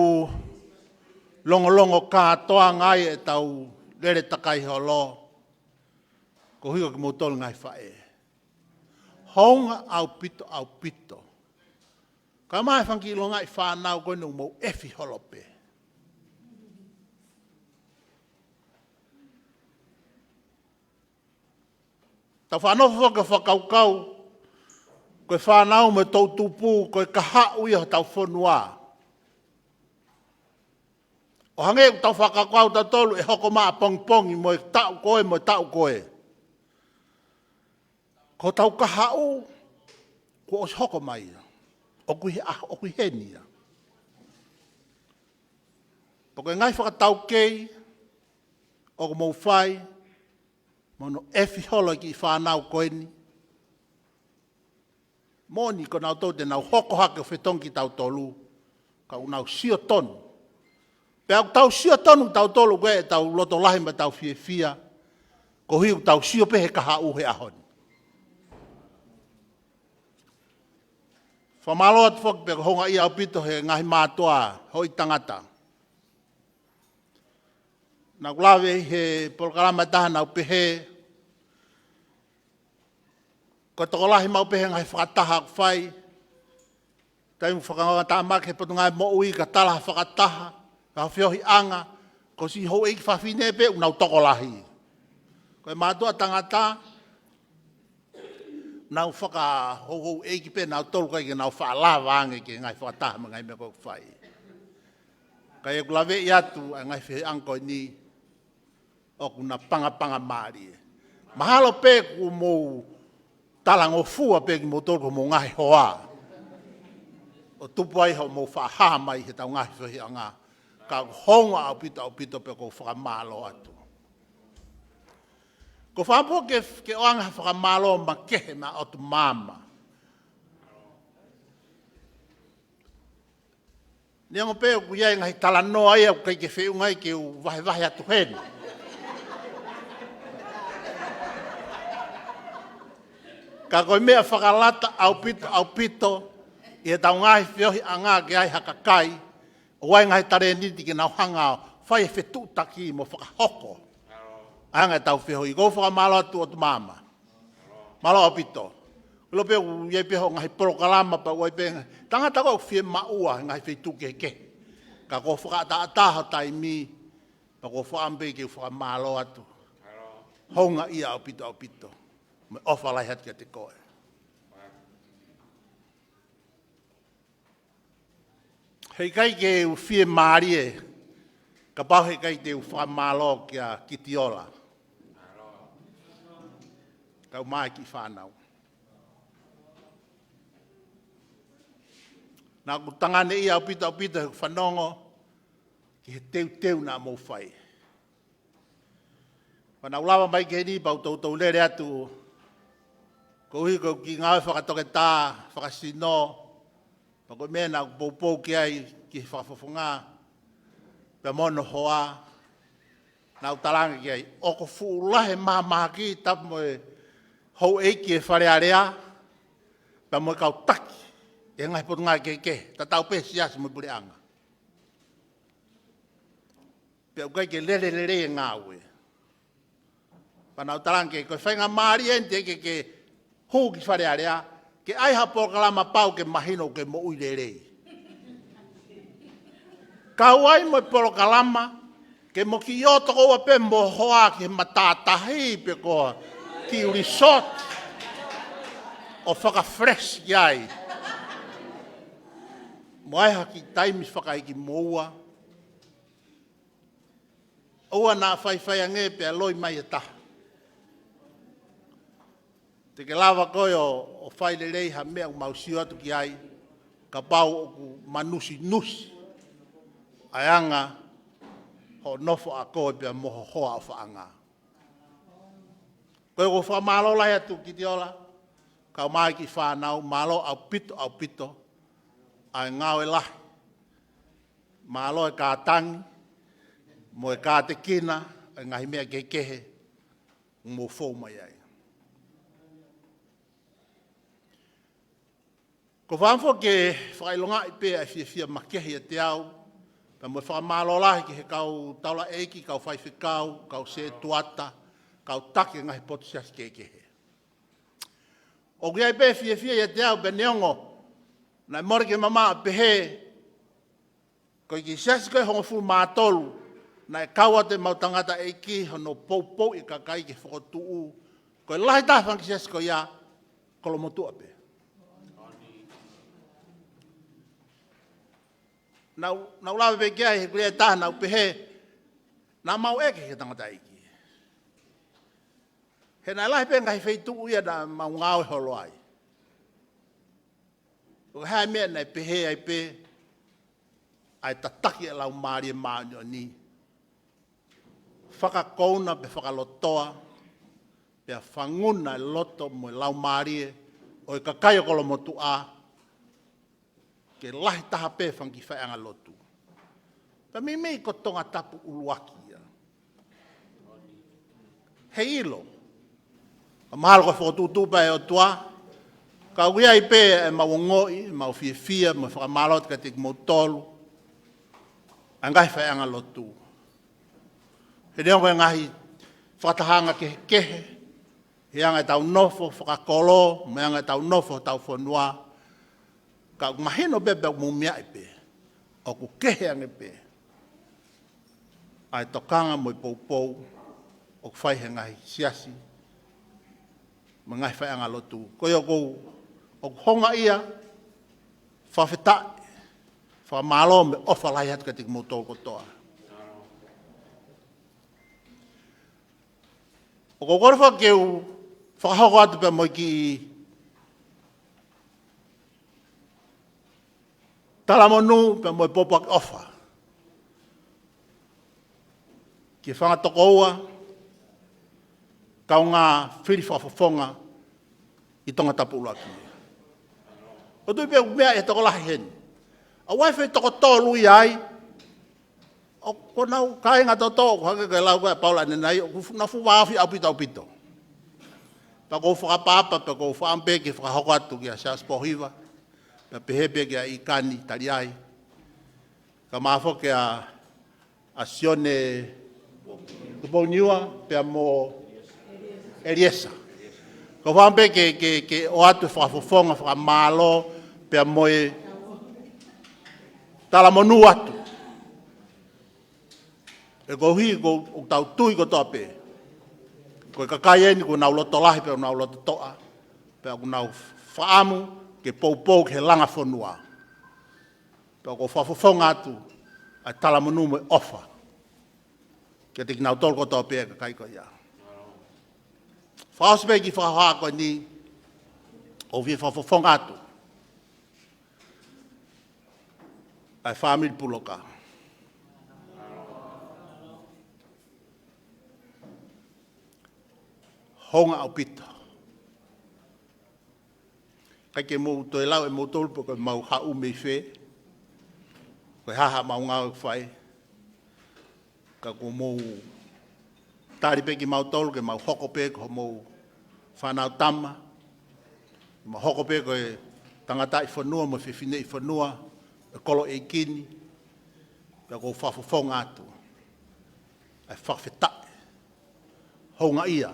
M: longo katoa ngai e tau lere takai ho lo. Ko hiko ki mou tolu ngai whae. Hounga au pito. Ka mai whanki lo ngai whanau koe nung mou efi holope. Tau whanofo whaka whakaukau, koe whanau me tau tupu, koe kahau ia tau whanua. O hange tau whakakau tau tolu e hoko maa pongpongi mo e tau koe. Ko tau kahau, ko os hoko mai. O kui henia. Poko e ngai whakatau kei, o ko mou whai, mono efi holo ki whanau koeni. Moni ko nau tau te nau hoko hake o whetongi tau tolu, ka unau sio tonu. Pea tau sio tonu tau tolu koe e tau loto lahima tau fia, ko hiu tau sio pehe kaha uhe ahoni. Whamalo atu whoki peka honga ia au pito he ngahi mātua hoi tangata. Nā kulawe he polokalama taha nau pehe. Ko tokolahi mau pehe ngahi whakataha whai. Taimu whakangata he patungai mo'ui ka talaha whakataha. Ka whiohi'anga. Ko si hou eiki whawhine pe unau tokolahi. Ko e mātua tangata. Nau whaka hou eiki pe nau tolu kai ke nau whaalawa ange ke ngai whakataha ma ngai mea kok whai. Kai e kulawe i atu a ngai whiohi'anga ni o kuna panga maari. Mahalo pe ku mou talango fua pe ki mou tolu mou ngai HOA. O tupu ai ho mou whaaha mai he tau ngai whiohi'anga. Ka honga au pito pe ko whakamalo atu. Ko whapo ke oanga whakamalo ma kehe ma otu mama. Niango peo ku iai ngahi talanoa ia ku kai ke whiungai ke u vahe atu heni. Ka koe mea whakalata au pito i he tau ngahi whiohi'anga ke ai hakakai o wai ngahi tare niti ke nau hangao whai e whetutaki mo whakahoko. Anga tau whiohi, kou whakamalo atu o tu mama. Malo au pito. Ulo pe u iei peho ngahi polokalama pa uai pe tangata kou fiema'u ngahi whetu keke. Ka kou faka'atamai tai mi pa kou whaampe ke whakamalo atu. Honga ia au pito. Me ofa lai hati te koe. Hei kai ke u fie maarie, ka pau hei kai te u whamalo kia kitiola. Kau mai ki whanau. Nā ku tangane ia au pito he whanongo, ki he teu nā mou whai. Whanau lawa mai ke ni pau tau lere atu, ko hui ko ki ngāwe whakatoke tā, whakasino, pa ko mea nā poupou ki ai ki whakafofonga, pe mono hoa, nā utalanga ki ai, o ko fuulahe mamaki tapu mo e hou eiki e wharearea, pe mo e kau taki, e ngai potu ngai keke, ta tau pe siasi mo pule anga. Pe au kai ke lere e ngāwe. Pa nā utalanga ki ai, koe whainga maari ente ke hou ki wharearea, ke ai ha polokalama pau ke mahino ke mo ui lerei. Kau ai mo polokalama, ke mo ki o toko ua pe mo hoa ki matatahi pe koa, ki resort, o whaka fresh ki ai. Mo ai haki taimis whakaiki moua. Oua nā whaiwhaiange pe aloi mai e taha. Te ke lava koe o whaile rei ha mea mausio atu ki ai, ka pau o ku manusi nusi. Aianga, ho nofo a koe pia moho hoa o whaanga. Koe ko whamalo lai atu ki te ola, ka mai ki whanau, malo au pito, ai ngau e lahi. Malo e kā tangi, mo e kā te kina, e ngahi mea kekehe, mo fōu mai ai. Ko whanfo ke whailonga i pēa e fia makehi e te au, pa mo whamalo lahi ki he kau taula eiki, kau whaiwhikau, kau se tuata, kau take ngahi potisiasi kekehe. O kia i pēa fia e te au, pe neongo, nai more ke mama a pehe, ko ki siasi koe hongo fu mātolu, nai kaua te mautangata eiki, hono pou i kakai ke whakotuu, koe lahi tāwhang ki siasi koe ia, kolo motua pe. Nau lawe pe kia he kurea taha nau pehe, nā mau eke ke tangata eiki. He nai lahi pe ngai wheituu ia na mau ngāo e holo ai. O hea mea nai pehe ai pe, ai tataki e lau maari e maanyo ni. Whakakouna pe whakalotoa, pe whanguna e loto mo e lau maari e, o e kakai o kolo motu a, ke lahi taha pe whangi whaianga lotu. Pa mei ko tonga tapu uluaki ia. He ilo. Ka mahalo ko whakotutupa e o tua, ka uia i pe e mau ngoi, mau fia, mau whakamalot ka te motolu, a ngai whaianga lotu. He reo koe ngahi whakatahanga kehe, he anga tau nofo, whakakolo, me anga tau nofo, tau whanua, ka mahino bebe mu mea i pe, o ku kehe ange pe. Ai tokanga mo i pou, o ku whaihe ngahi siasi, ma ngai whaianga lotu. Koe o ku honga ia, whawhetai, whamalo me ofa lai hatu ka te motol kotoa. O ko kore whakeu, whakahoko atu pe moi ki talamonu pe moi popak ofa. Ki whangatoko ua, kau ngā whiri whawhawhonga i tonga tapu ulaki. O tui pe mea e toko lahi heni. A waiwhai toko tōlu i ai, o ko nau kāinga tō tō, ko hake kai lau kai paula nenai, o na fu wāwhi au pito. Pa kou whakapapa, pa kou whaampe ki whakahoko atu ki a Akilisi Pohiva, pa pehepe ki a ikani tari ai. Ka maafo ki a Sione Tuponiua, pe a mo Eliesa. Ko whaampe ke o atu whakafofonga, whakamalo, pe a moe talamonu atu. E ko hui ko tau tui ko toa pe. Ko e kakai eni ko nau loto lahi pe o nau loto toa. Pe o nau whaamu ke pou ke he langa whanua. Pe o ko whafofonga atu a talamonu me ofa. Ke te ki nau tol ko toa pe e kakai ko ia. Whaospe ki whahoa ko ni o vi whafofonga atu. Ai family puloka. Honga au pito. Kai ke mou toi lau e mou tolpo ko mau hau mei whe. Koe haha mau ngau whai. Ka ko mou tari pe ki mau tolu ke mau hoko pe ko mou whanau tama. Mau hoko pe ko e tangata i whanua mo whiwhine i whanua. E kolo e kini. Ka ko whawhawhonga atu. Ai whawhetai. Honga ia.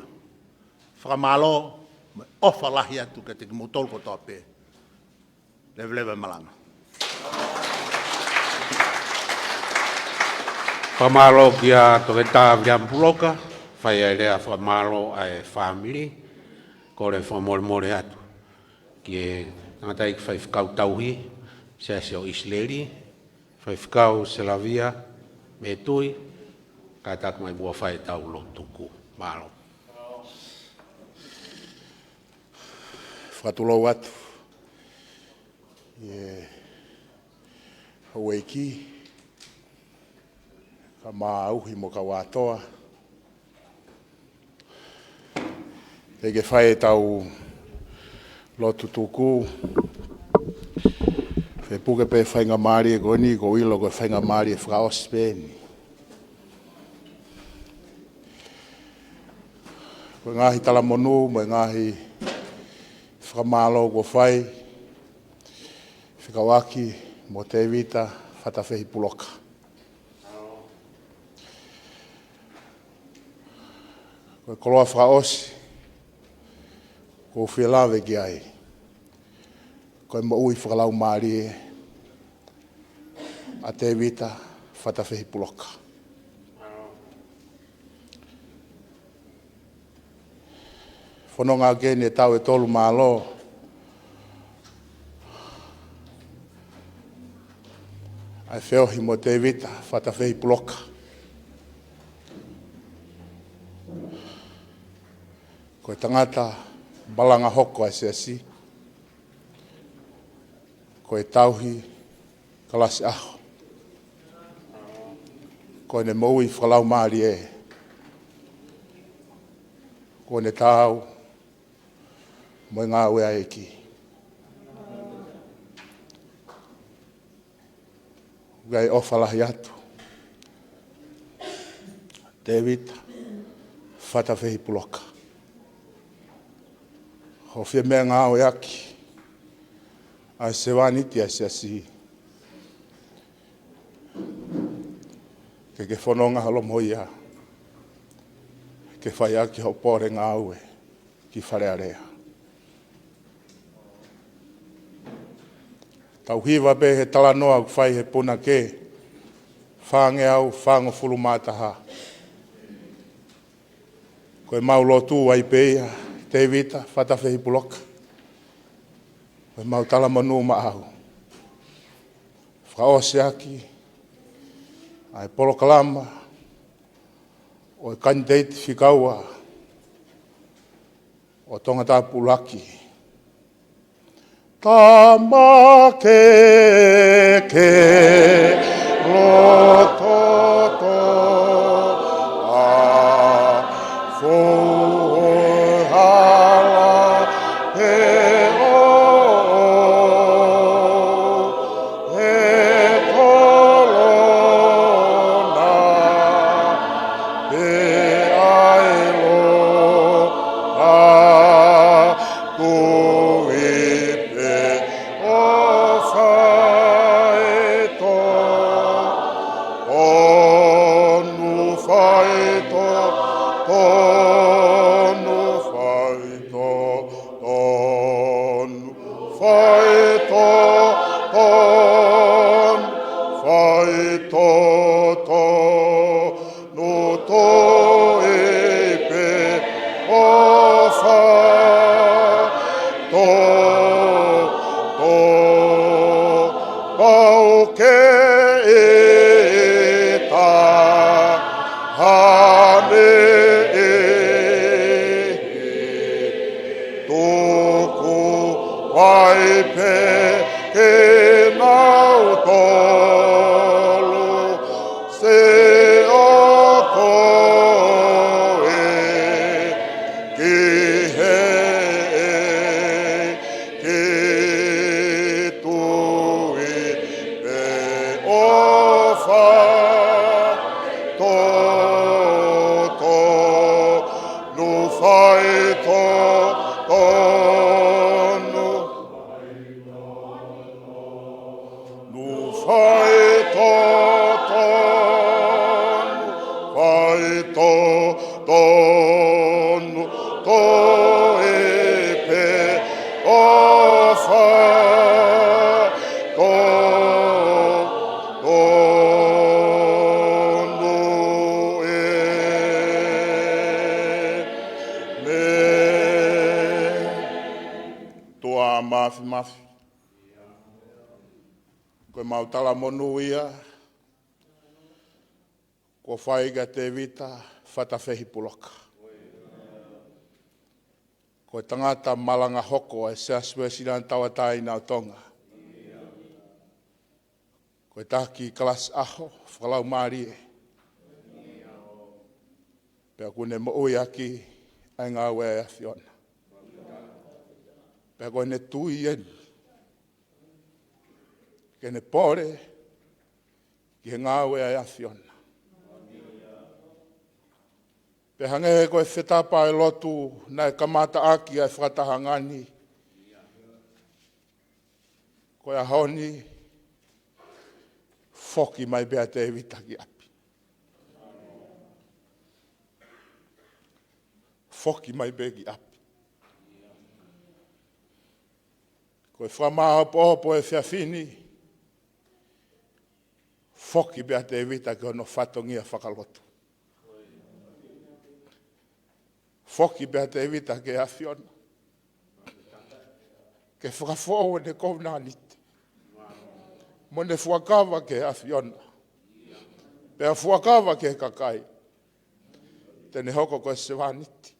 M: Whakamalo, me ofa lahi atu ka te ki motol ko toa pe. Leva malanga.
B: Whamalo ki a TEVITA Puloka, whai ai rea whamalo ai family, ko re whamore atu. Ki e ngātai ki whai whakau tauhi, se o Isleri, whai whakau Selavia, me tui, ka tak mai bua whai tau lo tuku, malo.
H: whakatulou atu. HOA ki, ka mahu'inga mo ka wātoa. Ege whae tau lotu tuku. Whe puke pe whainga maari e goni, ko ilo ko whainga maari e whakaos pēni. Ko ngahi tala monu, mo ngahi whakamalo ko whai, whikawaki mo TEVITA Puloka. Ko koloa whakaosi, ko whilawe ki ai. Ko e maui whakalau maari e a TEVITA Puloka. Whanonga kene tau e tolu mālo. Ai whiohi mo TEVITA Puloka. Ko e tangata balanga hoko ai seasi. Ko e tauhi kalasi aho. Ko e ne maui whakalau maari e. Ko e ne tāu mo ngā ue ai ki. Gai ofalahi atu. TEVITA Puloka. Ho fia mea ngā ue aki. Ai se waniti ai se asi. Ke whanonga halomo ia. Ke whai aki ho pōre ngā ue ki wharearea. Tauhiwa be he talanoa whai he puna ke. Whang'ehu, whango fulu mātaha. Ko e mau lotu ai PEA TEVITA Puloka. Ko e mau tala manu maahu. Whaosi aki. Ai polokalama. O e kanititeiti whikaua. O Tonga tāpulaki. Tama keke lototo a fuhala e o e kolona e ailo a mafi. Koe mau tala monu ia, ko whaiga TEVITA Puloka.
A: Ko tangata malanga hoko e se aswe sinan tawatai na Tonga. Ko taki kalas aho, whalau marie. Pea kune mau'aki ai ngā wea e whiona. Pea koe ne tui en. Ke ne pore, ki he ngā wea e whiona. Pe hange koe whetapa e lotu na e kamata aki ai whakatahangani. Koe a honi, whoki mai bea TEVITA ki api. Whoki mai bea ki api. Koe whamaha pohopo e whiawhini, whoki bea TEVITA ki ono whatongia whakalotu. Whoki bea TEVITA ke a whiona. Ke whakawhoa ne kouna nite. Mo ne whakawa ke a whiona. Pea whakawa ke kakai. Tene hoko koe se wāniti.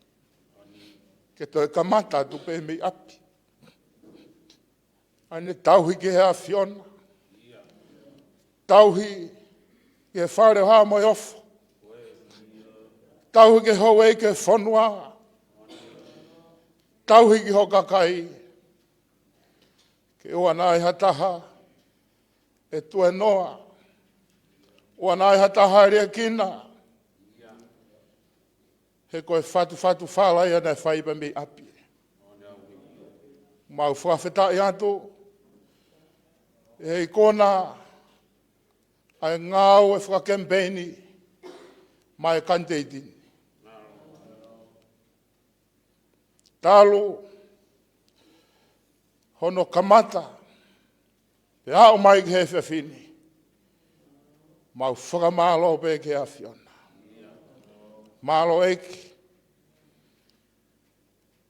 A: Ke toi kamata tu pe mi api. Ane tauhi ke a whiona. Tauhi ke whare haa moi ofu. Tauhi ke hauei ke whanua. Tauhi ki hokakai. Ke ua nai hataha. E tue noa. Ua nai hataha rea kina. He koe whatu whalai ana whaiba mi api. Mau whawhetai atu. E kona. Ai ngāu e FOUNGA KEMIPEINI. Mai kanititeiti. Talu, hono kamata, pe hao mai ki he whiawhini, mau whakamalo pe ke a whiona. Malo eki,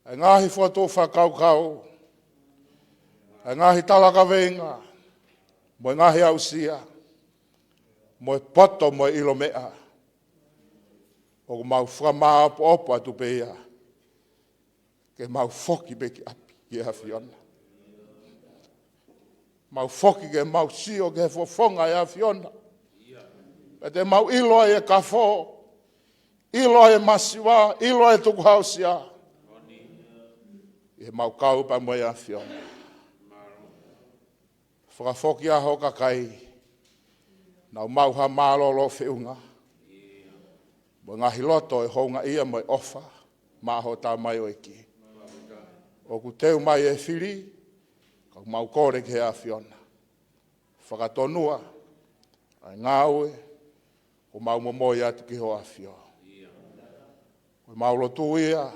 A: e ngahi whato whakaukau, e ngahi talaka venga, mo e ngahi ausia, mo e poto mo e ilo mea, o mau whakamā opo atu pe ia, ke mau whoki beki api ki a whiona. Mau whoki ke mau sio ke whonga e a whiona. E te mau iloa e kafo, iloa e masiwa, iloa e TUKUHAU sia. E mau kaupa mo e a whiona. Whakawhoki a hoka kai, nau mau ha mālolo whiunga. Mo ngahi loto e honga ia mo e ofa, maho tā mai o eki. O ku teu mai e whiri, ka mau kore ke a whiona. Whakatonua, ai ngāue, o mau momoi atu ki hoa whio. O mau lotu ia,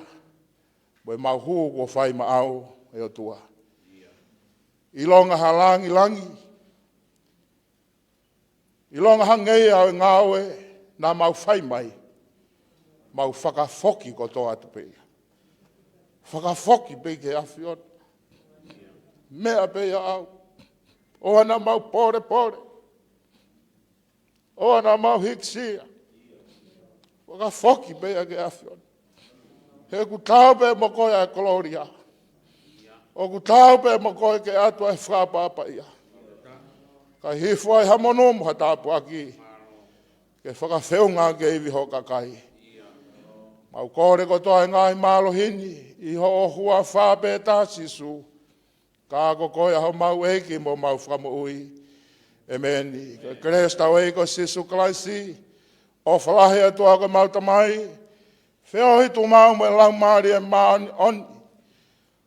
A: o mau huu ko fiema'u e o tua. Ilonga halangi langi, ilonga hangei au ngāue, na mau fiemai, mau whakawhoki kotoa atu pea. Whakawhoki pe ke a whiona. Mea pe au. O ana mau pore. O ana mau hiksia. Whakawhoki pe ke a whiona. He ku tau pe mo koe a koloria. O ku tau pe mo koe ke atua e whapapa ia. Ka hifua e hamonomu hatapu aki. Ke whakawheunga ke iwi hoka kai. Mau kore kotoa e ngai malo hini, i ho hua whape tā sisu. Ka koe aho mau eki mo mau whamuui. E meni, ka kresta o eko sisu klaisi, o whalahe atua ko mau tamai, whiohi tu mau me lau maari e maani oni.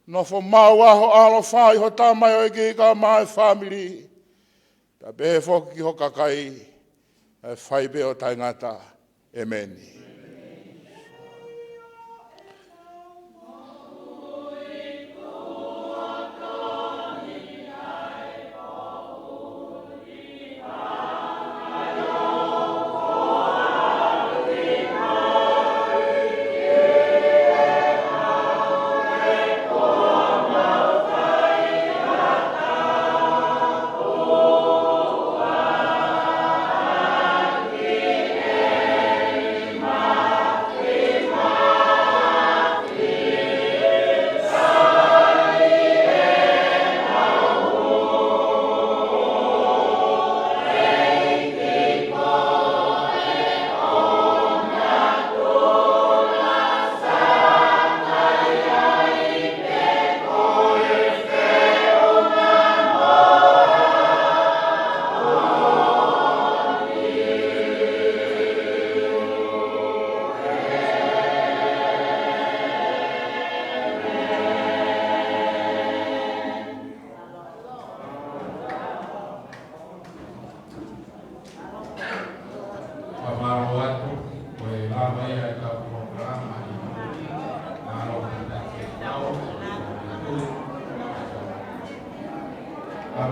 A: No fo mau aho alo whai ho tamai o eki ka mai family. Ta be foki ki ho kakai, e whaibe o taingata. E meni.
N: Ma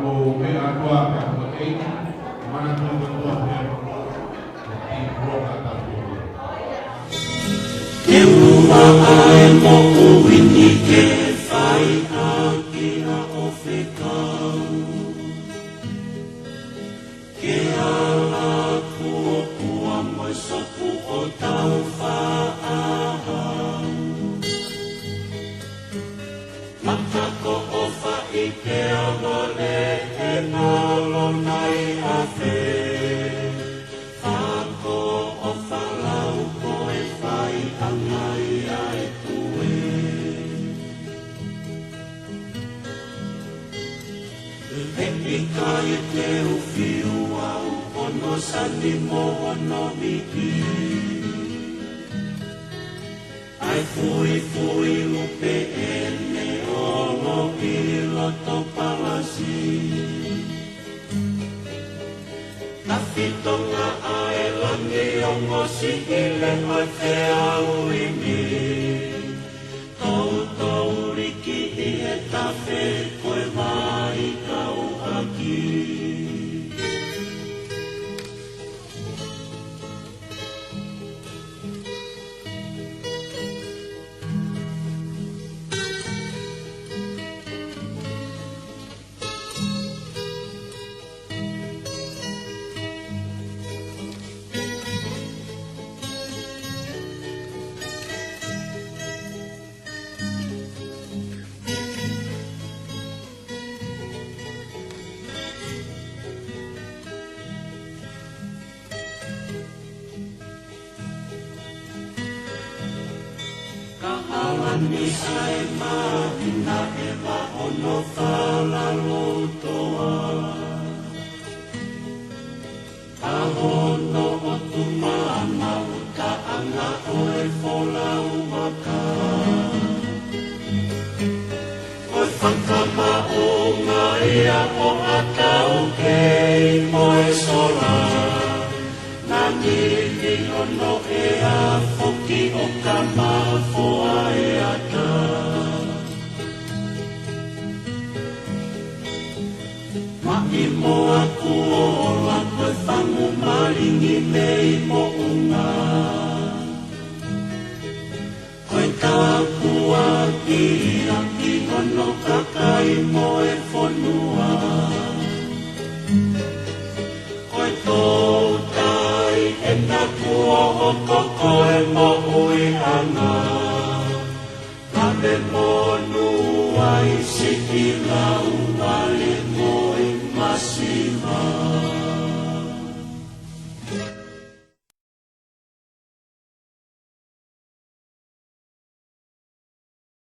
B: mo me atua pe mo ei mana tu tua pe ti roka ta
N: e uma ai mo wini ke fai a ki a ofekau ke ala kua mo sopu o tau fa'aha matako o fa'i PEA MOE e nolo nai a fe fako o falau ko e vaivai'anga ai tue e pika e te uwhiu au ono sani mo ono miki ai fui lupe ene ono piloto palasi tapi Tonga ae langi ongo si ile oi FEAU imi tau riki i e tafe koe mai kau aki Kalani sai mahina eva ono fala lotoa Ahono o tumana uta anga oe fola umaka Oe fakama'u nga'ia o atau kei moe sola Nani ni ono ea foki o kamafoa e ata Ma'i mo aku o la koe whangu maringi mei mo